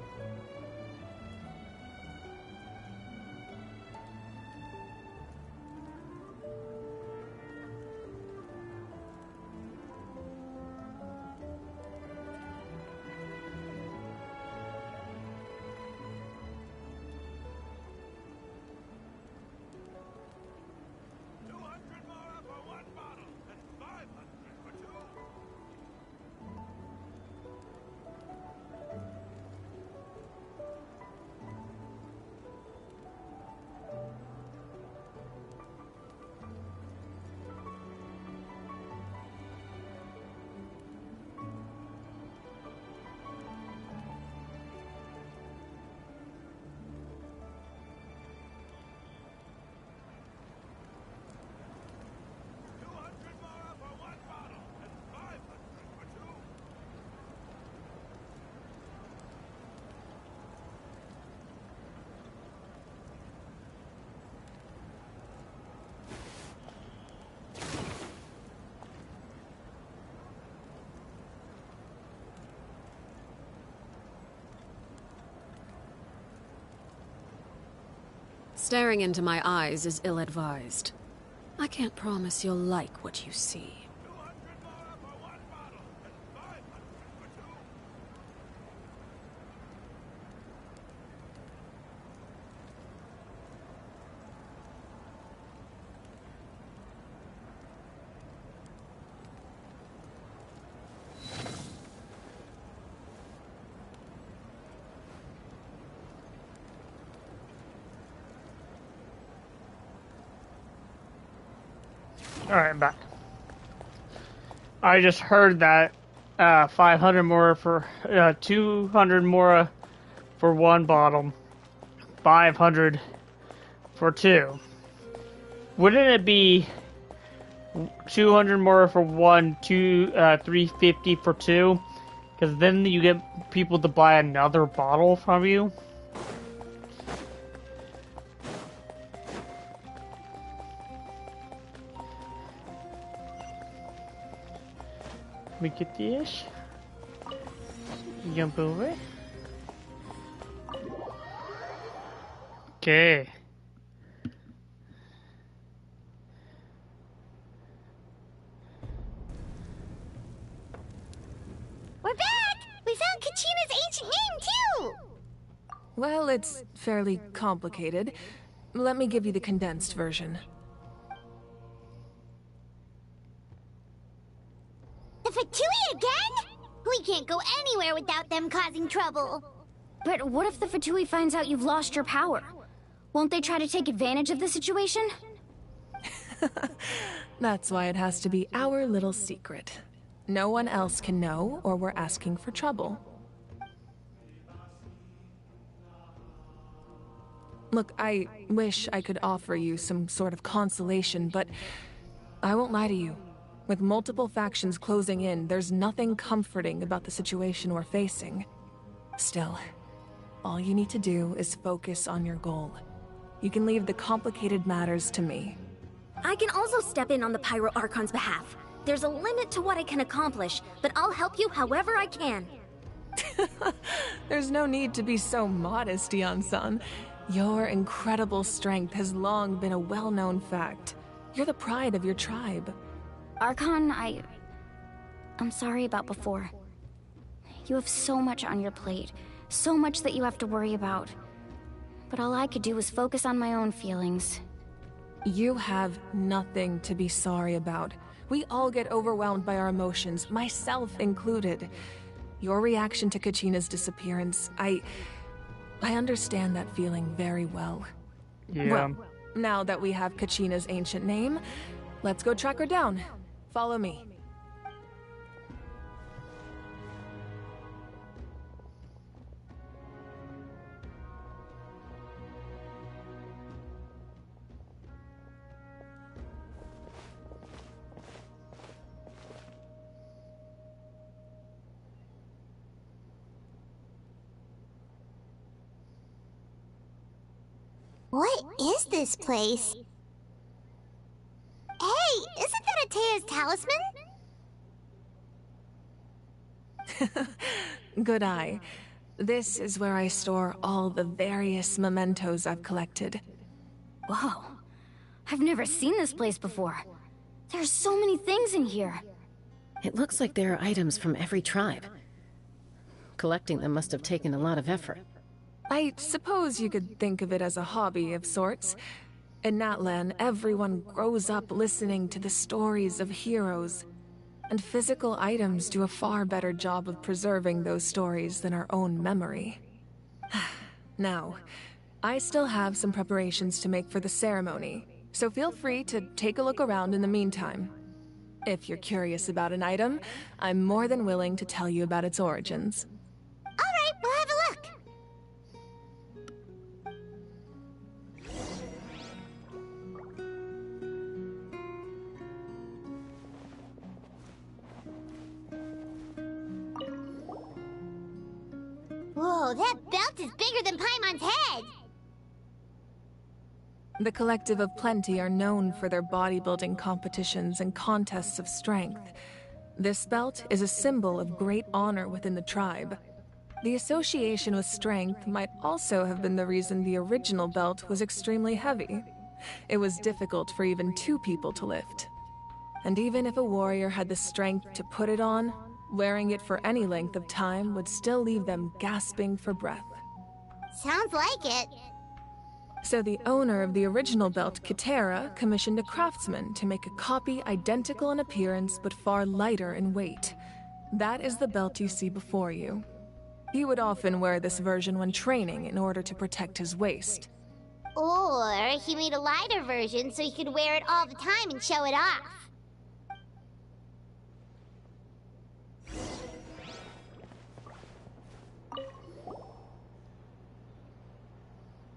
Staring into my eyes is ill-advised. I can't promise you'll like what you see. Alright, I'm back. I just heard that 500 more for 200 more for one bottle, 500 for two. Wouldn't it be 200 more for one, 350 for two, because then you get people to buy another bottle from you. Let me get this. Jump over. Okay. We're back! We found Kachina's ancient name, too! Well, it's fairly complicated. Let me give you the condensed version. The Fatui again? We can't go anywhere without them causing trouble. But what if the Fatui finds out you've lost your power? Won't they try to take advantage of the situation? That's why it has to be our little secret. No one else can know, or we're asking for trouble. Look, I wish I could offer you some sort of consolation, but I won't lie to you. With multiple factions closing in, there's nothing comforting about the situation we're facing. Still, all you need to do is focus on your goal. You can leave the complicated matters to me. I can also step in on the Pyro Archon's behalf. There's a limit to what I can accomplish, but I'll help you however I can. There's no need to be so modest, Yan-san. Your incredible strength has long been a well-known fact. You're the pride of your tribe. Archon, I'm sorry about before. You have so much on your plate, so much that you have to worry about. But all I could do was focus on my own feelings. You have nothing to be sorry about. We all get overwhelmed by our emotions, myself included. Your reaction to Kachina's disappearance, I understand that feeling very well. Yeah. Well, now that we have Kachina's ancient name, let's go track her down. Follow me. What is this place? Hey, isn't that Atea's talisman? Good eye. This is where I store all the various mementos I've collected. Whoa. I've never seen this place before. There's so many things in here. It looks like there are items from every tribe. Collecting them must have taken a lot of effort. I suppose you could think of it as a hobby of sorts. In Natlan, everyone grows up listening to the stories of heroes. And physical items do a far better job of preserving those stories than our own memory. Now, I still have some preparations to make for the ceremony, so feel free to take a look around in the meantime. If you're curious about an item, I'm more than willing to tell you about its origins. Alright, we'll have a look. Whoa, that belt is bigger than Paimon's head! The Collective of Plenty are known for their bodybuilding competitions and contests of strength. This belt is a symbol of great honor within the tribe. The association with strength might also have been the reason the original belt was extremely heavy. It was difficult for even two people to lift. And even if a warrior had the strength to put it on, wearing it for any length of time would still leave them gasping for breath. Sounds like it. So the owner of the original belt, Kitera, commissioned a craftsman to make a copy identical in appearance but far lighter in weight. That is the belt you see before you. He would often wear this version when training in order to protect his waist. Or he made a lighter version so he could wear it all the time and show it off.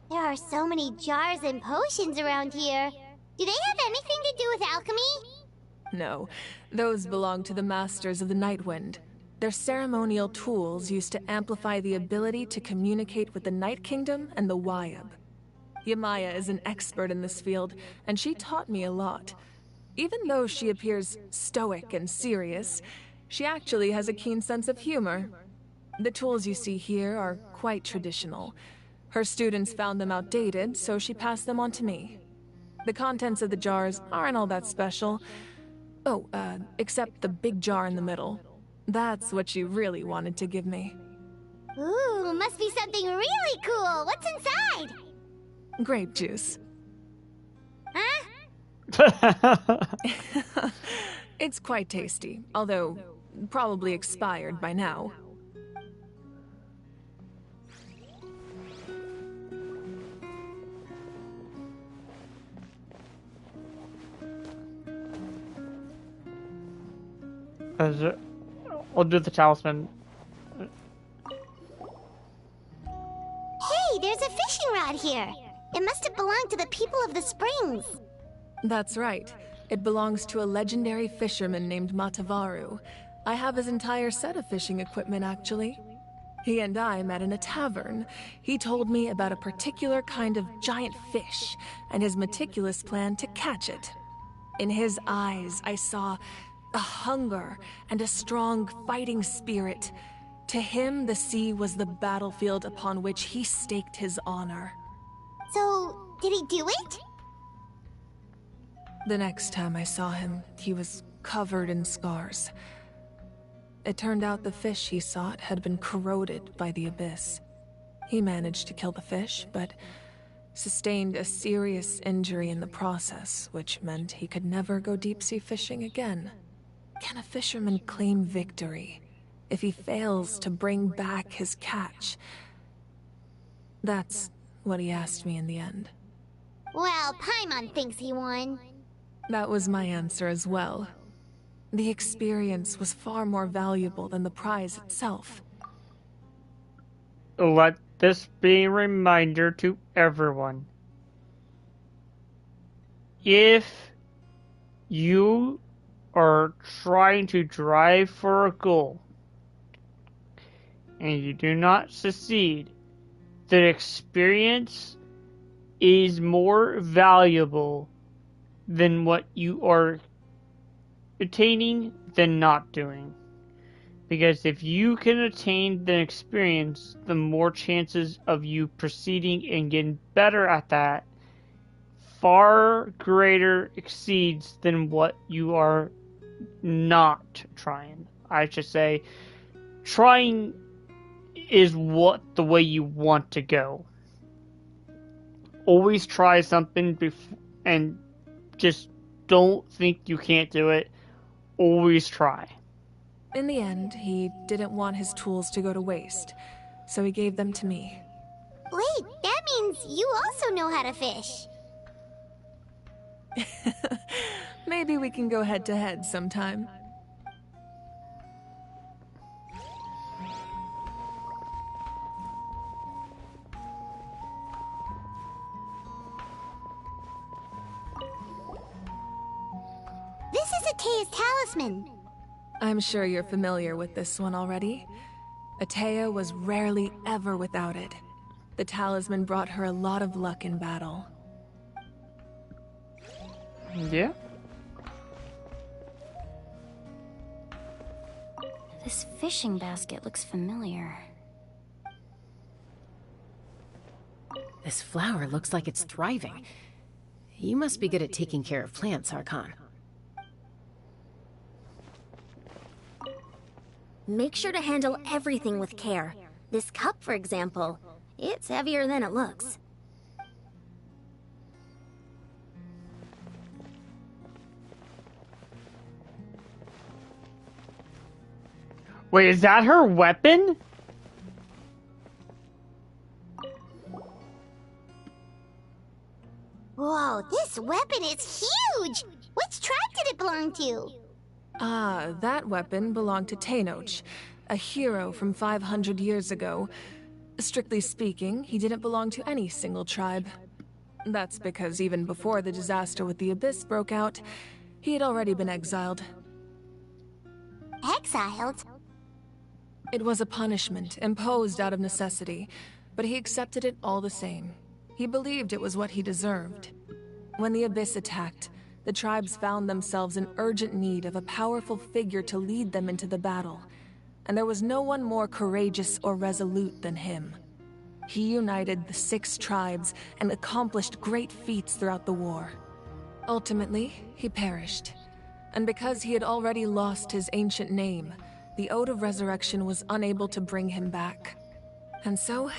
There are so many jars and potions around here. Do they have anything to do with alchemy? No, those belong to the Masters of the Nightwind. They're ceremonial tools used to amplify the ability to communicate with the Night Kingdom and the Wyab. Yamaya is an expert in this field, and she taught me a lot. Even though she appears stoic and serious, she actually has a keen sense of humor. The tools you see here are quite traditional. Her students found them outdated, so she passed them on to me. The contents of the jars aren't all that special. Oh, except the big jar in the middle. That's what she really wanted to give me. Ooh, must be something really cool. What's inside? Grape juice. Huh? It's quite tasty, although probably expired by now. I'll do the talisman. Hey, there's a fishing rod here. It must have belonged to the people of the springs. That's right. It belongs to a legendary fisherman named Matavaru. I have his entire set of fishing equipment, actually. He and I met in a tavern. He told me about a particular kind of giant fish and his meticulous plan to catch it. In his eyes, I saw a hunger and a strong fighting spirit. To him, the sea was the battlefield upon which he staked his honor. So, did he do it? The next time I saw him, he was covered in scars. It turned out the fish he sought had been corroded by the abyss. He managed to kill the fish, but sustained a serious injury in the process, which meant he could never go deep-sea fishing again. Can a fisherman claim victory if he fails to bring back his catch? That's what he asked me in the end. Well, Paimon thinks he won. That was my answer as well. The experience was far more valuable than the prize itself. Let this be a reminder to everyone. If you are trying to drive for a goal and you do not succeed, the experience is more valuable than what you are attaining than not doing. Because if you can attain the experience, the more chances of you proceeding and getting better at that far greater exceeds than what you are not trying. I should say, trying is the way you want to go. Always try something and just don't think you can't do it. Always try. In the end, he didn't want his tools to go to waste, so he gave them to me. Wait, that means you also know how to fish. Maybe we can go head-to-head sometime. This is Atea's talisman. I'm sure you're familiar with this one already. Atea was rarely ever without it. The talisman brought her a lot of luck in battle. Yeah? This fishing basket looks familiar. This flower looks like it's thriving. You must be good at taking care of plants, Archon. Make sure to handle everything with care. This cup, for example, it's heavier than it looks. Wait, is that her weapon? Whoa, this weapon is huge! Which tribe did it belong to? Ah, that weapon belonged to Tenoch, a hero from 500 years ago. Strictly speaking, he didn't belong to any single tribe. That's because even before the disaster with the Abyss broke out, He had already been exiled. Exiled? It was a punishment imposed out of necessity, but he accepted it all the same. He believed it was what he deserved. When the Abyss attacked, the tribes found themselves in urgent need of a powerful figure to lead them into the battle, and there was no one more courageous or resolute than him. He united the 6 tribes and accomplished great feats throughout the war. Ultimately, he perished, and because he had already lost his ancient name, the Ode of Resurrection was unable to bring him back. And so,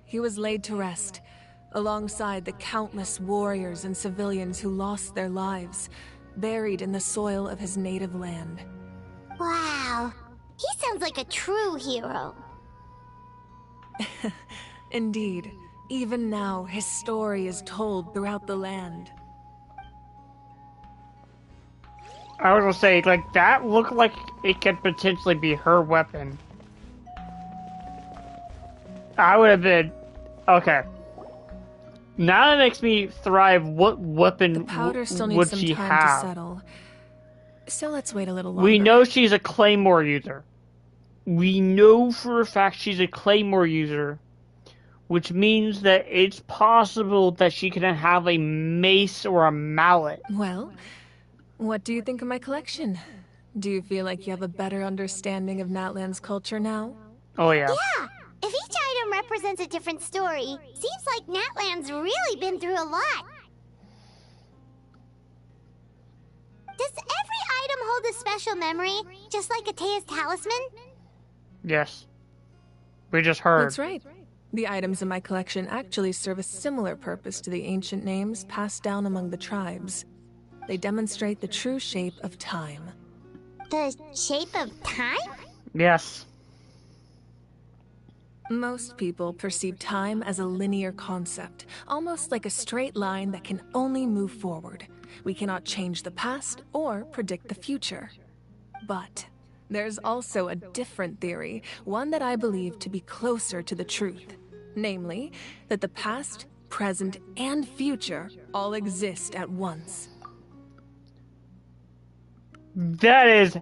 he was laid to rest, alongside the countless warriors and civilians who lost their lives, buried in the soil of his native land. Wow. He sounds like a true hero. Indeed. Even now, his story is told throughout the land. I was gonna say, like, that looked like it could potentially be her weapon. I would have been... Okay. Now that makes me thrive. What weapon The powder still needs would some she time have? to settle. So let's wait a little longer. We know she's a Claymore user. We know for a fact she's a Claymore user, which means that it's possible that she can have a mace or a mallet. Well, what do you think of my collection? Do you feel like you have a better understanding of Natlan's culture now? Oh yeah. Yeah! If each item represents a different story, seems like Natlan's really been through a lot. Does every item hold a special memory, just like Atea's talisman? Yes. We just heard. That's right. The items in my collection actually serve a similar purpose to the ancient names passed down among the tribes. They demonstrate the true shape of time. The shape of time? Yes. Most people perceive time as a linear concept, almost like a straight line that can only move forward. We cannot change the past or predict the future. But there's also a different theory, one that I believe to be closer to the truth. Namely, that the past, present, and future all exist at once. That is...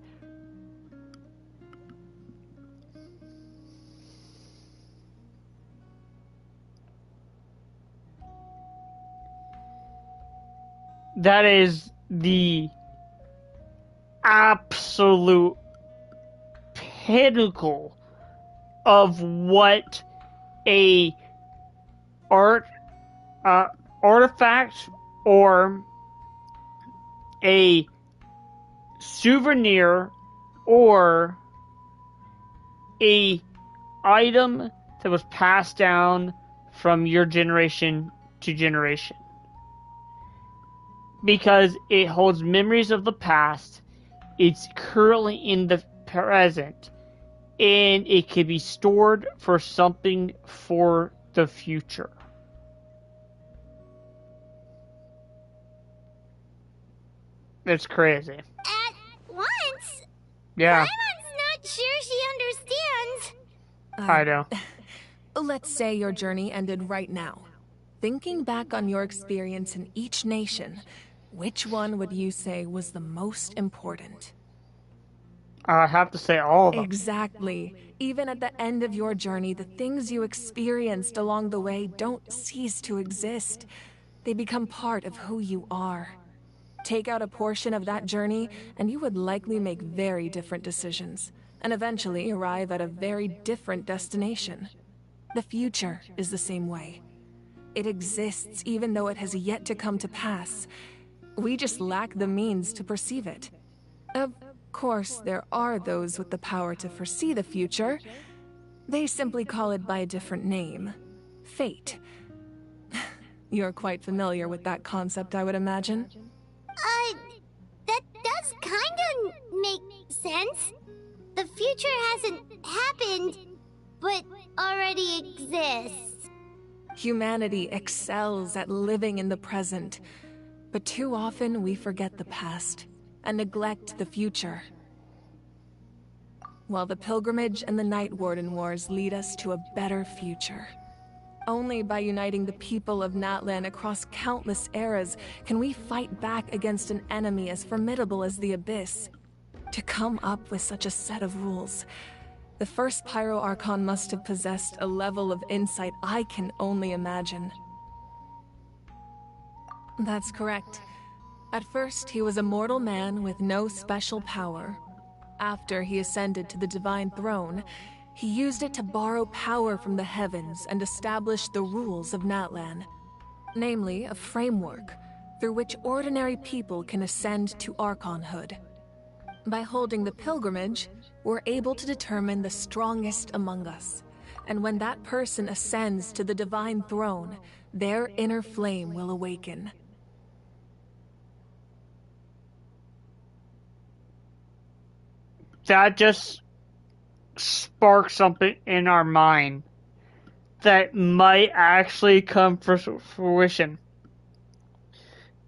That is the absolute pinnacle of what a artifact or a souvenir or a item that was passed down from your generation to generation. Because it holds memories of the past, it's currently in the present, and it can be stored for something for the future. It's crazy. At once? Yeah. Paimon's not sure she understands. I know. Let's say your journey ended right now. Thinking back on your experience in each nation, which one would you say was the most important? I have to say all of them. Exactly. Even at the end of your journey, the things you experienced along the way don't cease to exist. They become part of who you are. Take out a portion of that journey, and you would likely make very different decisions, and eventually arrive at a very different destination. The future is the same way. It exists even though it has yet to come to pass. We just lack the means to perceive it. Of course, there are those with the power to foresee the future. They simply call it by a different name. Fate. You're quite familiar with that concept, I would imagine. That does kinda make sense. The future hasn't happened, but already exists. Humanity excels at living in the present, but too often we forget the past and neglect the future. While the pilgrimage and the Night Warden Wars lead us to a better future. Only by uniting the people of Natlan across countless eras can we fight back against an enemy as formidable as the Abyss. To come up with such a set of rules, the first Pyro Archon must have possessed a level of insight I can only imagine. That's correct. At first, he was a mortal man with no special power. After he ascended to the Divine Throne, he used it to borrow power from the heavens and establish the rules of Natlan. Namely, a framework through which ordinary people can ascend to Archonhood. By holding the pilgrimage, we're able to determine the strongest among us. And when that person ascends to the Divine Throne, their inner flame will awaken. That just sparked something in our mind that might actually come to fruition.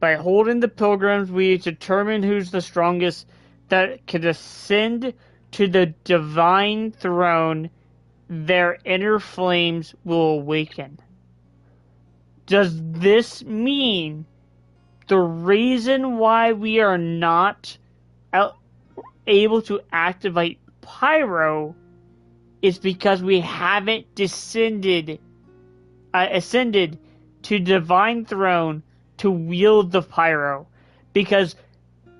By holding the pilgrims, we determine who's the strongest that can ascend to the Divine Throne. Their inner flames will awaken. Does this mean the reason why we are not able to activate Pyro is because we haven't ascended to Divine Throne to wield the Pyro? Because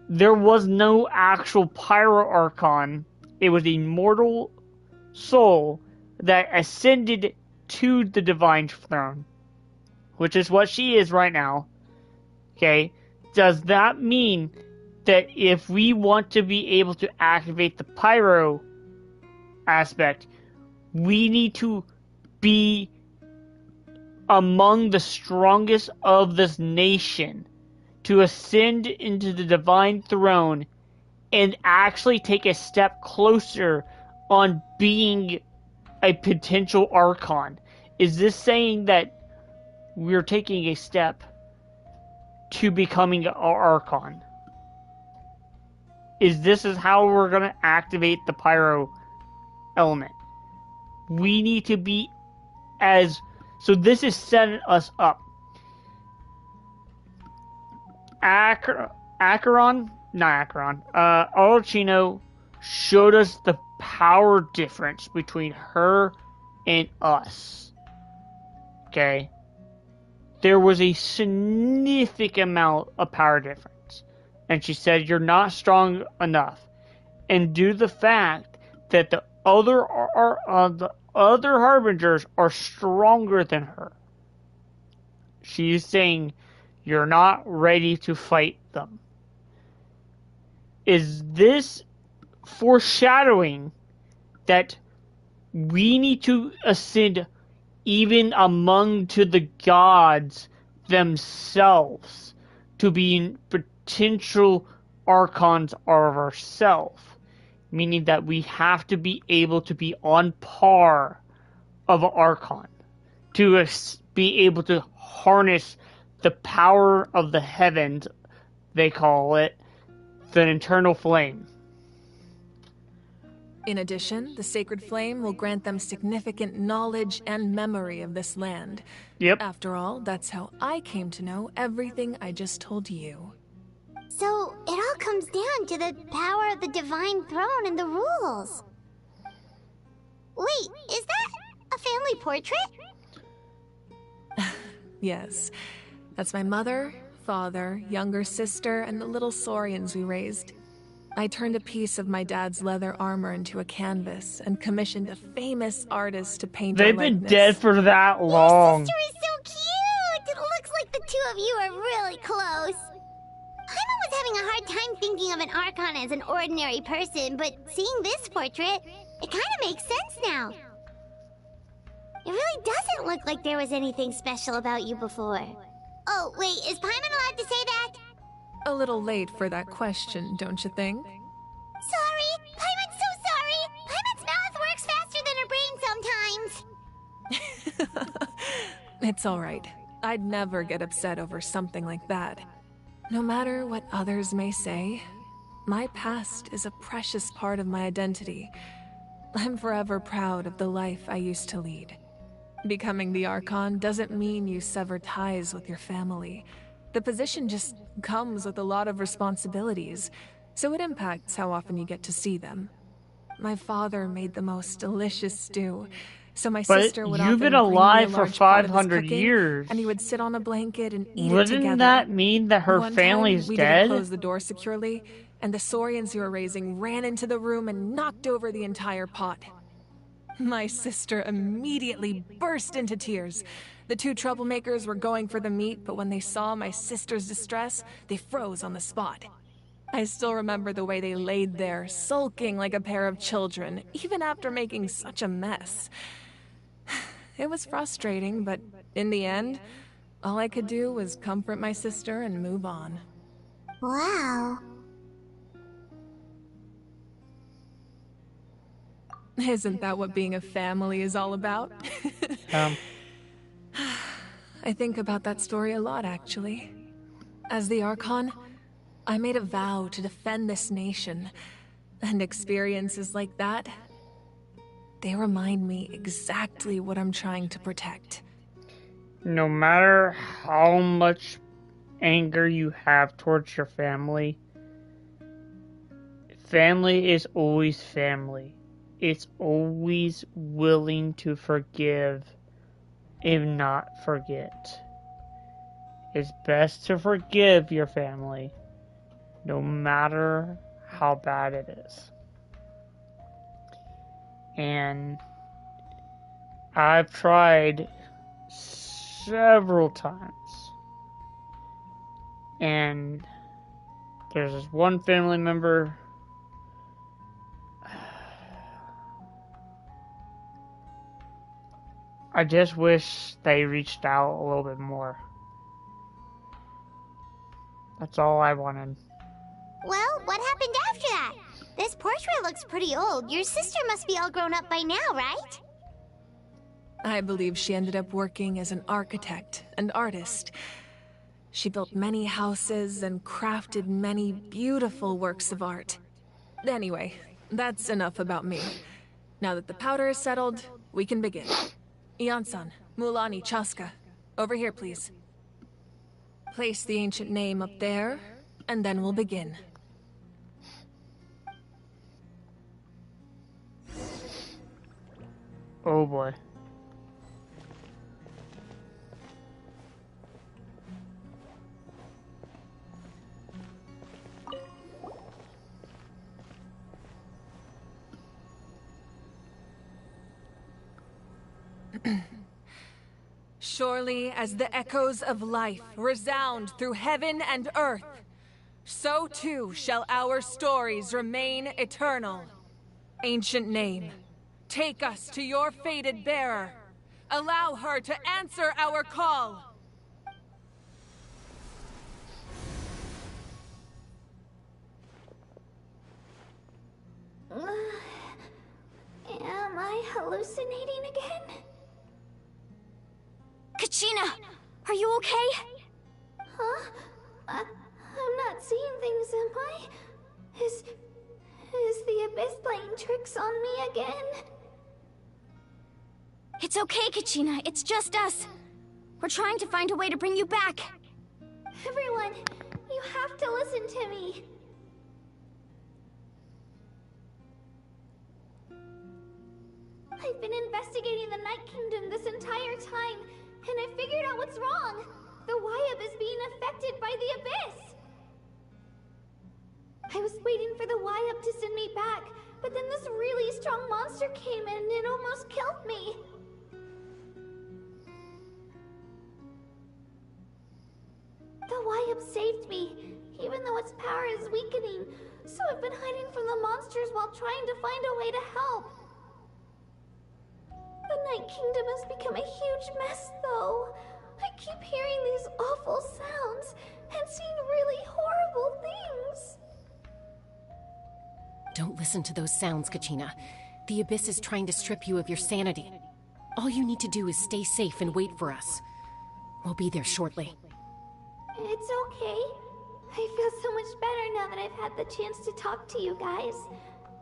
there was no actual Pyro Archon. It was a mortal soul that ascended to the Divine Throne, which is what she is right now. Okay? Does that mean that if we want to be able to activate the Pyro aspect, we need to be among the strongest of this nation to ascend into the Divine Throne and actually take a step closer on being a potential Archon? Is this saying that we're taking a step to becoming an Archon? This is how we're going to activate the Pyro element. We need to be as... So this is setting us up. Orochino showed us the power difference between her and us. Okay? There was a significant amount of power difference. And she said, you're not strong enough. And due to the fact that the other Harbingers are stronger than her, she's saying, you're not ready to fight them. Is this foreshadowing that we need to ascend even among to the gods themselves to be potential Archons of ourselves? Meaning that we have to be able to be on par of an Archon to be able to harness the power of the heavens, they call it, the internal flame. In addition, the sacred flame will grant them significant knowledge and memory of this land. Yep. After all, that's how I came to know everything I just told you. So, it all comes down to the power of the Divine Throne and the rules. Wait, is that a family portrait? Yes. That's my mother, father, younger sister, and the little saurians we raised. I turned a piece of my dad's leather armor into a canvas and commissioned a famous artist to paint our They've likeness. been dead for that long. Your sister is so cute! It looks like the two of you are really close. Paimon was having a hard time thinking of an Archon as an ordinary person, but seeing this portrait, it kind of makes sense now. It really doesn't look like there was anything special about you before. Oh, wait, is Paimon allowed to say that? A little late for that question, don't you think? Sorry! Paimon's so sorry! Paimon's mouth works faster than her brain sometimes! It's alright. I'd never get upset over something like that. No matter what others may say, my past is a precious part of my identity. I'm forever proud of the life I used to lead. Becoming the Archon doesn't mean you sever ties with your family. The position just comes with a lot of responsibilities, so it impacts how often you get to see them. My father made the most delicious stew, so my But sister would you've often been bring me a alive for large pot of his 500 cooking, years. and we would sit on a blanket and eat it Wouldn't together. that mean that her One family's time, we dead? didn't close the door securely, and the Saurians you were raising ran into the room and knocked over the entire pot. My sister immediately burst into tears. The two troublemakers were going for the meat, but when they saw my sister's distress, they froze on the spot. I still remember the way they laid there, sulking like a pair of children, even after making such a mess. It was frustrating, but in the end, all I could do was comfort my sister and move on. Wow. Isn't that what being a family is all about? I think about that story a lot, actually. As the Archon, I made a vow to defend this nation, and experiences like that, they remind me exactly what I'm trying to protect. No matter how much anger you have towards your family, family is always family. It's always willing to forgive and not forget. It's best to forgive your family, no matter how bad it is. And I've tried several times. And there's this one family member. I just wish they reached out a little bit more. That's all I wanted. Well, what happened after that? This portrait looks pretty old. Your sister must be all grown up by now, right? I believe she ended up working as an architect and artist. She built many houses and crafted many beautiful works of art. Anyway, that's enough about me. Now that the powder is settled, we can begin. Ian-san, Mulani, Chaska, over here, please. Place the ancient name up there, and then we'll begin. Oh boy. Surely as the echoes of life resound through heaven and earth, so too shall our stories remain eternal. Ancient name, take us to your fated bearer. Allow her to answer our call. Am I hallucinating again? Kachina! Are you okay? Huh? I'm not seeing things, am I? Is the Abyss playing tricks on me again? It's okay, Kachina. It's just us. We're trying to find a way to bring you back. Everyone, you have to listen to me. I've been investigating the Night Kingdom this entire time, and I figured out what's wrong. The Wyab is being affected by the Abyss. I was waiting for the Wyab to send me back, but then this really strong monster came in and almost killed me. The Wyab saved me, even though its power is weakening, so I've been hiding from the monsters while trying to find a way to help. The Night Kingdom has become a huge mess, though. I keep hearing these awful sounds and seeing really horrible things. Don't listen to those sounds, Kachina. The Abyss is trying to strip you of your sanity. All you need to do is stay safe and wait for us. We'll be there shortly. It's okay. I feel so much better now that I've had the chance to talk to you guys.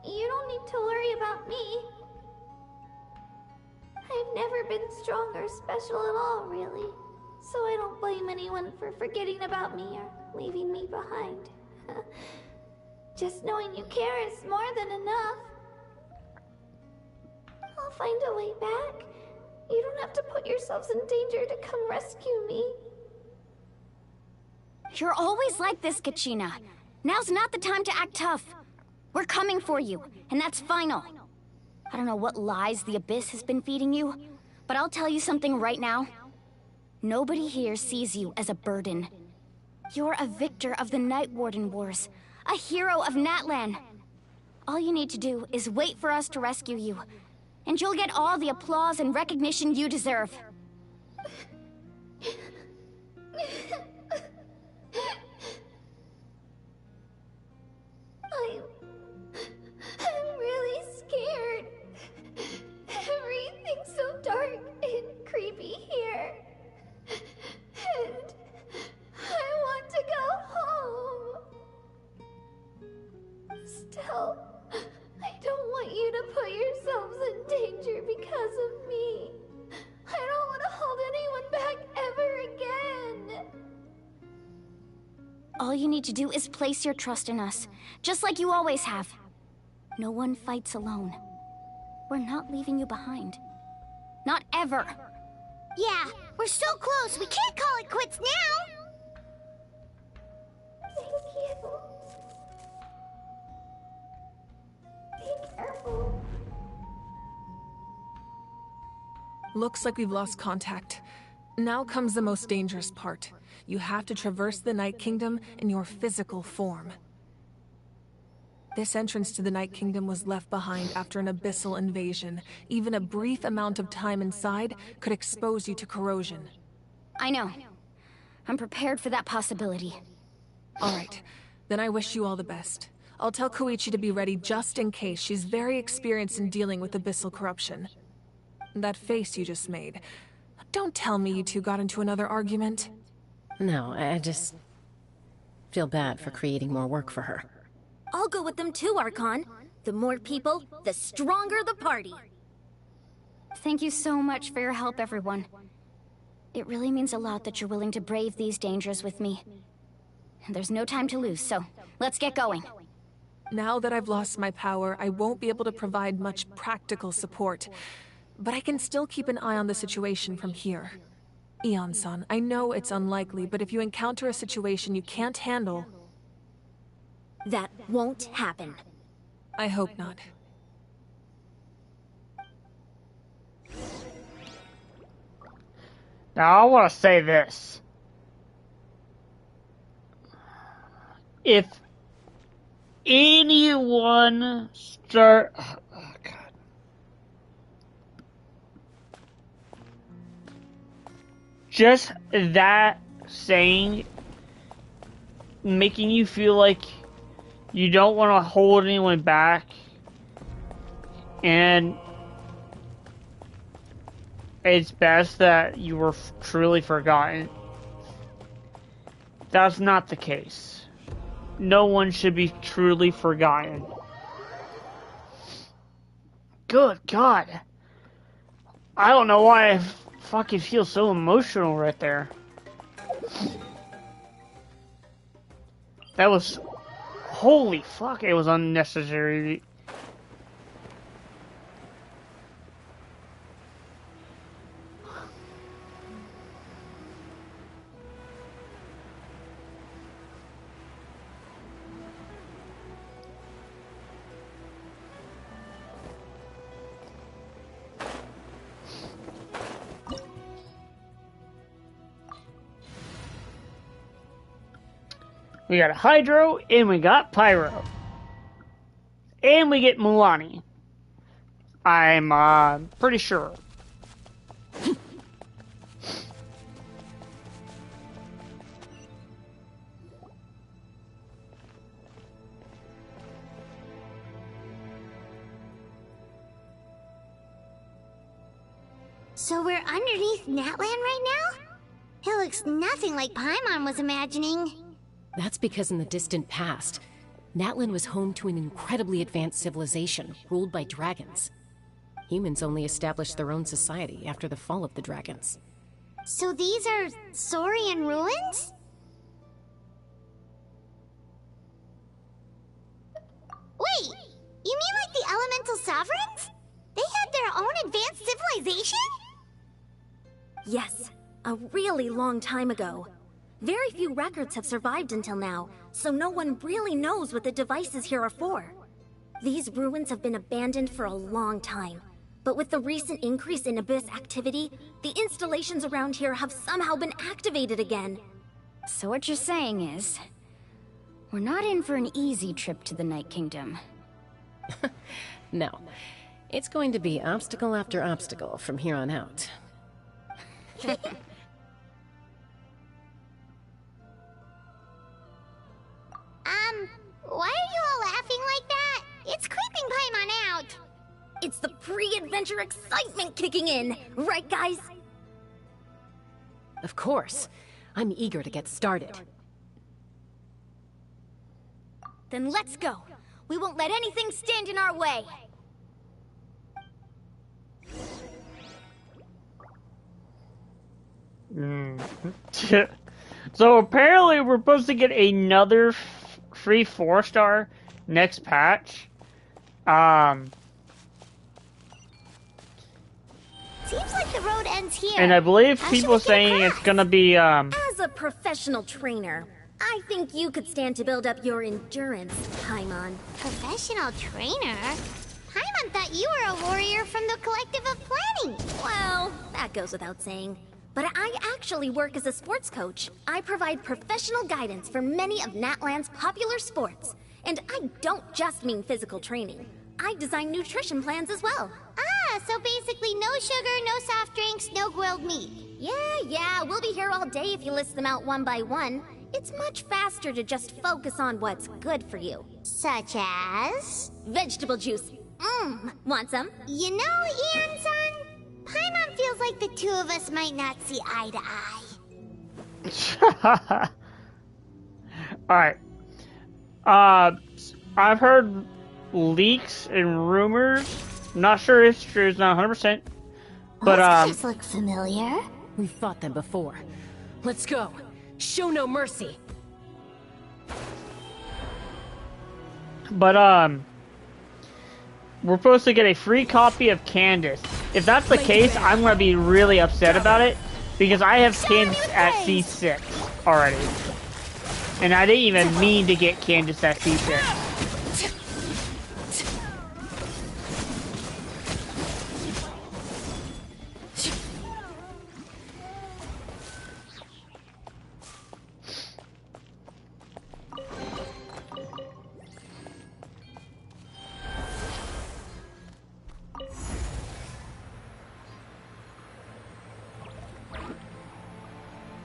You don't need to worry about me. I've never been strong or special at all, really. So I don't blame anyone for forgetting about me or leaving me behind. Just knowing you care is more than enough. I'll find a way back. You don't have to put yourselves in danger to come rescue me. You're always like this, Kachina. Now's not the time to act tough. We're coming for you, and that's final. I don't know what lies the Abyss has been feeding you, but I'll tell you something right now. Nobody here sees you as a burden. You're a victor of the Night Warden Wars, a hero of Natlan. All you need to do is wait for us to rescue you, and you'll get all the applause and recognition you deserve. I'm really scared. Everything's so dark and creepy here. And I want to go home. Still, I don't want you to put yourselves in danger because of me. I don't want to hold anyone back ever again. All you need to do is place your trust in us, just like you always have. No one fights alone. We're not leaving you behind. Not ever. Yeah, we're so close. We can't call it quits now. Thank you. Be careful. Looks like we've lost contact. Now comes the most dangerous part. You have to traverse the Night Kingdom in your physical form. This entrance to the Night Kingdom was left behind after an abyssal invasion. Even a brief amount of time inside could expose you to corrosion. I know. I'm prepared for that possibility. All right, then I wish you all the best. I'll tell Koichi to be ready just in case. She's very experienced in dealing with abyssal corruption. That face you just made. Don't tell me you two got into another argument. No, I just feel bad for creating more work for her. I'll go with them too, Archon. The more people, the stronger the party. Thank you so much for your help, everyone. It really means a lot that you're willing to brave these dangers with me. There's no time to lose, so let's get going. Now that I've lost my power, I won't be able to provide much practical support. But I can still keep an eye on the situation from here. Eon-san, I know it's unlikely, but if you encounter a situation you can't handle... That won't happen. I hope not. Now I want to say this. If anyone start... Oh, God. Just that saying, making you feel like you don't want to hold anyone back, and it's best that you were truly forgotten. That's not the case. No one should be truly forgotten. Good God. I don't know why I fucking feel so emotional right there. That was... Holy fuck, it was unnecessary. We got a Hydro, and we got Pyro. And we get Milani. I'm pretty sure. So we're underneath Natlan right now? It looks nothing like Paimon was imagining. That's because in the distant past, Natlan was home to an incredibly advanced civilization ruled by dragons. Humans only established their own society after the fall of the dragons. So these are Saurian ruins? Wait, you mean like the elemental sovereigns? They had their own advanced civilization? Yes, a really long time ago. Very few records have survived until now, so no one really knows what the devices here are for. These ruins have been abandoned for a long time, but with the recent increase in Abyss activity, the installations around here have somehow been activated again. So what you're saying is, we're not in for an easy trip to the Night Kingdom. No. It's going to be obstacle after obstacle from here on out. Why are you all laughing like that? It's creeping Paimon out. It's the pre-adventure excitement kicking in, right guys? Of course. I'm eager to get started. Then let's go. We won't let anything stand in our way. So apparently we're supposed to get another free 4-star next patch. Seems like the road ends here. And I believe people saying it's gonna be As a professional trainer, I think you could stand to build up your endurance, Paimon. Professional trainer? Paimon thought you were a warrior from the Collective of Planning. Well, that goes without saying. But I actually work as a sports coach. I provide professional guidance for many of Natlan's popular sports. And I don't just mean physical training. I design nutrition plans as well. Ah, so basically no sugar, no soft drinks, no grilled meat. Yeah, we'll be here all day if you list them out one by one. It's much faster to just focus on what's good for you. Such as? Vegetable juice. Want some? You know, Ian-san, Paimon feels like the two of us might not see eye to eye. Alright. I've heard leaks and rumors. Not sure if it's true, it's not 100%. But, Those clips look familiar. We've fought them before. Let's go. Show no mercy. But, we're supposed to get a free copy of Candace. If that's the case, I'm gonna be really upset about it, because I have Candace at C6 already. And I didn't even mean to get Candace at C6.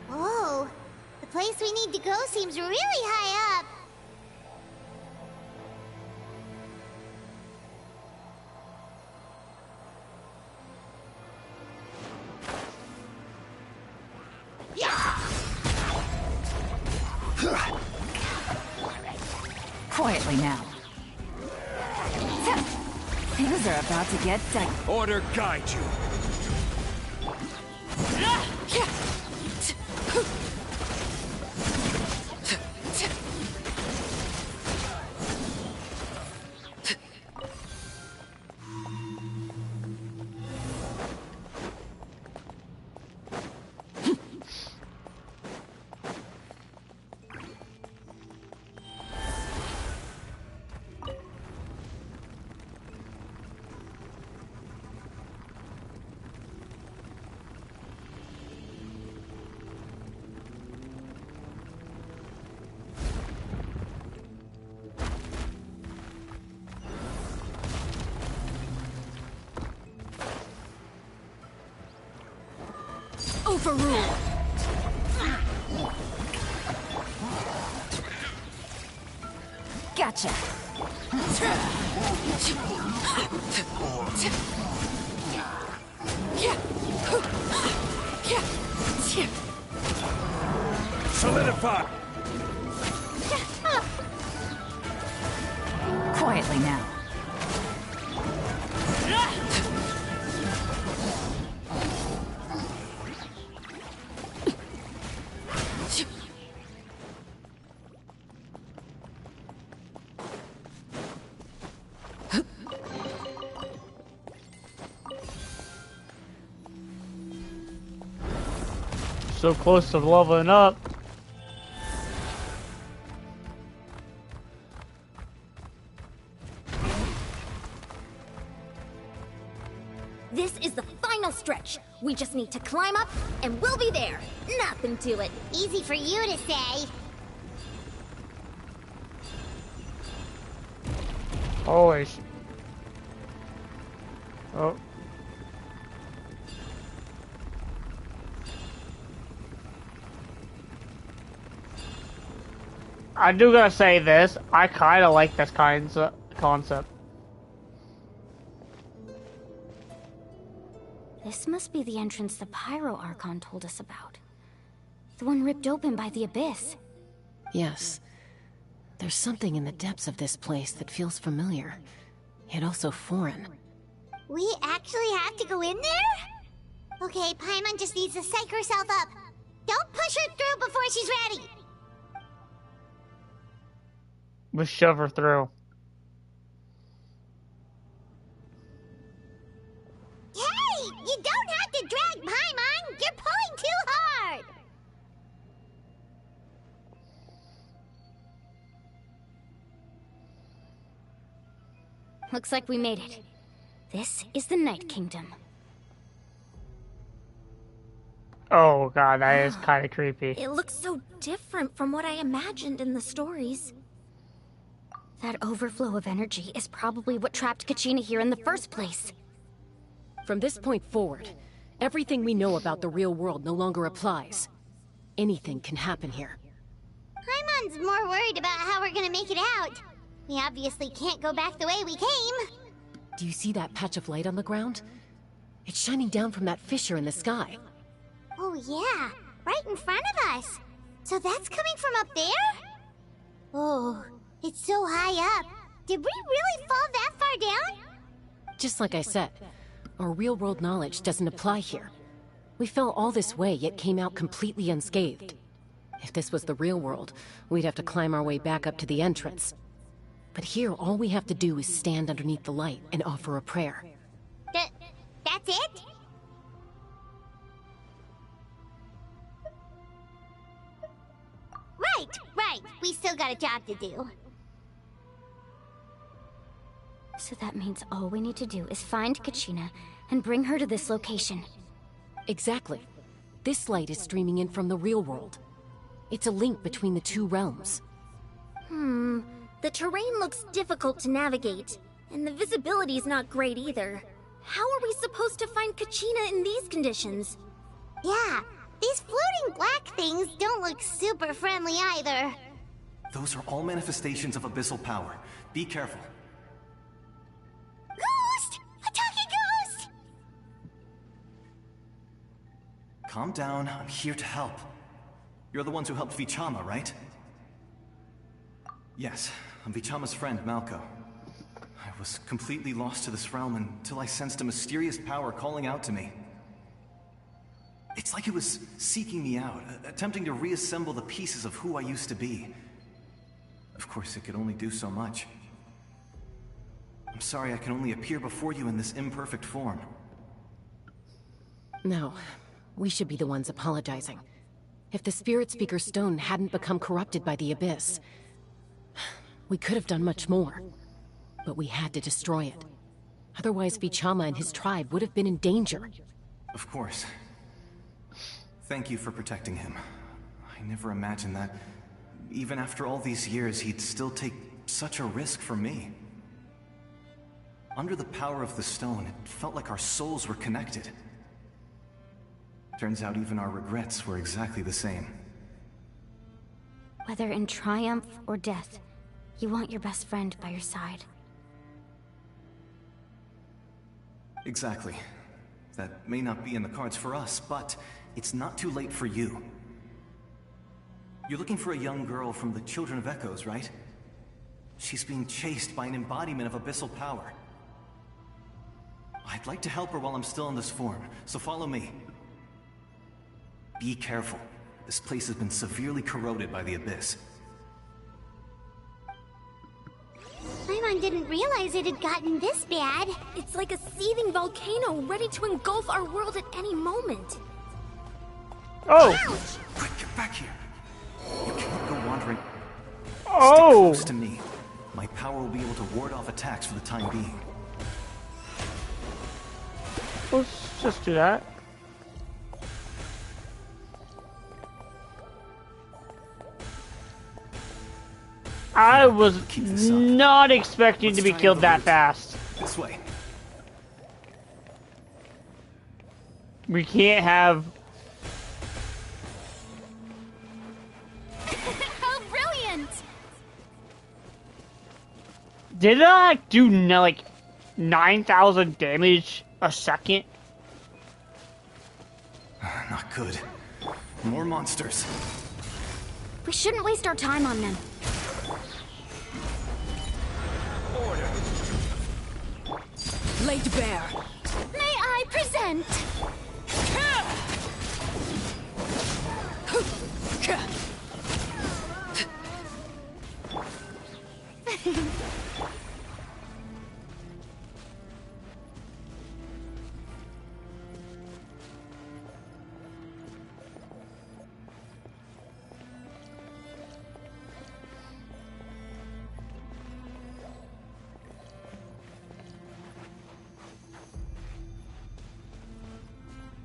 Whoa, the place we need to go seems really high up. Quietly now. Things are about to get tight. Order guide you. Overrule. Gotcha. Solidify. Quietly now. So close to leveling up. This is the final stretch. We just need to climb up, and we'll be there. Nothing to it. Easy for you to say. Always. Oh. I do gotta say this. I kind of like this concept. This must be the entrance the Pyro Archon told us about. The one ripped open by the Abyss. Yes. There's something in the depths of this place that feels familiar, yet also foreign. We actually have to go in there? Okay, Paimon just needs to psych herself up. Don't push her through before she's ready. We'll shove her through. Hey! You don't have to drag Paimon! You're pulling too hard! Looks like we made it. This is the Night Kingdom. Oh god, that is kind of creepy. It looks so different from what I imagined in the stories. That overflow of energy is probably what trapped Kachina here in the first place. From this point forward, everything we know about the real world no longer applies. Anything can happen here. Paimon's more worried about how we're gonna make it out. We obviously can't go back the way we came. Do you see that patch of light on the ground? It's shining down from that fissure in the sky. Oh yeah, right in front of us. So that's coming from up there? Oh, it's so high up. Did we really fall that far down? Just like I said, our real-world knowledge doesn't apply here. We fell all this way, yet came out completely unscathed. If this was the real world, we'd have to climb our way back up to the entrance. But here, all we have to do is stand underneath the light and offer a prayer. That's it? Right. We still got a job to do. So that means all we need to do is find Kachina and bring her to this location. Exactly. This light is streaming in from the real world. It's a link between the two realms. The terrain looks difficult to navigate, and the visibility's not great either. How are we supposed to find Kachina in these conditions? Yeah, these floating black things don't look super friendly either. Those are all manifestations of abyssal power. Be careful. Ghost! A talking ghost! Calm down, I'm here to help. You're the ones who helped Vichama, right? Yes, I'm Vichama's friend, Malko. I was completely lost to this realm until I sensed a mysterious power calling out to me. It's like it was seeking me out, attempting to reassemble the pieces of who I used to be. Of course, it could only do so much. I'm sorry I can only appear before you in this imperfect form. No, we should be the ones apologizing. If the Spirit Speaker Stone hadn't become corrupted by the Abyss, we could have done much more. But we had to destroy it. Otherwise, Vichama and his tribe would have been in danger. Of course. Thank you for protecting him. I never imagined that, even after all these years, he'd still take such a risk for me. Under the power of the stone, it felt like our souls were connected. Turns out even our regrets were exactly the same. Whether in triumph or death, you want your best friend by your side. Exactly. That may not be in the cards for us, but it's not too late for you. You're looking for a young girl from the Children of Echoes, right? She's being chased by an embodiment of abyssal power. I'd like to help her while I'm still in this form, so follow me. Be careful. This place has been severely corroded by the Abyss. Paimon didn't realize it had gotten this bad. It's like a seething volcano ready to engulf our world at any moment. Oh! Quick, get back here! You can't go wandering. Oh! Stick close to me. My power will be able to ward off attacks for the time being. Let's just do that. I was not expecting to be killed that fast. This way. We can't have... How brilliant! Did I do like 9,000 damage a second? Not good. More monsters. We shouldn't waste our time on them. Laid bare. May I present?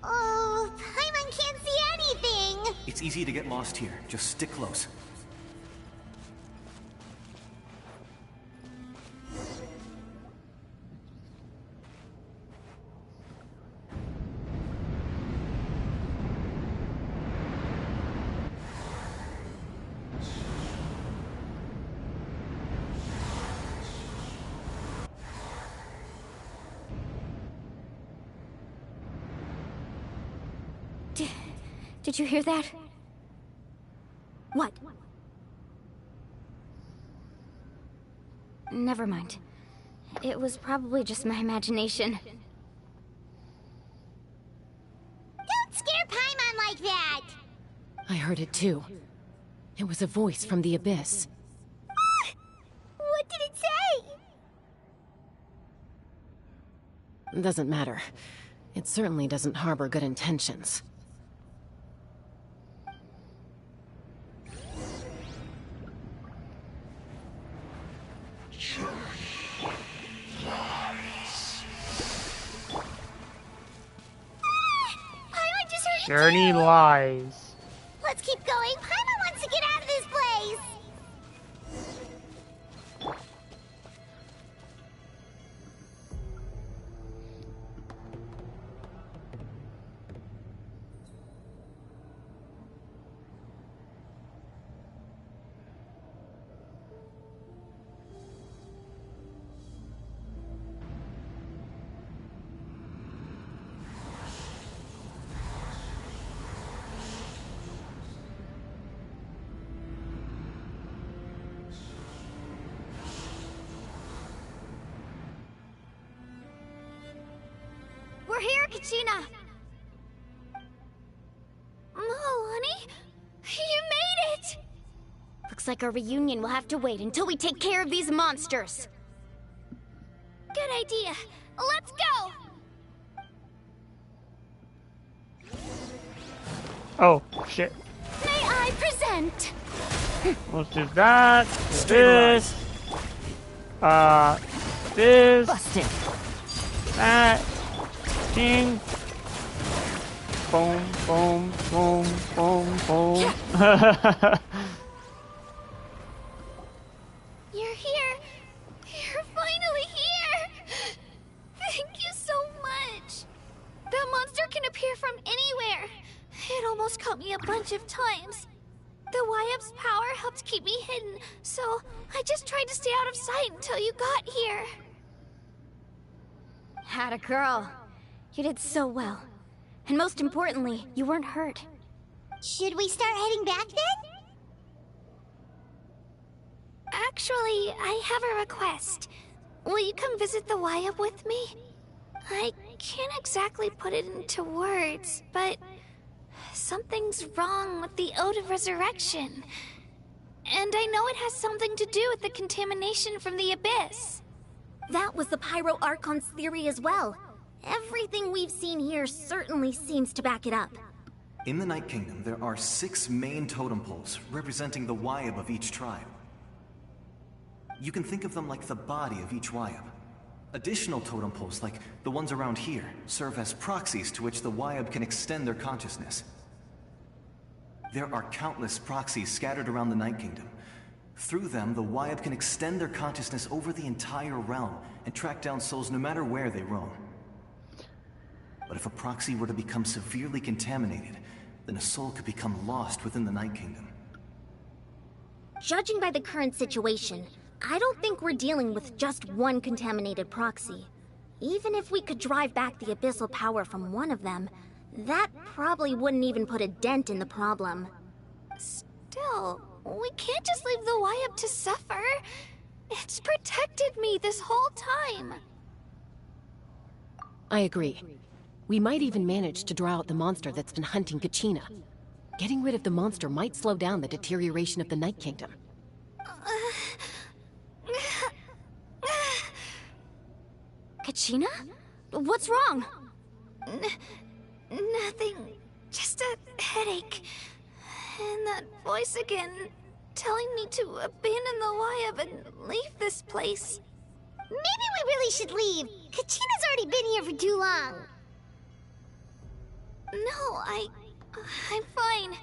Oh, Paimon can't see anything! It's easy to get lost here. Just stick close. Did you hear that? What? Never mind. It was probably just my imagination. Don't scare Paimon like that! I heard it too. It was a voice from the abyss. What did it say? Doesn't matter. It certainly doesn't harbor good intentions. Paimon just heard it Journey too. lies. Let's keep going. Paimon wants to get out of this place. We're here, Kachina! Honey? You made it! Looks like our reunion will have to wait until we take care of these monsters. Good idea. Let's go! Oh, shit. May I present? Let's do that. This. This. Busted. That. Ding. Boom, boom, boom, boom, boom. You're here. You're finally here. Thank you so much. That monster can appear from anywhere. It almost caught me a bunch of times. The YF's power helped keep me hidden, so I just tried to stay out of sight until you got here. Had a girl. You did so well. And most importantly, you weren't hurt. Should we start heading back then? Actually, I have a request. Will you come visit the YF with me? I can't exactly put it into words, but something's wrong with the Ode of Resurrection. And I know it has something to do with the contamination from the Abyss. That was the Pyro Archon's theory as well. Everything we've seen here certainly seems to back it up. In the Night Kingdom, there are 6 main totem poles representing the Wyab of each tribe. You can think of them like the body of each Wyab. Additional totem poles, like the ones around here, serve as proxies to which the Wyab can extend their consciousness. There are countless proxies scattered around the Night Kingdom. Through them, the Wyab can extend their consciousness over the entire realm and track down souls no matter where they roam. But if a proxy were to become severely contaminated, then a soul could become lost within the Night Kingdom. Judging by the current situation, I don't think we're dealing with just one contaminated proxy. Even if we could drive back the abyssal power from one of them, that probably wouldn't even put a dent in the problem. Still, we can't just leave the Wyab to suffer. It's protected me this whole time. I agree. We might even manage to draw out the monster that's been hunting Kachina. Getting rid of the monster might slow down the deterioration of the Night Kingdom. Kachina? What's wrong? Nothing. Just a headache. And that voice again, telling me to abandon the Wyab and leave this place. Maybe we really should leave. Kachina's already been here for too long. No, I'm fine.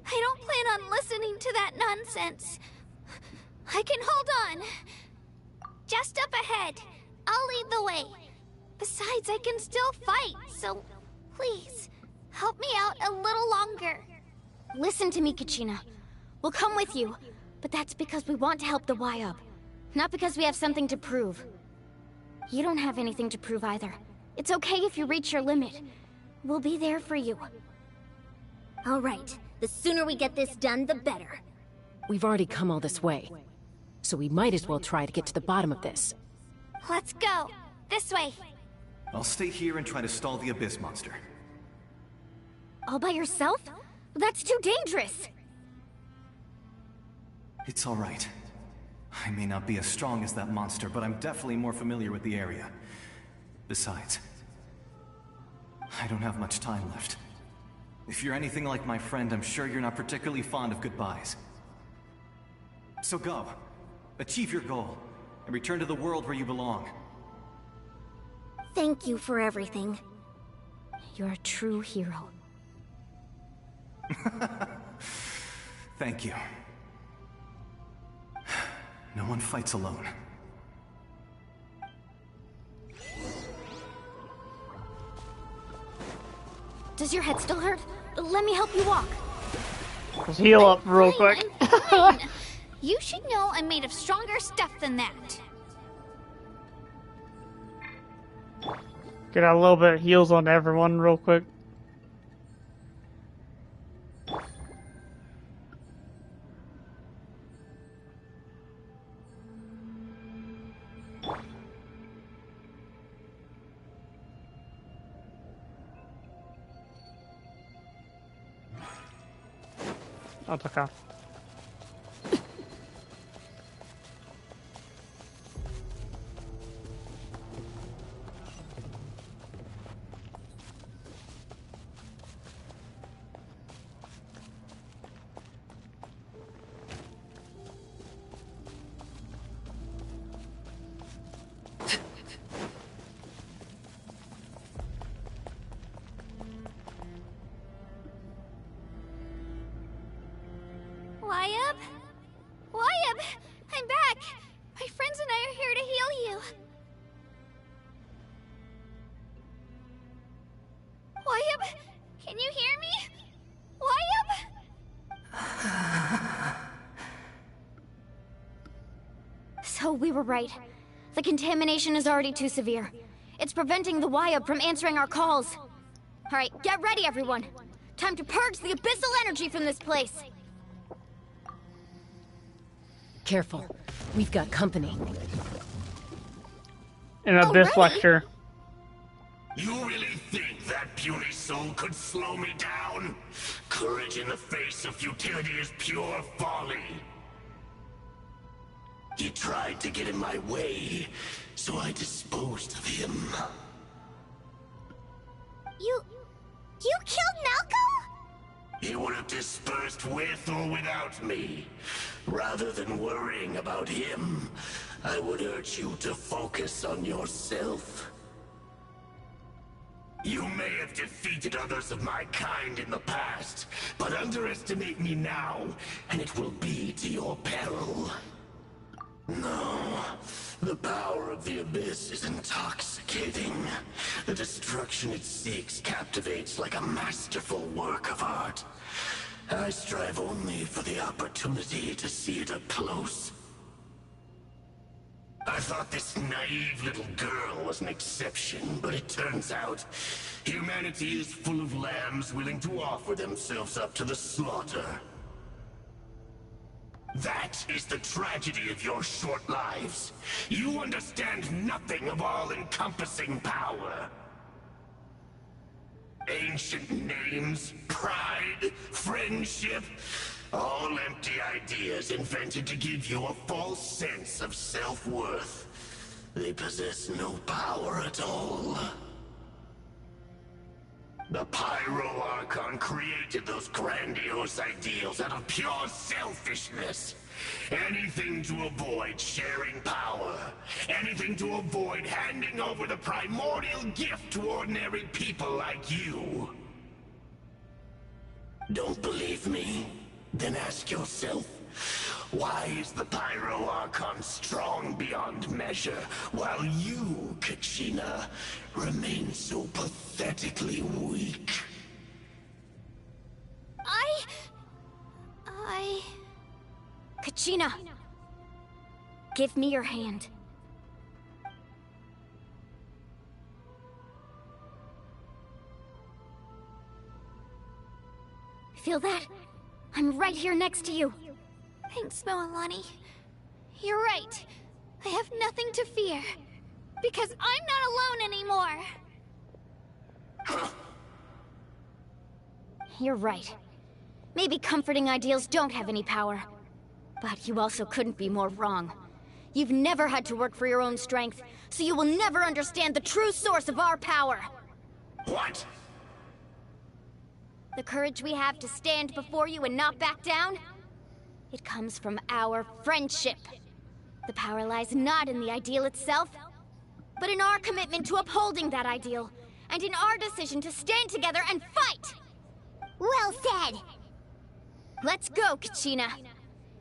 I don't plan on listening to that nonsense. I can hold on. Just up ahead. I'll lead the way. Besides, I can still fight, so please, help me out a little longer. Listen to me, Kachina. We'll come with you, but that's because we want to help the Wyab. Not because we have something to prove. You don't have anything to prove either. It's okay if you reach your limit. We'll be there for you. All right. The sooner we get this done, the better. We've already come all this way, so we might as well try to get to the bottom of this. Let's go. This way. I'll stay here and try to stall the Abyss monster. All by yourself? That's too dangerous. It's all right. I may not be as strong as that monster, but I'm definitely more familiar with the area. Besides, I don't have much time left. If you're anything like my friend, I'm sure you're not particularly fond of goodbyes. So go. Achieve your goal, and return to the world where you belong. Thank you for everything. You're a true hero. Thank you. No one fights alone. Does your head still hurt? Let me help you walk. Let's heal up real quick. Fine. You should know I'm made of stronger stuff than that. Get a little bit of heals on everyone real quick. Atacar. Wyab? Wyab! I'm back! My friends and I are here to heal you. Wyab? Can you hear me? Wyab? So we were right. The contamination is already too severe. It's preventing the Wyab from answering our calls. Alright, get ready everyone. Time to purge the abyssal energy from this place. Careful. We've got company. An abyss lecture. You really think that puny soul could slow me down? Courage in the face of futility is pure folly. He tried to get in my way, so I disposed of him. You killed Malcolm? he would have dispersed with or without me. Rather than worrying about him, I would urge you to focus on yourself. You may have defeated others of my kind in the past, but underestimate me now, and it will be to your peril. No, the power of the Abyss is intoxicating. The destruction it seeks captivates like a masterful work of art. I strive only for the opportunity to see it up close. I thought this naive little girl was an exception, but it turns out humanity is full of lambs willing to offer themselves up to the slaughter. That is the tragedy of your short lives. You understand nothing of all-encompassing power. Ancient names, pride, friendship, all empty ideas invented to give you a false sense of self-worth. They possess no power at all. The Pyro Archon created those grandiose ideals out of pure selfishness. Anything to avoid sharing power. Anything to avoid handing over the primordial gift to ordinary people like you. Don't believe me? Then ask yourself, why is the Pyro Archon strong beyond measure, while you, Kachina, remain so pathetically weak? Kachina! Give me your hand. Feel that? I'm right here next to you. Thanks, Moalani. You're right. I have nothing to fear. Because I'm not alone anymore. You're right. Maybe comforting ideals don't have any power. But you also couldn't be more wrong. You've never had to work for your own strength, so you will never understand the true source of our power. What? The courage we have to stand before you and not back down? It comes from our friendship. The power lies not in the ideal itself, but in our commitment to upholding that ideal, and in our decision to stand together and fight! Well said! Let's go, Kachina.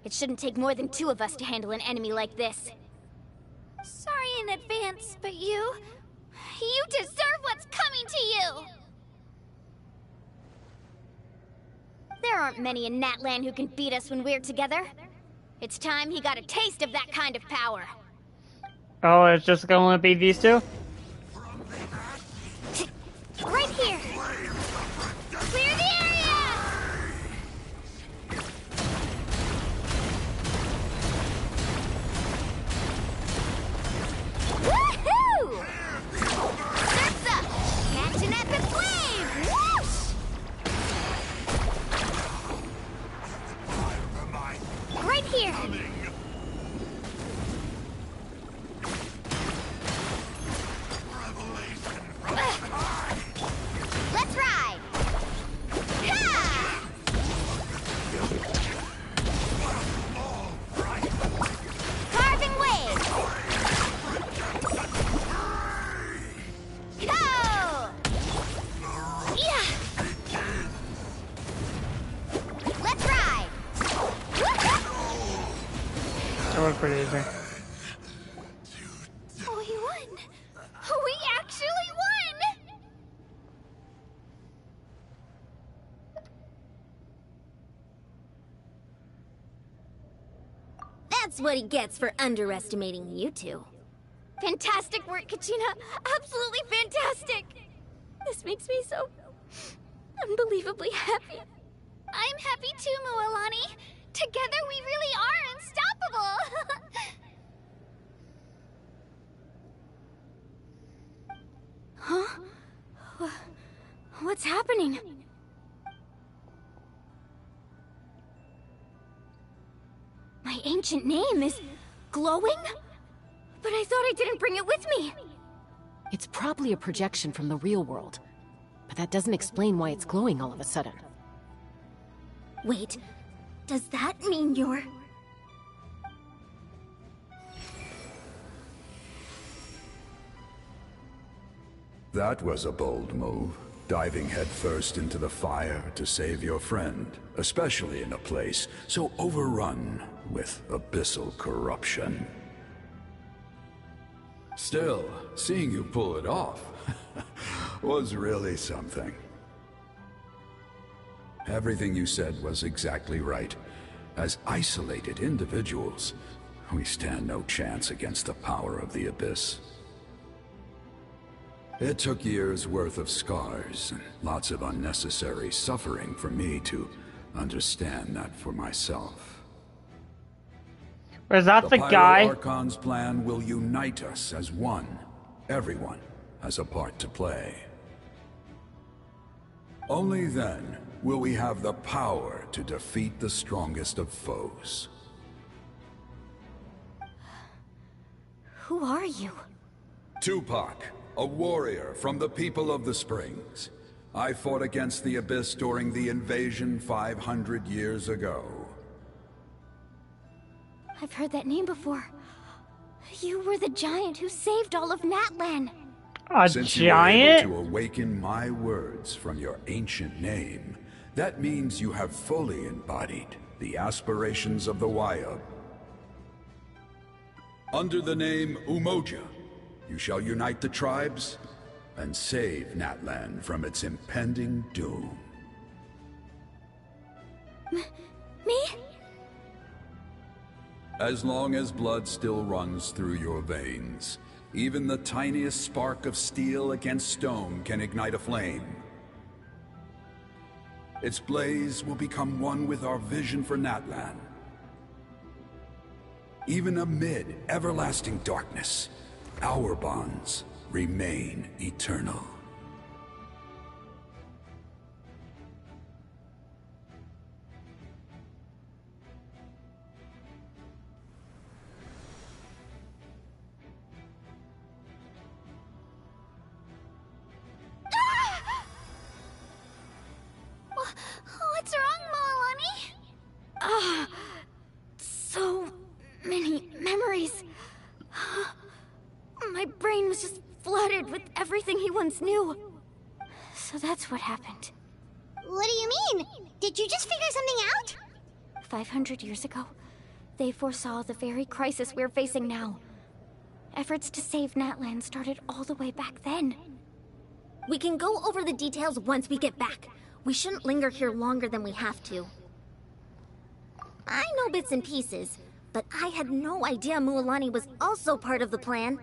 It shouldn't take more than 2 of us to handle an enemy like this. Sorry in advance, but you deserve what's coming to you! There aren't many in Natlan who can beat us when we're together. It's time he got a taste of that kind of power. Oh, it's just going to be these two? Right here! Clear the area! Woohoo! Surf's up! Catch an epic wave! Whoosh! Right here! Let's ride! Ha! Carving wave! Go! Yeah! Let's ride! That was pretty easy. We won! We actually won! That's what he gets for underestimating you two. Fantastic work, Kachina! Absolutely fantastic! This makes me so unbelievably happy. I'm happy too, Moalani. Together we really are unstoppable. Huh? What's happening? My ancient name is glowing? But I thought I didn't bring it with me. It's probably a projection from the real world. But that doesn't explain why it's glowing all of a sudden. Wait, does that mean you're... That was a bold move, diving headfirst into the fire to save your friend, especially in a place so overrun with abyssal corruption. Still, seeing you pull it off was really something. Everything you said was exactly right. As isolated individuals, we stand no chance against the power of the Abyss. It took years' worth of scars and lots of unnecessary suffering for me to understand that for myself. Was that the guy? The Archon's plan will unite us as one. Everyone has a part to play. Only then will we have the power to defeat the strongest of foes. Who are you? Tupac, a warrior from the people of the Springs. I fought against the Abyss during the invasion 500 years ago. I've heard that name before. You were the giant who saved all of Natlan. A Since giant? you were able to awaken my words from your ancient name, that means you have fully embodied the aspirations of the Wayub. Under the name Umoja, you shall unite the tribes and save Natlan from its impending doom. Me? As long as blood still runs through your veins, even the tiniest spark of steel against stone can ignite a flame. Its blaze will become one with our vision for Natlan. Even amid everlasting darkness, our bonds remain eternal. What's wrong, Malani? So many memories. My brain was just flooded with everything he once knew. So that's what happened. What do you mean? Did you just figure something out? 500 years ago, they foresaw the very crisis we're facing now. Efforts to save Natlan started all the way back then. We can go over the details once we get back. We shouldn't linger here longer than we have to. I know bits and pieces, but I had no idea Mualani was also part of the plan.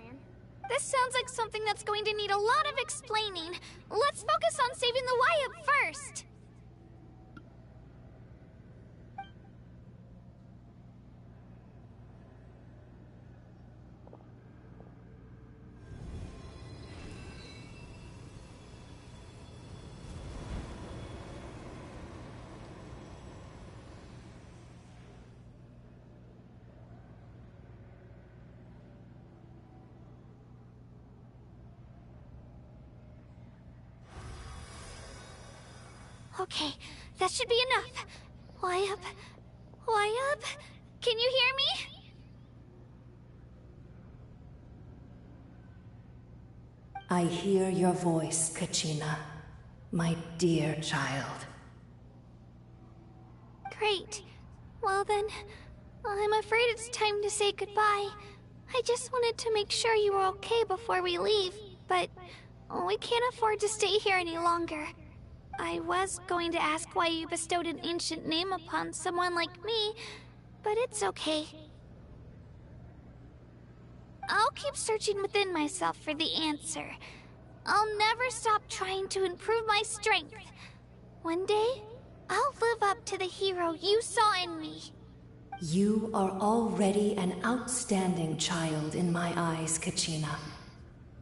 This sounds like something that's going to need a lot of explaining. Let's focus on saving the Wayub first. Okay, that should be enough. Wayub? Wayub? Can you hear me? I hear your voice, Kachina, my dear child. Great. Well then, I'm afraid it's time to say goodbye. I just wanted to make sure you were okay before we leave, but we can't afford to stay here any longer. I was going to ask why you bestowed an ancient name upon someone like me, but it's okay. I'll keep searching within myself for the answer. I'll never stop trying to improve my strength. One day, I'll live up to the hero you saw in me. You are already an outstanding child in my eyes, Kachina.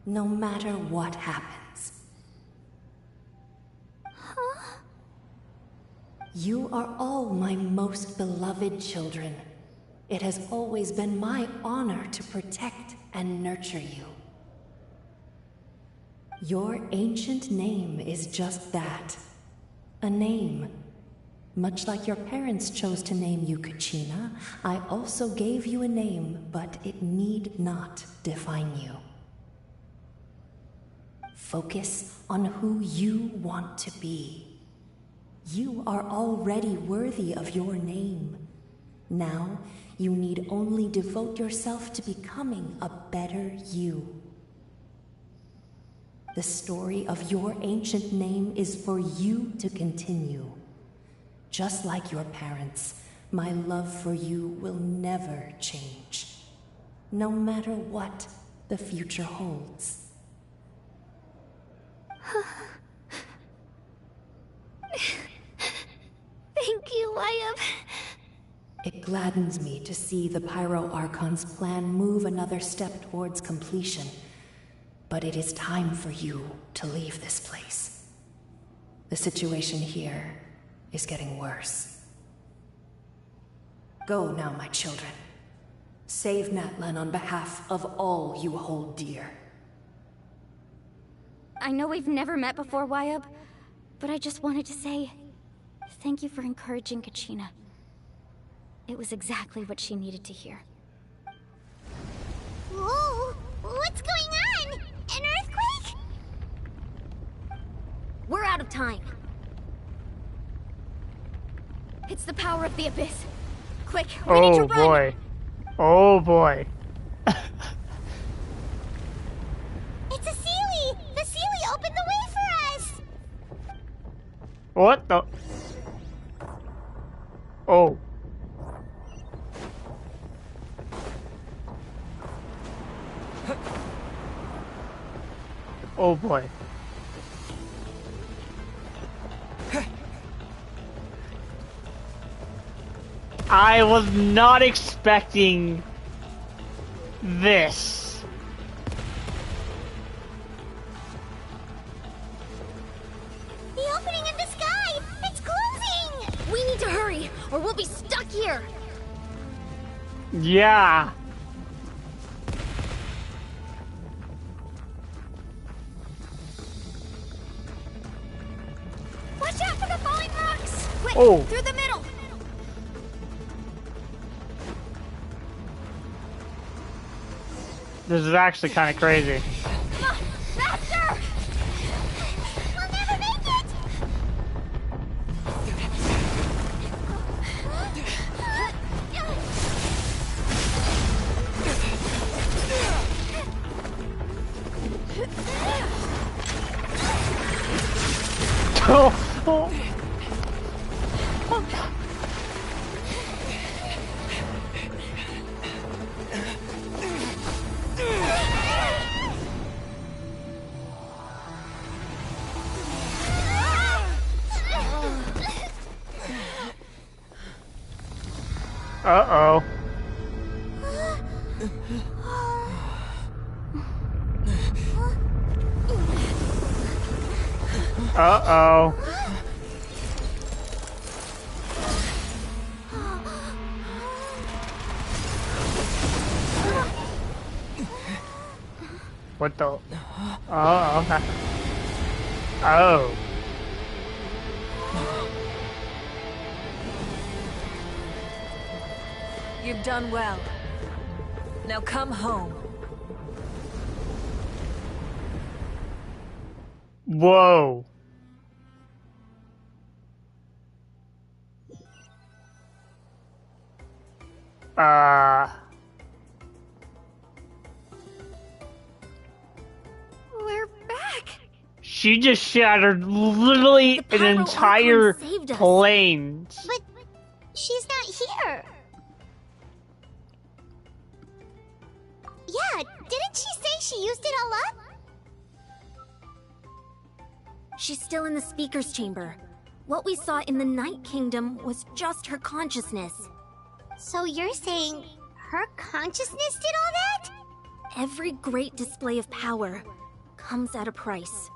No matter what happens. Huh? You are all my most beloved children. It has always been my honor to protect and nurture you. Your ancient name is just that. A name. Much like your parents chose to name you Kachina, I also gave you a name, but it need not define you. Focus on who you want to be. You are already worthy of your name. Now, you need only devote yourself to becoming a better you. The story of your ancient name is for you to continue. Just like your parents, my love for you will never change, no matter what the future holds. Thank you, Wyatt. It gladdens me to see the Pyro Archon's plan move another step towards completion. But it is time for you to leave this place. The situation here is getting worse. Go now, my children. Save Natlan on behalf of all you hold dear. I know we've never met before, Wyatt, but I just wanted to say thank you for encouraging Kachina. It was exactly what she needed to hear. Whoa! What's going on? An earthquake? We're out of time. It's the power of the Abyss. Quick, we need to run! Oh boy. Oh boy. It's a Sealy! The Sealy opened the way for us! What the? Oh. Oh boy. I was not expecting this. The opening in the sky! It's closing! We need to hurry, or we'll be stuck here! Yeah. Watch out for the falling rocks! Quick, Oh. through the middle! This is actually kind of crazy. Come on, faster! We'll never make it! Oh. Uh-oh. Uh-oh. What the? Oh, okay. Oh. You've done well. Now come home. Whoa. We're back! She just shattered literally an Pyro entire Archon saved us. plane. But she's not here. Yeah, didn't she say she used it all up? She's still in the speaker's chamber. What we saw in the Night Kingdom was just her consciousness. So you're saying her consciousness did all that? Every great display of power comes at a price.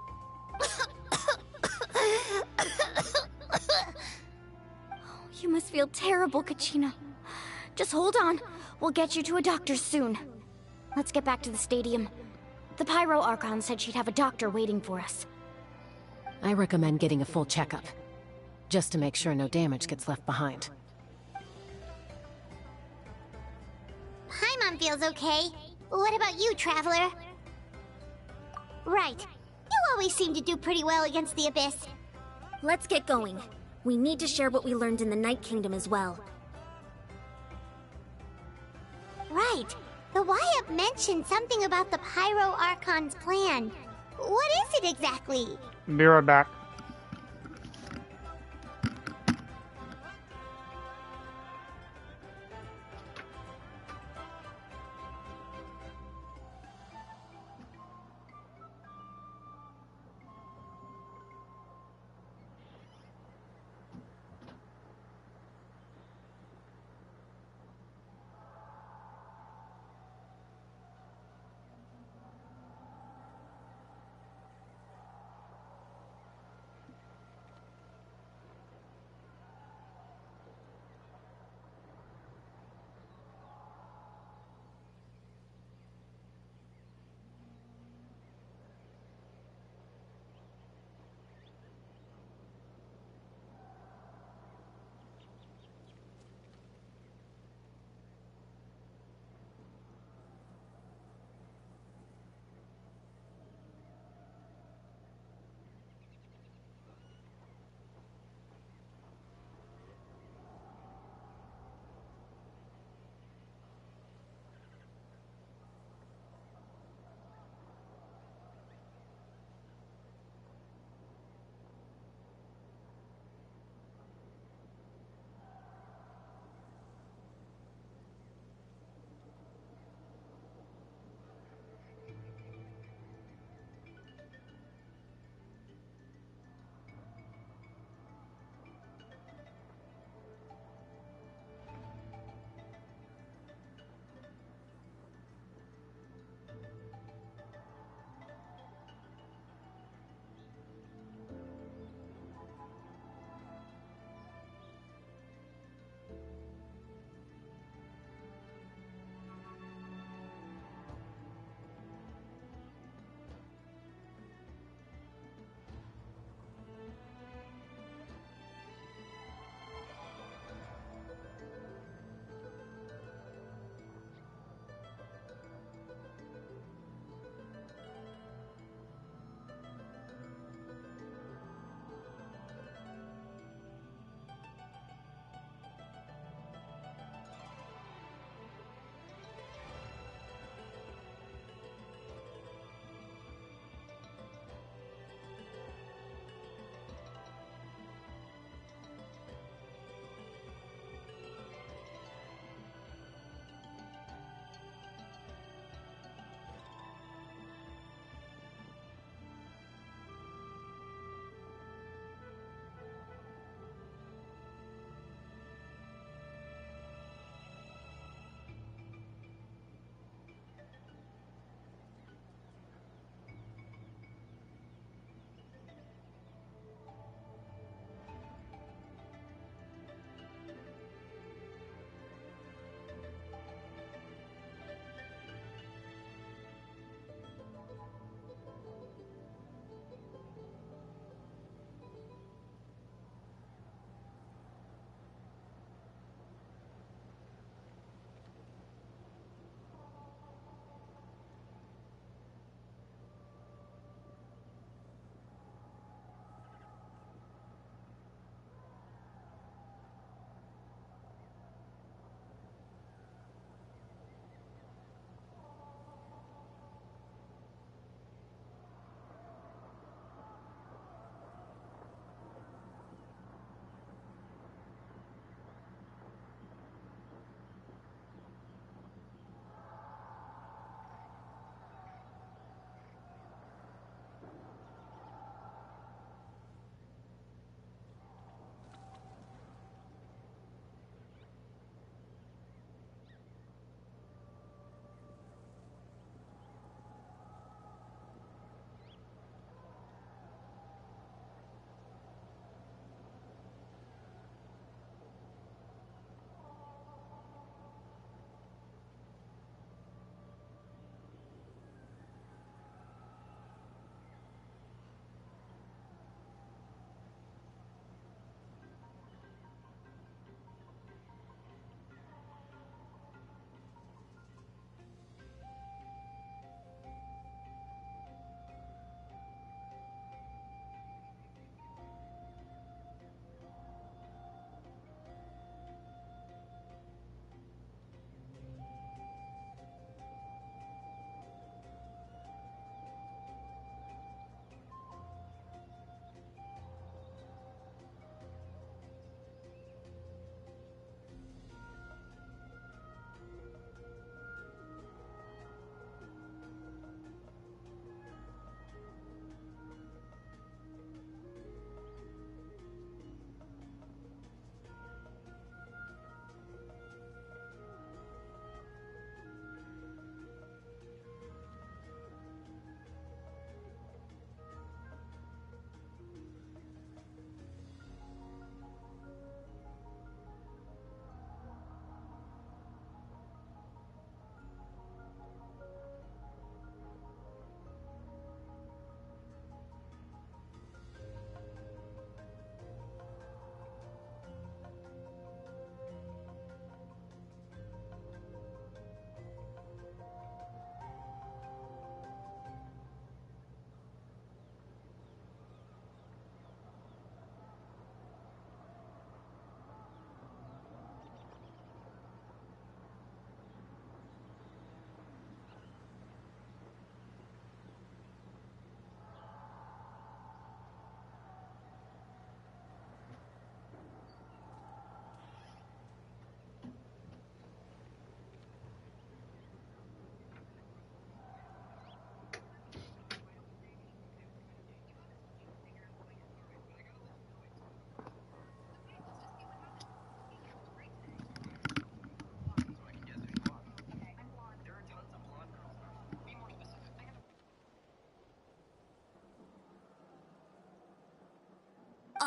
You must feel terrible, Kachina. Just hold on. We'll get you to a doctor soon. Let's get back to the stadium. The Pyro Archon said she'd have a doctor waiting for us. I recommend getting a full checkup. just to make sure no damage gets left behind. Paimon feels okay. What about you, Traveler? Right. You always seem to do pretty well against the Abyss. Let's get going. We need to share what we learned in the Night Kingdom as well. Right. The Y-Up mentioned something about the Pyro Archon's plan. What is it exactly? Be right back.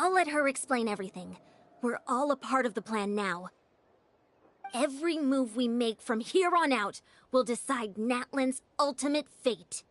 I'll let her explain everything. We're all a part of the plan now. Every move we make from here on out will decide Natlan's ultimate fate.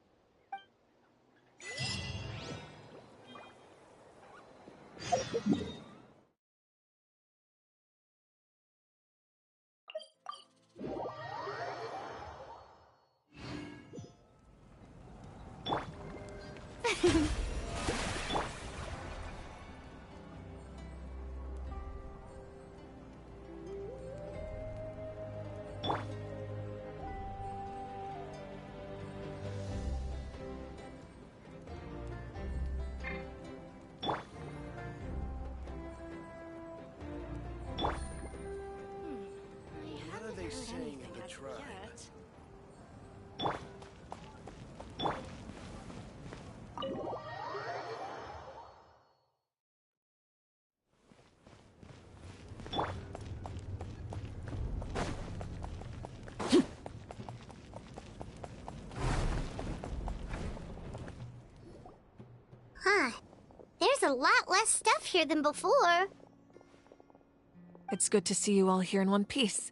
What are they saying in the tribe? Huh. There's a lot less stuff here than before. It's good to see you all here in one piece.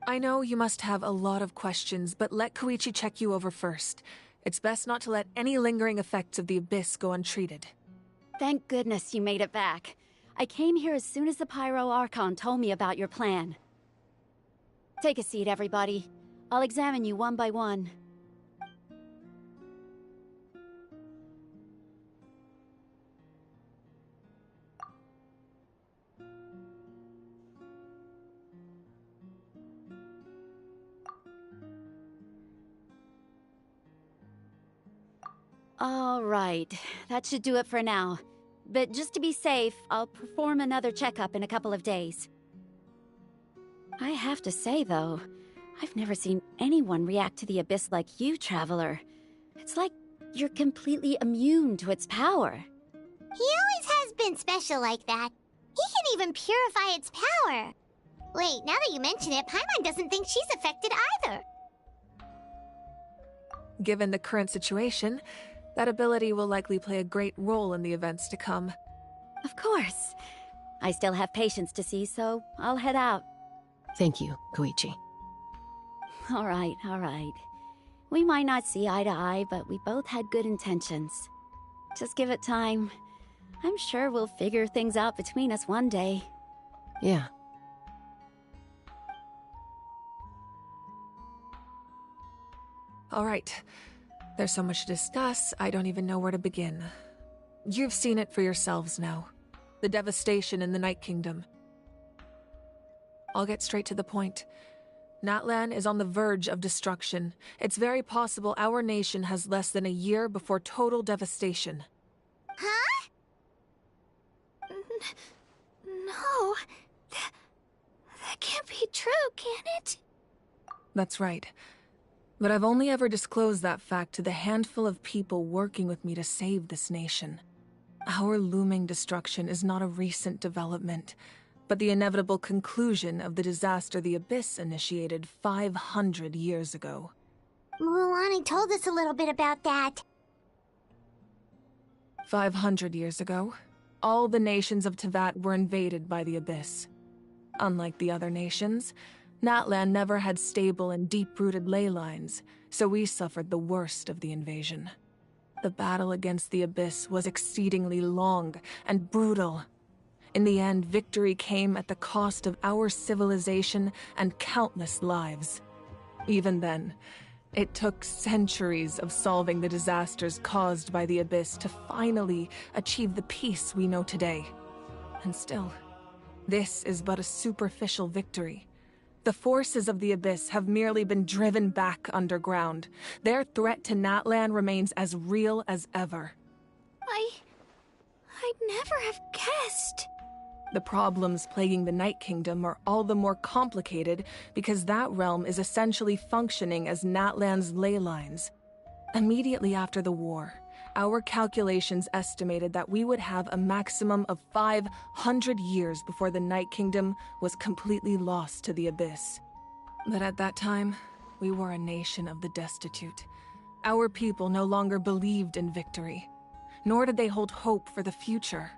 I know you must have a lot of questions, but let Koichi check you over first. It's best not to let any lingering effects of the Abyss go untreated. Thank goodness you made it back. I came here as soon as the Pyro Archon told me about your plan. Take a seat, everybody. I'll examine you one by one. All right, that should do it for now. But just to be safe, I'll perform another checkup in a couple of days. I have to say, though, I've never seen anyone react to the Abyss like you, Traveler. It's like you're completely immune to its power. He always has been special like that. He can even purify its power. Wait, now that you mention it, Paimon doesn't think she's affected either. Given the current situation, that ability will likely play a great role in the events to come. Of course. I still have patients to see, so I'll head out. Thank you, Koichi. All right, all right. We might not see eye to eye, but we both had good intentions. Just give it time. I'm sure we'll figure things out between us one day. Yeah. All right. There's so much to discuss, I don't even know where to begin. You've seen it for yourselves now. The devastation in the Night Kingdom. I'll get straight to the point. Natlan is on the verge of destruction. It's very possible our nation has less than a year before total devastation. Huh? No. That can't be true, can it? That's right. But I've only ever disclosed that fact to the handful of people working with me to save this nation. Our looming destruction is not a recent development, but the inevitable conclusion of the disaster the Abyss initiated 500 years ago. Mualani told us a little bit about that. 500 years ago, all the nations of Teyvat were invaded by the Abyss. Unlike the other nations, Natlan never had stable and deep-rooted ley lines, so we suffered the worst of the invasion. The battle against the Abyss was exceedingly long and brutal. In the end, victory came at the cost of our civilization and countless lives. Even then, it took centuries of solving the disasters caused by the Abyss to finally achieve the peace we know today. And still, this is but a superficial victory. The forces of the Abyss have merely been driven back underground. Their threat to Natlan remains as real as ever. I'd never have guessed. The problems plaguing the Night Kingdom are all the more complicated because that realm is essentially functioning as Natlan's ley lines. Immediately after the war, our calculations estimated that we would have a maximum of 500 years before the Night Kingdom was completely lost to the Abyss. But at that time, we were a nation of the destitute. Our people no longer believed in victory, nor did they hold hope for the future.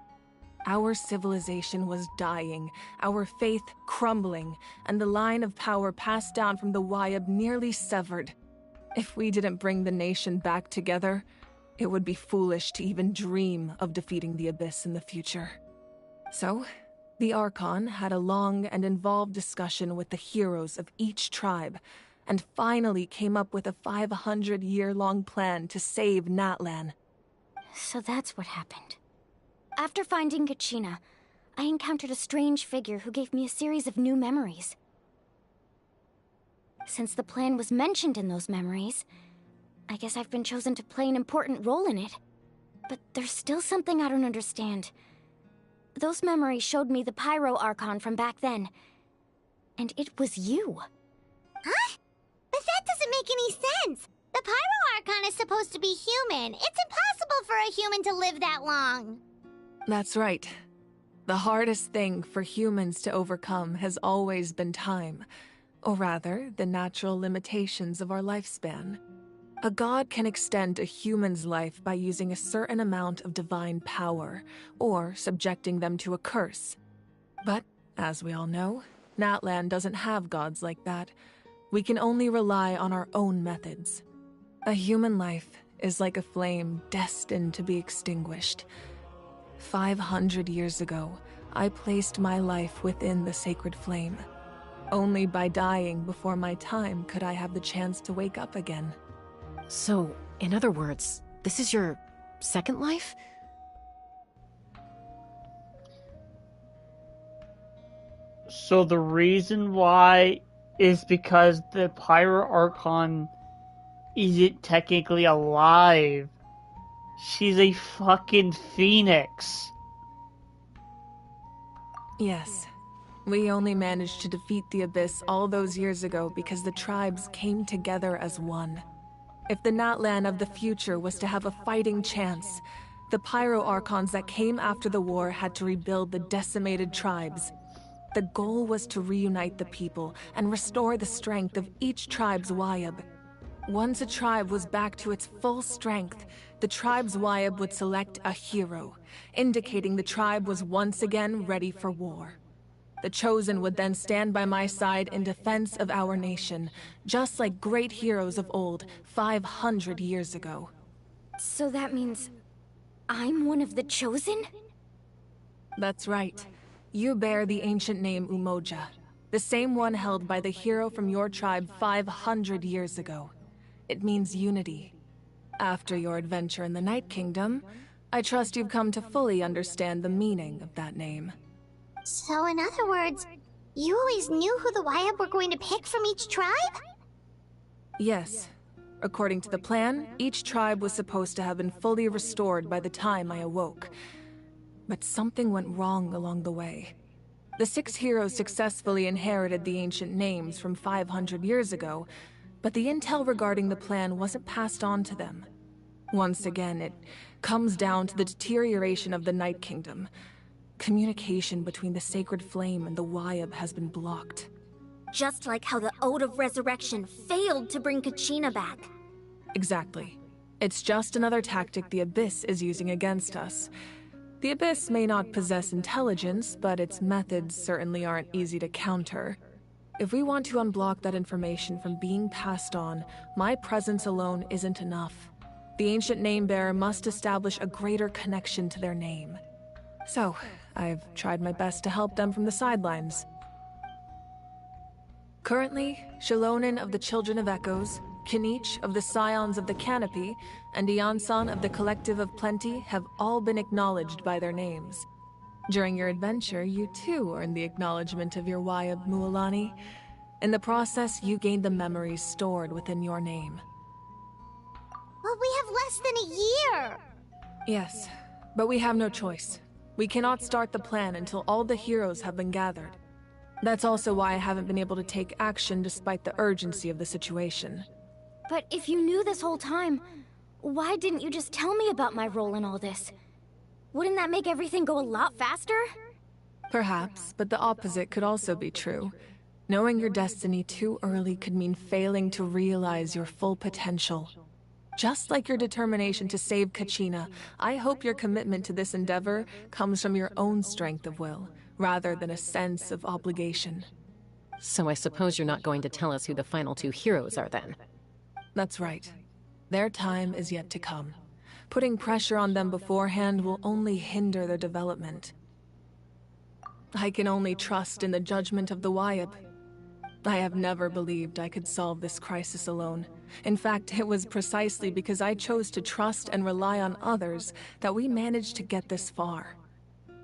Our civilization was dying, our faith crumbling, and the line of power passed down from the Wyab nearly severed. If we didn't bring the nation back together, it would be foolish to even dream of defeating the Abyss in the future. So, the Archon had a long and involved discussion with the heroes of each tribe, and finally came up with a 500-year-long plan to save Natlan. So that's what happened. After finding Kachina, I encountered a strange figure who gave me a series of new memories. Since the plan was mentioned in those memories, I guess I've been chosen to play an important role in it. But there's still something I don't understand. Those memories showed me the Pyro Archon from back then. And it was you. Huh? But that doesn't make any sense! The Pyro Archon is supposed to be human. It's impossible for a human to live that long. That's right. The hardest thing for humans to overcome has always been time. Or rather, the natural limitations of our lifespan. A god can extend a human's life by using a certain amount of divine power, or subjecting them to a curse. But, as we all know, Natlan doesn't have gods like that. We can only rely on our own methods. A human life is like a flame destined to be extinguished. 500 years ago, I placed my life within the sacred flame. Only by dying before my time could I have the chance to wake up again. So, in other words, this is your second life? So the reason why is because the Pyro Archon isn't technically alive. She's a fucking phoenix. Yes. We only managed to defeat the Abyss all those years ago because the tribes came together as one. If the Natlan of the future was to have a fighting chance, the Pyro Archons that came after the war had to rebuild the decimated tribes. The goal was to reunite the people and restore the strength of each tribe's Wyab. Once a tribe was back to its full strength, the tribe's Wyab would select a hero, indicating the tribe was once again ready for war. The Chosen would then stand by my side in defense of our nation, just like great heroes of old 500 years ago. So that means I'm one of the Chosen? That's right. You bear the ancient name Umoja, the same one held by the hero from your tribe 500 years ago. It means unity. After your adventure in the Night Kingdom, I trust you've come to fully understand the meaning of that name. So in other words, you always knew who the Wyab were going to pick from each tribe? Yes. According to the plan, each tribe was supposed to have been fully restored by the time I awoke. But something went wrong along the way. The 6 heroes successfully inherited the ancient names from 500 years ago, but the intel regarding the plan wasn't passed on to them. Once again, it comes down to the deterioration of the Night Kingdom. Communication between the Sacred Flame and the Wyab has been blocked. Just like how the Ode of Resurrection failed to bring Kachina back. Exactly. It's just another tactic the Abyss is using against us. The Abyss may not possess intelligence, but its methods certainly aren't easy to counter. If we want to unblock that information from being passed on, my presence alone isn't enough. The ancient name-bearer must establish a greater connection to their name. So, I've tried my best to help them from the sidelines. Currently, Shalonin of the Children of Echoes, Kinich of the Scions of the Canopy, and Iansan of the Collective of Plenty have all been acknowledged by their names. During your adventure, you too earned the acknowledgement of your Wyab Mualani. In the process, you gained the memories stored within your name. But we have less than a year! Yes, but we have no choice. We cannot start the plan until all the heroes have been gathered. That's also why I haven't been able to take action despite the urgency of the situation. But if you knew this whole time, why didn't you just tell me about my role in all this? Wouldn't that make everything go a lot faster? Perhaps, but the opposite could also be true. Knowing your destiny too early could mean failing to realize your full potential. Just like your determination to save Kachina, I hope your commitment to this endeavor comes from your own strength of will, rather than a sense of obligation. So I suppose you're not going to tell us who the final two heroes are then? That's right. Their time is yet to come. Putting pressure on them beforehand will only hinder their development. I can only trust in the judgment of the Wyab. I have never believed I could solve this crisis alone. In fact, it was precisely because I chose to trust and rely on others that we managed to get this far.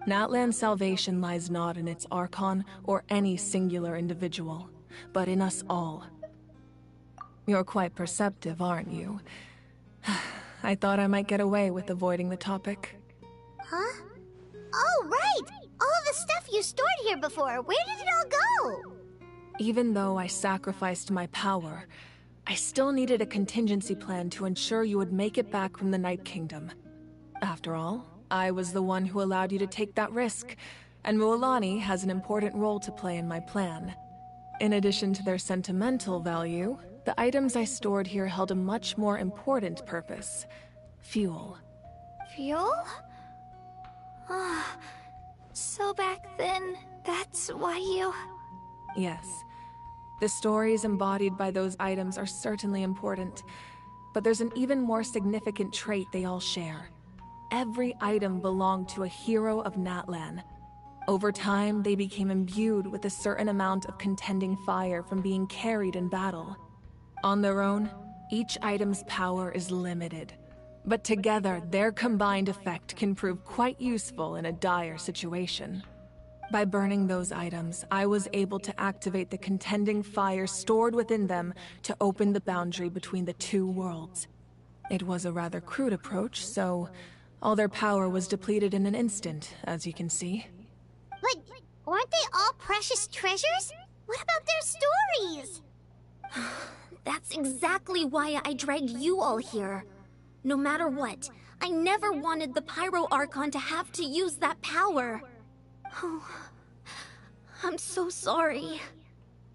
Natlan's salvation lies not in its Archon or any singular individual, but in us all. You're quite perceptive, aren't you? I thought I might get away with avoiding the topic. Huh? Oh, right! All of the stuff you stored here before, where did it all go? Even though I sacrificed my power, I still needed a contingency plan to ensure you would make it back from the Night Kingdom. After all, I was the one who allowed you to take that risk, and Mualani has an important role to play in my plan. In addition to their sentimental value, the items I stored here held a much more important purpose. Fuel. Fuel? Ah, so back then, that's why you... Yes. The stories embodied by those items are certainly important, but there's an even more significant trait they all share. Every item belonged to a hero of Natlan. Over time, they became imbued with a certain amount of contending fire from being carried in battle. On their own, each item's power is limited, but together, their combined effect can prove quite useful in a dire situation. By burning those items, I was able to activate the contending fire stored within them to open the boundary between the two worlds. It was a rather crude approach, so all their power was depleted in an instant, as you can see. But weren't they all precious treasures? What about their stories? That's exactly why I dragged you all here. No matter what, I never wanted the Pyro Archon to have to use that power. Oh, I'm so sorry.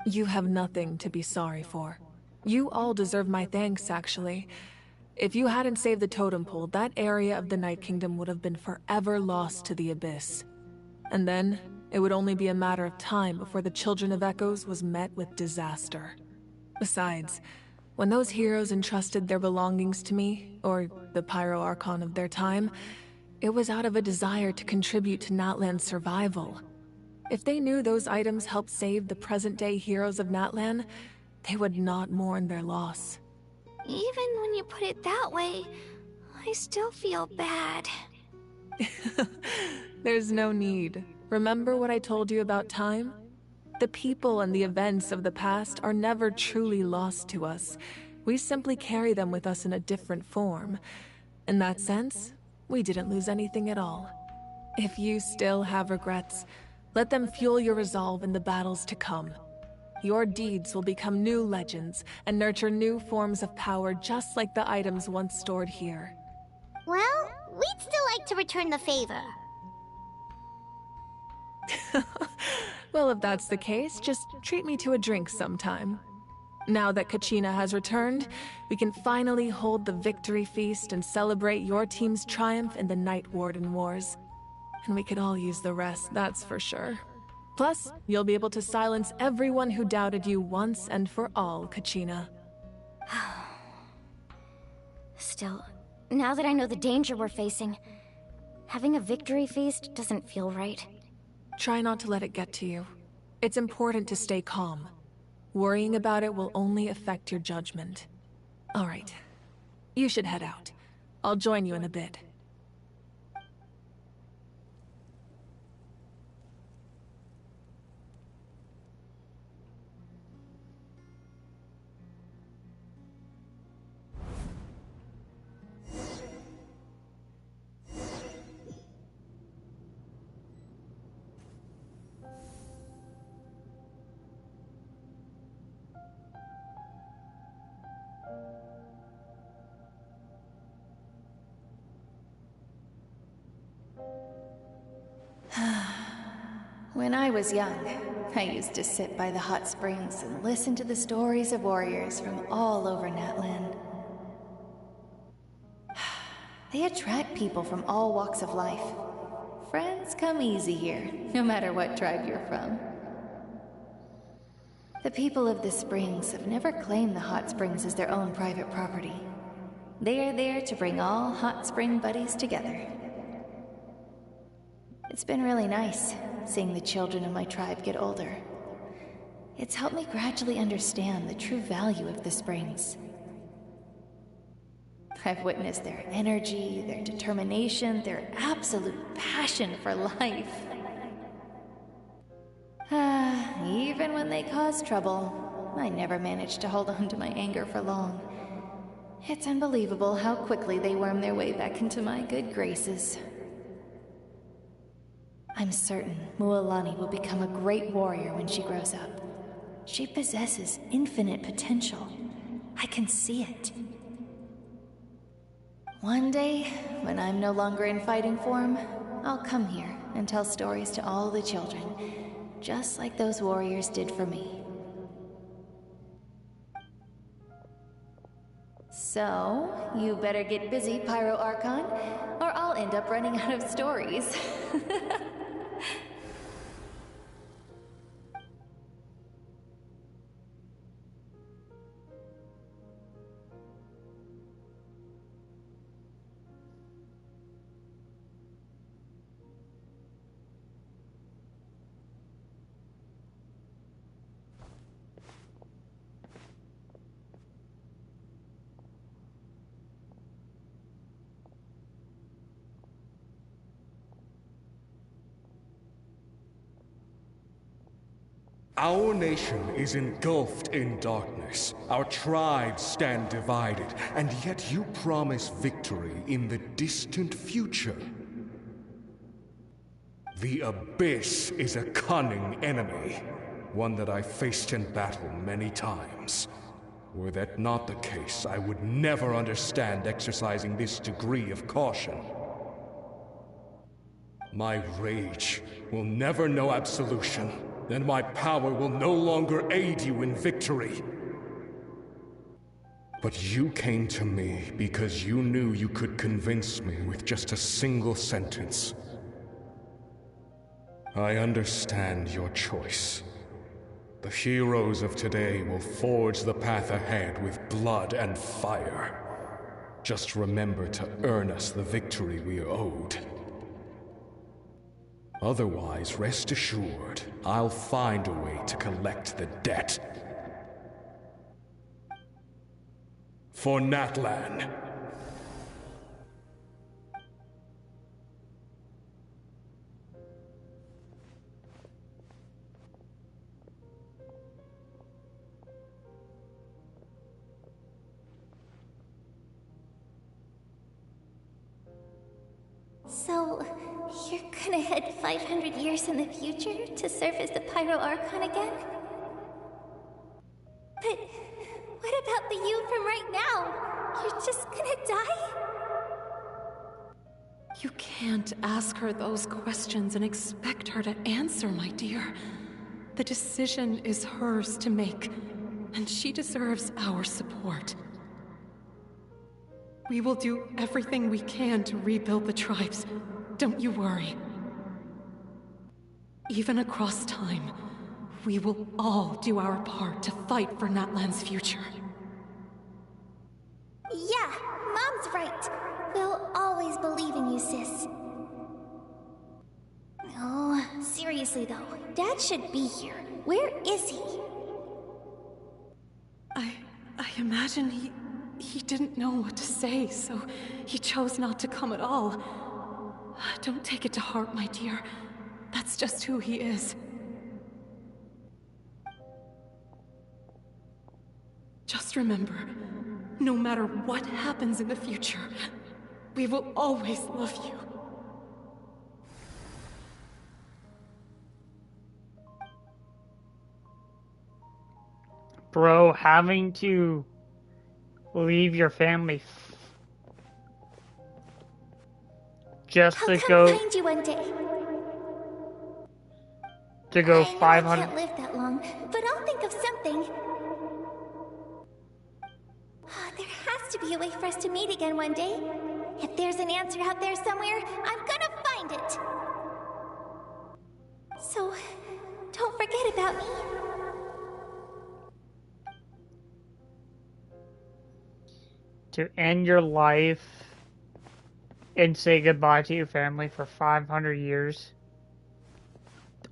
You have nothing to be sorry for. You all deserve my thanks, actually. If you hadn't saved the totem pole, that area of the Night Kingdom would have been forever lost to the Abyss. And then, it would only be a matter of time before the Children of Echoes was met with disaster. Besides, when those heroes entrusted their belongings to me, or the Pyro Archon of their time, it was out of a desire to contribute to Natlan's survival. If they knew those items helped save the present-day heroes of Natlan, they would not mourn their loss. Even when you put it that way, I still feel bad. There's no need. Remember what I told you about time? The people and the events of the past are never truly lost to us. We simply carry them with us in a different form. In that sense, we didn't lose anything at all. If you still have regrets, let them fuel your resolve in the battles to come. Your deeds will become new legends and nurture new forms of power just like the items once stored here. Well, we'd still like to return the favor. Well, if that's the case, just treat me to a drink sometime. Now that Kachina has returned, we can finally hold the victory feast and celebrate your team's triumph in the Night Warden Wars. And we could all use the rest, that's for sure. Plus, you'll be able to silence everyone who doubted you once and for all, Kachina. Still, now that I know the danger we're facing, having a victory feast doesn't feel right. Try not to let it get to you. It's important to stay calm. Worrying about it will only affect your judgment. All right. You should head out. I'll join you in a bit. When I was young, I used to sit by the hot springs and listen to the stories of warriors from all over Natlan. They attract people from all walks of life. Friends come easy here, no matter what tribe you're from. The people of the Springs have never claimed the hot springs as their own private property. They are there to bring all hot spring buddies together. It's been really nice, seeing the children of my tribe get older. It's helped me gradually understand the true value of the springs. I've witnessed their energy, their determination, their absolute passion for life. Even when they cause trouble, I never managed to hold on to my anger for long. It's unbelievable how quickly they worm their way back into my good graces. I'm certain Mualani will become a great warrior when she grows up. She possesses infinite potential. I can see it. One day, when I'm no longer in fighting form, I'll come here and tell stories to all the children, just like those warriors did for me. So, you better get busy, Pyro Archon, or I'll end up running out of stories. Our nation is engulfed in darkness. Our tribes stand divided, and yet you promise victory in the distant future. The Abyss is a cunning enemy, one that I faced in battle many times. Were that not the case, I would never understand exercising this degree of caution. My rage will never know absolution, and my power will no longer aid you in victory. But you came to me because you knew you could convince me with just a single sentence. I understand your choice. The heroes of today will forge the path ahead with blood and fire. Just remember to earn us the victory we are owed. Otherwise, rest assured, I'll find a way to collect the debt. For Natlan. So, you're gonna head 500 years in the future to serve as the Pyro Archon again? But what about the you from right now? You're just gonna die? You can't ask her those questions and expect her to answer, my dear. The decision is hers to make, and she deserves our support. We will do everything we can to rebuild the tribes. Don't you worry. Even across time, we will all do our part to fight for Natlan's future. Yeah, Mom's right. We'll always believe in you, sis. Oh, seriously though, Dad should be here. Where is he? I imagine he didn't know what to say, so he chose not to come at all. Don't take it to heart, my dear. That's just who he is. Just remember, no matter what happens in the future, we will always love you. Bro, having to leave your family just to go I'll come find you one day. to go I know 500. I can't live that long, but I'll think of something. There has to be a way for us to meet again one day. If there's an answer out there somewhere, I'm gonna find it. So, don't forget about me. To end your life and say goodbye to your family for 500 years,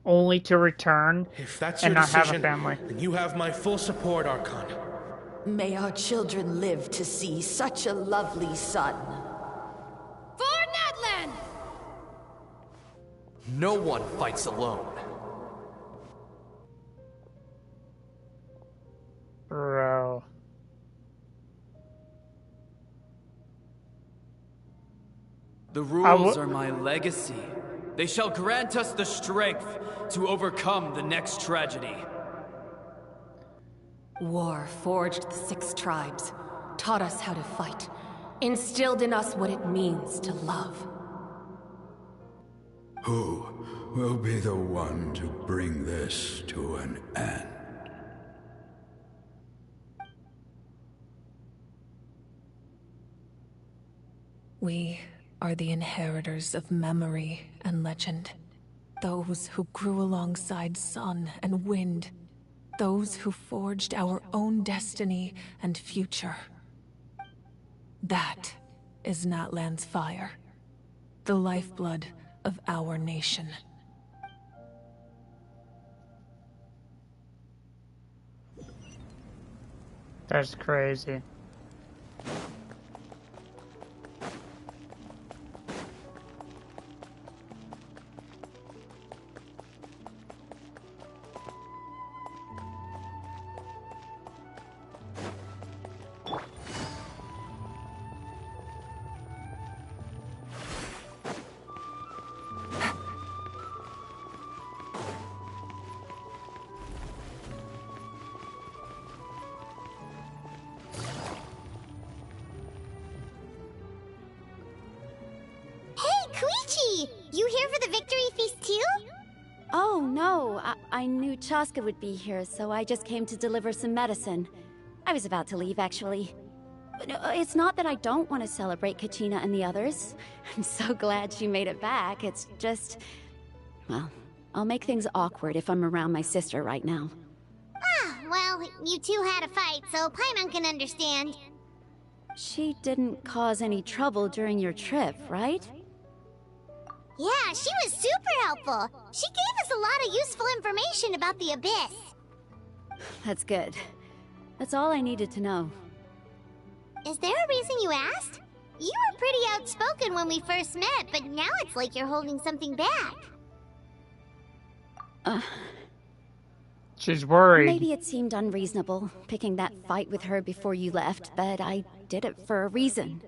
only to return If that's and your not have a decision, family. then you have my full support, Archon. May our children live to see such a lovely son. For Natlan! No one fights alone. Bro. The rules are my legacy. They shall grant us the strength to overcome the next tragedy. War forged the 6 tribes, taught us how to fight, instilled in us what it means to love. Who will be the one to bring this to an end? We are the inheritors of memory and legend. Those who grew alongside sun and wind. Those who forged our own destiny and future. That is Natlan's fire. The lifeblood of our nation. That's crazy. You here for the victory feast too? Oh, no. I knew Chaska would be here, so I just came to deliver some medicine. I was about to leave, actually. It's not that I don't want to celebrate Kachina and the others. I'm so glad she made it back. It's just... well, I'll make things awkward if I'm around my sister right now. Ah, well, you two had a fight, so Paimon can understand. She didn't cause any trouble during your trip, right? Yeah, she was super helpful. She gave us a lot of useful information about the Abyss. That's good. That's all I needed to know. Is there a reason you asked? You were pretty outspoken when we first met, but now it's like you're holding something back. She's worried. Maybe it seemed unreasonable, picking that fight with her before you left, but I did it for a reason.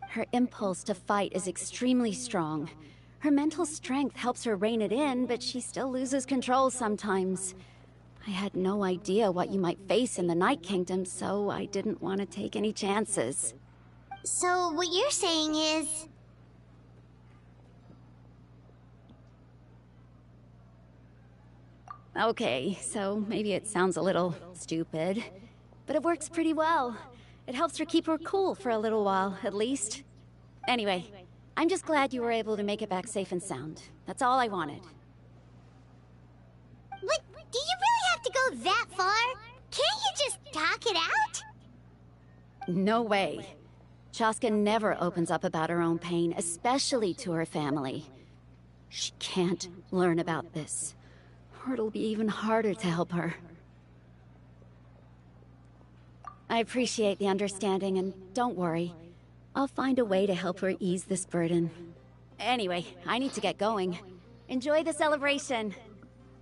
Her impulse to fight is extremely strong. Her mental strength helps her rein it in, but she still loses control sometimes. I had no idea what you might face in the Night Kingdom, so I didn't want to take any chances. So what you're saying is... Okay, so maybe it sounds a little stupid, but it works pretty well. It helps her keep her cool for a little while, at least. Anyway, I'm just glad you were able to make it back safe and sound. That's all I wanted. But do you really have to go that far? Can't you just talk it out? No way. Chaska never opens up about her own pain, especially to her family. She can't learn about this, or it'll be even harder to help her. I appreciate the understanding, and don't worry. I'll find a way to help her ease this burden. Anyway, I need to get going. Enjoy the celebration.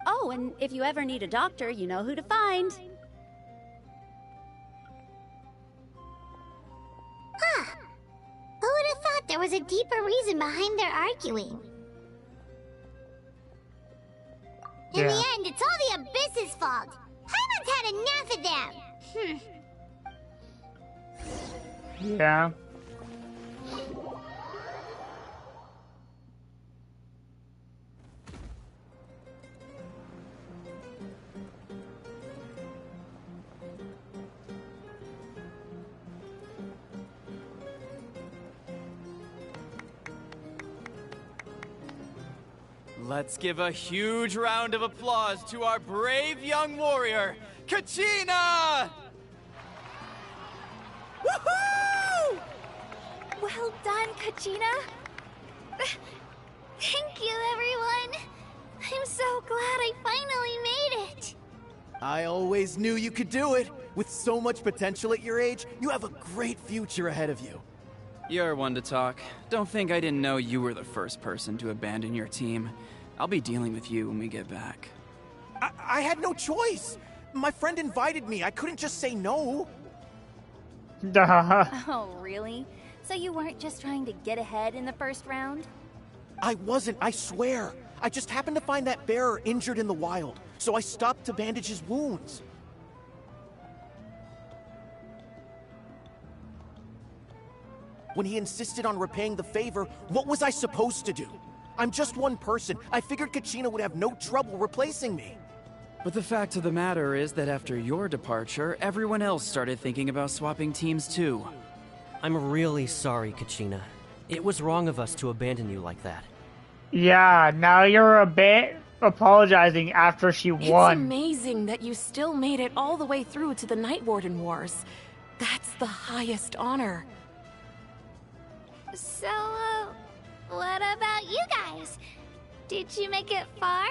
Oh, and if you ever need a doctor, you know who to find. Huh. Who would have thought there was a deeper reason behind their arguing? In the end, it's all the Abyss's fault. Paimon's had enough of them. Yeah. Let's give a huge round of applause to our brave young warrior, Kachina! Woohoo! Well done, Kachina. Thank you, everyone. I'm so glad I finally made it. I always knew you could do it. With so much potential at your age, you have a great future ahead of you. You're one to talk. Don't think I didn't know you were the first person to abandon your team. I'll be dealing with you when we get back. I had no choice. My friend invited me. I couldn't just say no. Oh, really? So you weren't just trying to get ahead in the first round? I wasn't, I swear. I just happened to find that bearer injured in the wild, so I stopped to bandage his wounds. When he insisted on repaying the favor, what was I supposed to do? I'm just one person. I figured Kachina would have no trouble replacing me. But the fact of the matter is that after your departure, everyone else started thinking about swapping teams too. I'm really sorry, Kachina. It was wrong of us to abandon you like that. Yeah, now you're a bit apologizing after she won. It's amazing that you still made it all the way through to the Night Warden Wars. That's the highest honor. So, what about you guys? Did you make it far?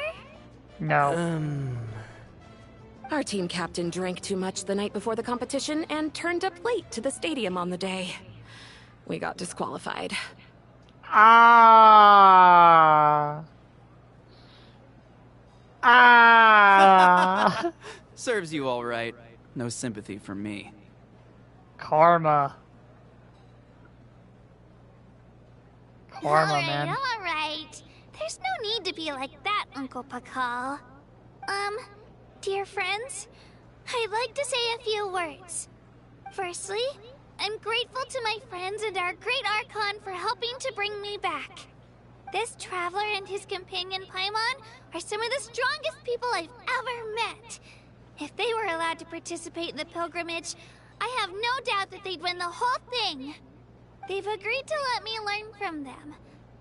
No. Our team captain drank too much the night before the competition and turned up late to the stadium on the day. We got disqualified. Serves you all right. No sympathy from me. Karma. Karma, man. All right. There's no need to be like that, Uncle Pakal. Dear friends, I'd like to say a few words. Firstly, I'm grateful to my friends and our great Archon for helping to bring me back. This traveler and his companion Paimon are some of the strongest people I've ever met. If they were allowed to participate in the pilgrimage, I have no doubt that they'd win the whole thing. They've agreed to let me learn from them.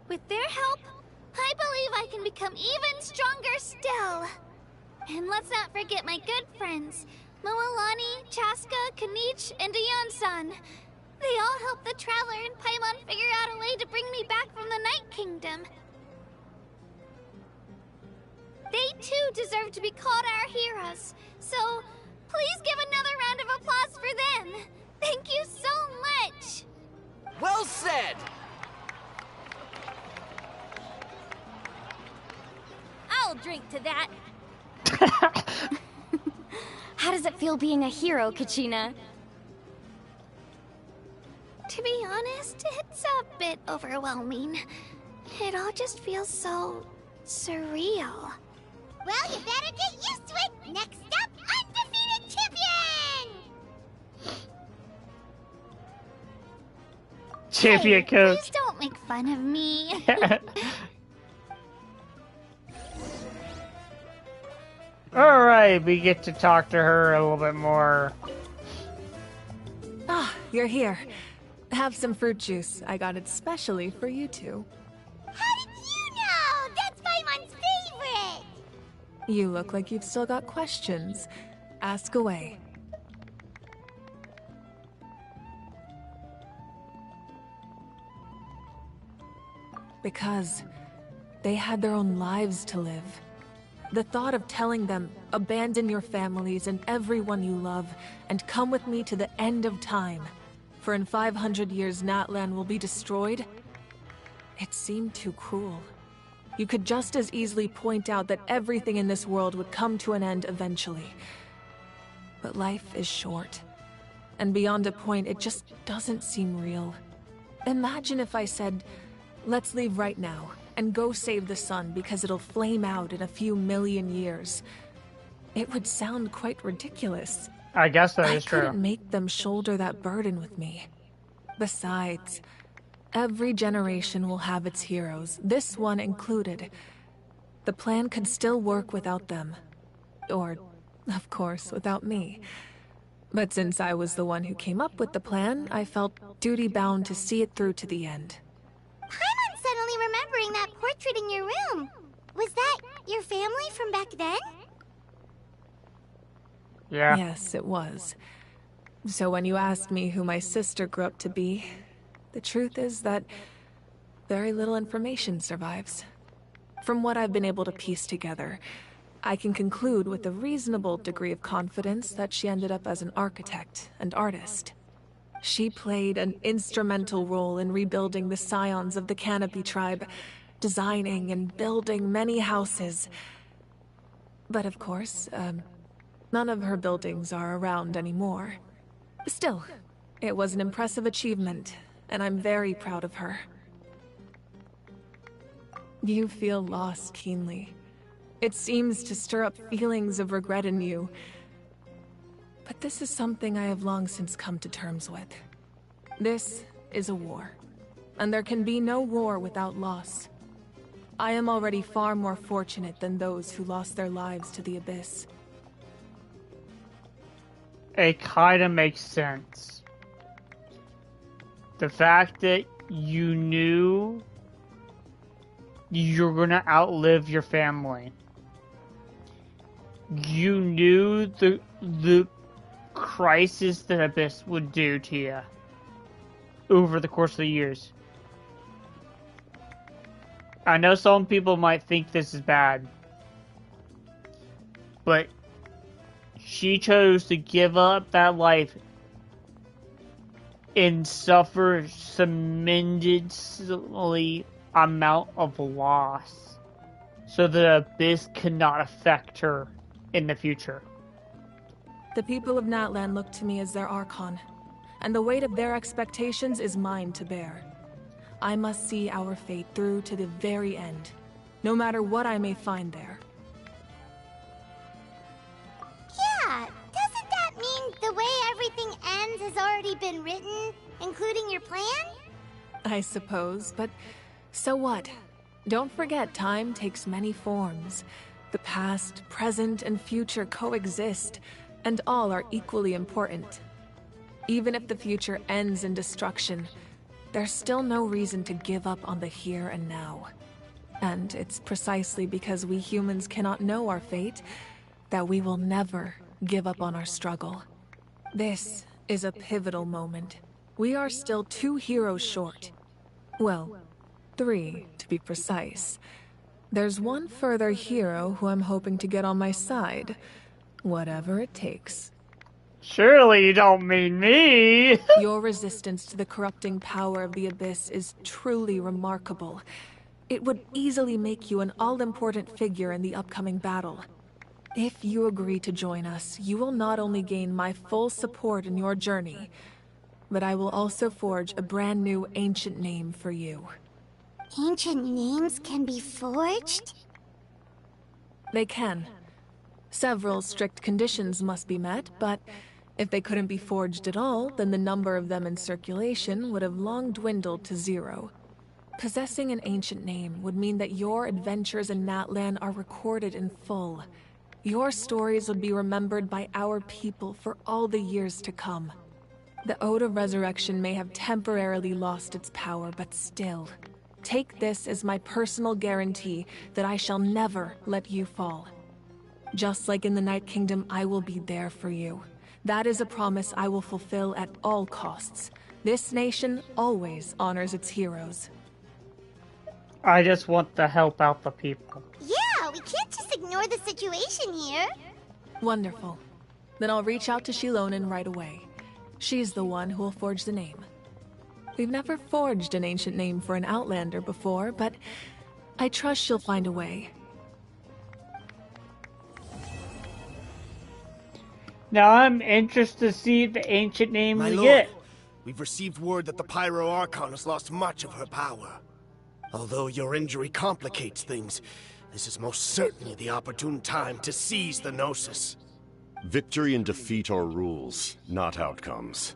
With their help, I believe I can become even stronger still. And let's not forget my good friends, Moalani, Chaska, Kanich, and Aeon-san. They all helped the Traveler and Paimon figure out a way to bring me back from the Night Kingdom. They too deserve to be called our heroes, so please give another round of applause for them. Thank you so much. Well said! I'll drink to that. How does it feel being a hero, Kachina? To be honest, it's a bit overwhelming. It all just feels so surreal. Well, you better get used to it. Next up, undefeated champion! Champion coach. Please don't make fun of me. Alright, we get to talk to her a little bit more. Ah, you're here. Have some fruit juice. I got it specially for you two. How did you know? That's Paimon's favorite! You look like you've still got questions. Ask away. Because they had their own lives to live. The thought of telling them, abandon your families and everyone you love, and come with me to the end of time, for in 500 years Natlan will be destroyed, it seemed too cruel. You could just as easily point out that everything in this world would come to an end eventually. But life is short, and beyond a point, it just doesn't seem real. Imagine if I said, let's leave right now, and go save the sun because it'll flame out in a few million years. It would sound quite ridiculous. I guess that is true. I couldn't make them shoulder that burden with me. Besides, every generation will have its heroes, this one included. The plan could still work without them. Or, of course, without me. But since I was the one who came up with the plan, I felt duty-bound to see it through to the end. Paimon's suddenly remembering that portrait in your room. Was that your family from back then? Yeah. Yes, it was. So when you asked me who my sister grew up to be, the truth is that very little information survives. From what I've been able to piece together, I can conclude with a reasonable degree of confidence that she ended up as an architect and artist. She played an instrumental role in rebuilding the scions of the Canopy tribe, designing and building many houses. But of course, none of her buildings are around anymore. Still, it was an impressive achievement, and I'm very proud of her. You feel loss keenly. It seems to stir up feelings of regret in you. But this is something I have long since come to terms with. This is a war, and there can be no war without loss. I am already far more fortunate than those who lost their lives to the Abyss. It kinda makes sense. The fact that you knew you're gonna outlive your family. You knew the crisis that Abyss would do to you over the course of the years. I know some people might think this is bad, but she chose to give up that life and suffer tremendously amount of loss so the Abyss could not affect her in the future. The people of Natlan look to me as their Archon, and the weight of their expectations is mine to bear. I must see our fate through to the very end, no matter what I may find there. Yeah, doesn't that mean the way everything ends has already been written, including your plan? I suppose, but so what? Don't forget, time takes many forms. The past, present, and future coexist, and all are equally important. Even if the future ends in destruction, there's still no reason to give up on the here and now. And it's precisely because we humans cannot know our fate that we will never give up on our struggle. This is a pivotal moment. We are still 2 heroes short. Well, 3 to be precise. There's one further hero who I'm hoping to get on my side, whatever it takes. Surely you don't mean me! Your resistance to the corrupting power of the Abyss is truly remarkable. It would easily make you an all-important figure in the upcoming battle. If you agree to join us, you will not only gain my full support in your journey, but I will also forge a brand new ancient name for you. Ancient names can be forged? They can. Several strict conditions must be met, but if they couldn't be forged at all, then the number of them in circulation would have long dwindled to 0. Possessing an ancient name would mean that your adventures in Natlan are recorded in full. Your stories would be remembered by our people for all the years to come. The Ode of Resurrection may have temporarily lost its power, but still, take this as my personal guarantee that I shall never let you fall. Just like in the Night Kingdom, I will be there for you. That is a promise I will fulfill at all costs. This nation always honors its heroes. I just want to help out the people. Yeah, we can't just ignore the situation here. Wonderful. Then I'll reach out to Shilonen right away. She's the one who will forge the name. We've never forged an ancient name for an Outlander before, but I trust she'll find a way. Now I'm interested to see the ancient name My we lord, get. we've received word that the Pyro Archon has lost much of her power. Although your injury complicates things, this is most certainly the opportune time to seize the Gnosis. Victory and defeat are rules, not outcomes.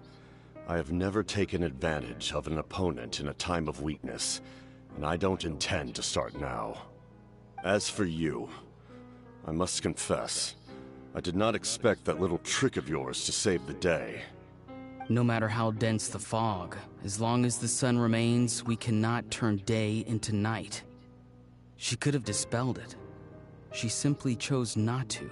I have never taken advantage of an opponent in a time of weakness, and I don't intend to start now. As for you, I must confess, I did not expect that little trick of yours to save the day. No matter how dense the fog, as long as the sun remains, we cannot turn day into night. She could have dispelled it. She simply chose not to.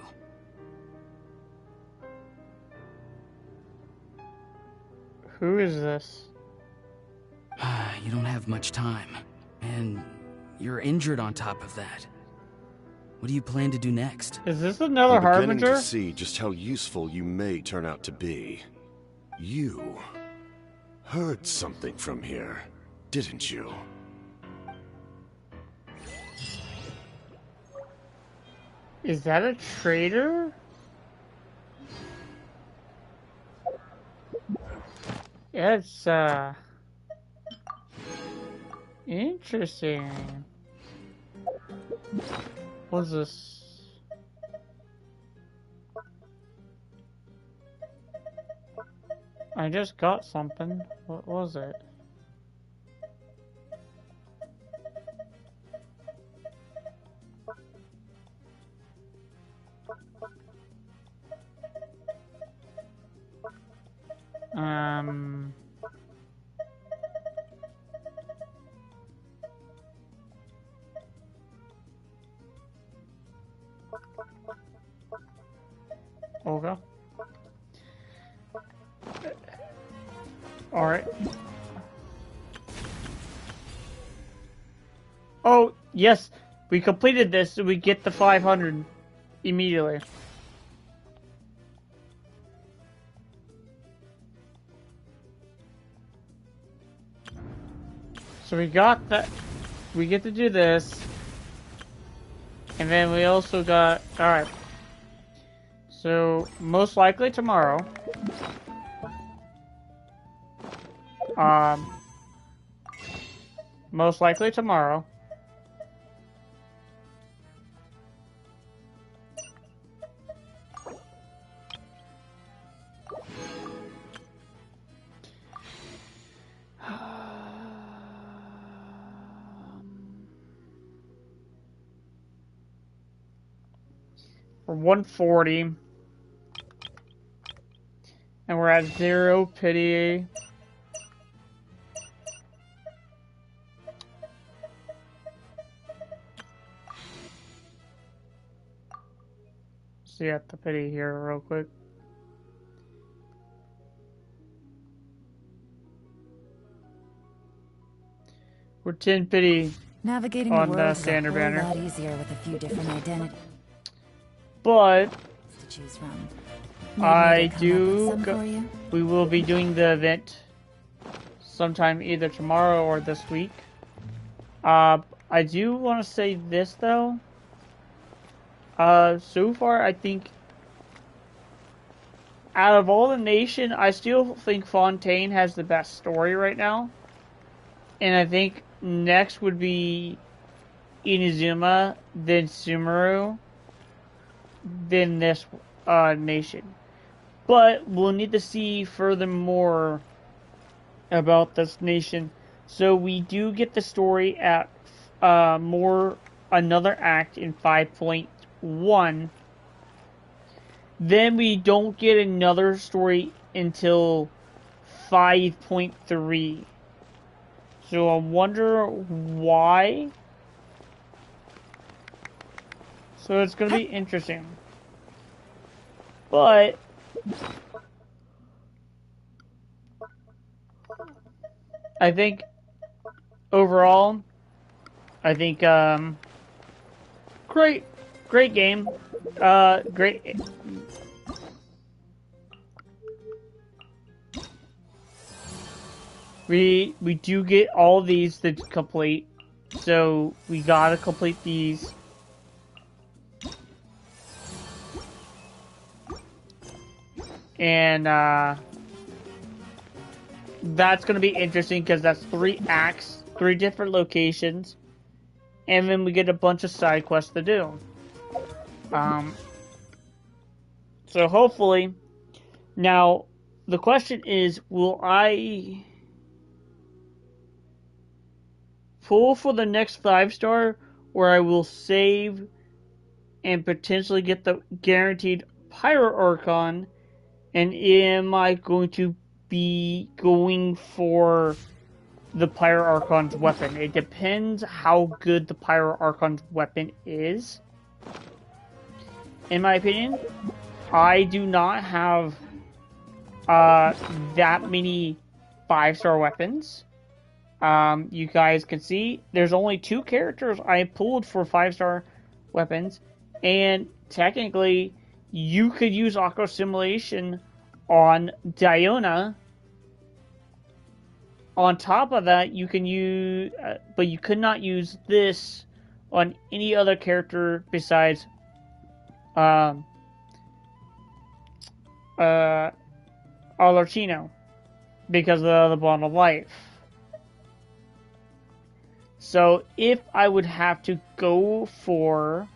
Who is this? You don't have much time. And you're injured on top of that. What do you plan to do next? Is this another I'm beginning Harbinger? to see just how useful you may turn out to be. You heard something from here, didn't you? Is that a traitor? Yeah, it's, interesting. What's this? I just got something. What was it? Okay. Alright. Oh, yes. We completed this, so we get the 500 immediately. So we got that. We get to do this. And then we also got... Alright. So, most likely tomorrow. Most likely tomorrow. For 140. And we're at 0 pity. See at the pity here real quick. We're 10 pity Navigating on the world standard is a whole banner. lot easier with a few different identities But to choose from. We will be doing the event sometime either tomorrow or this week. I do want to say this though. So far I think out of all the nation, I still think Fontaine has the best story right now. And I think next would be Inazuma, then Sumeru, then this nation. But we'll need to see furthermore about this nation. So we do get the story at another act in 5.1. Then we don't get another story until 5.3. So I wonder why. So it's going to be interesting. But I think overall, I think great game. Great. We do get all these to complete, so we gotta complete these. And that's gonna be interesting because that's 3 acts, 3 different locations, and then we get a bunch of side quests to do. So hopefully, now the question is, will I pull for the next 5-star, or I will save and potentially get the guaranteed Pyro Archon, and am I going to be going for the Pyro Archon's weapon. It depends how good the Pyro Archon's weapon is. In my opinion, I do not have that many 5-star weapons. You guys can see there's only 2 characters I pulled for 5-star weapons, and technically you could use Aqua Simulation on Diona. On top of that, you can use, but you could not use this on any other character besides Alarcino, because of the Bond of Life. So if I would have to go for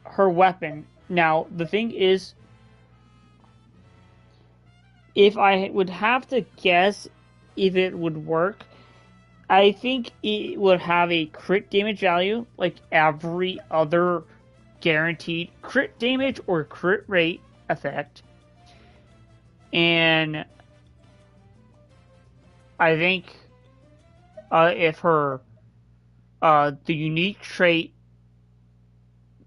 her weapon, now the thing is, if I would have to guess if it would work, I think it would have a crit damage value like every other guaranteed crit damage or crit rate effect. And I think if her the unique trait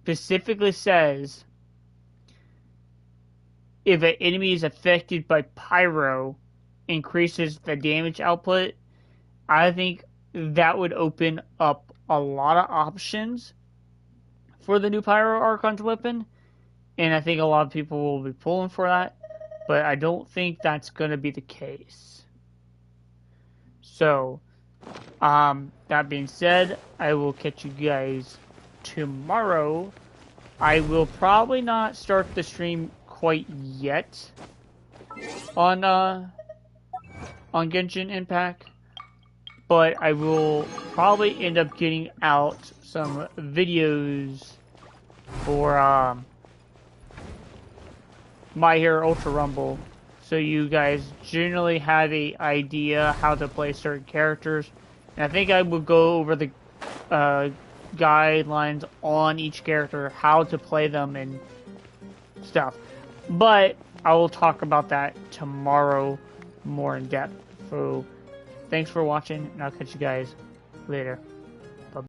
specifically says if an enemy is affected by pyro increases the damage output, I think that would open up a lot of options for the new Pyro Archon's weapon, and I think a lot of people will be pulling for that, but I don't think that's going to be the case. So, that being said, I will catch you guys tomorrow. I will probably not start the stream quite yet on Genshin Impact, but I will probably end up getting out some videos for My Hero Ultra Rumble, so you guys generally have an idea how to play certain characters. And I think I will go over the guidelines on each character, how to play them and stuff. But I will talk about that tomorrow more in depth. So thanks for watching, and I'll catch you guys later.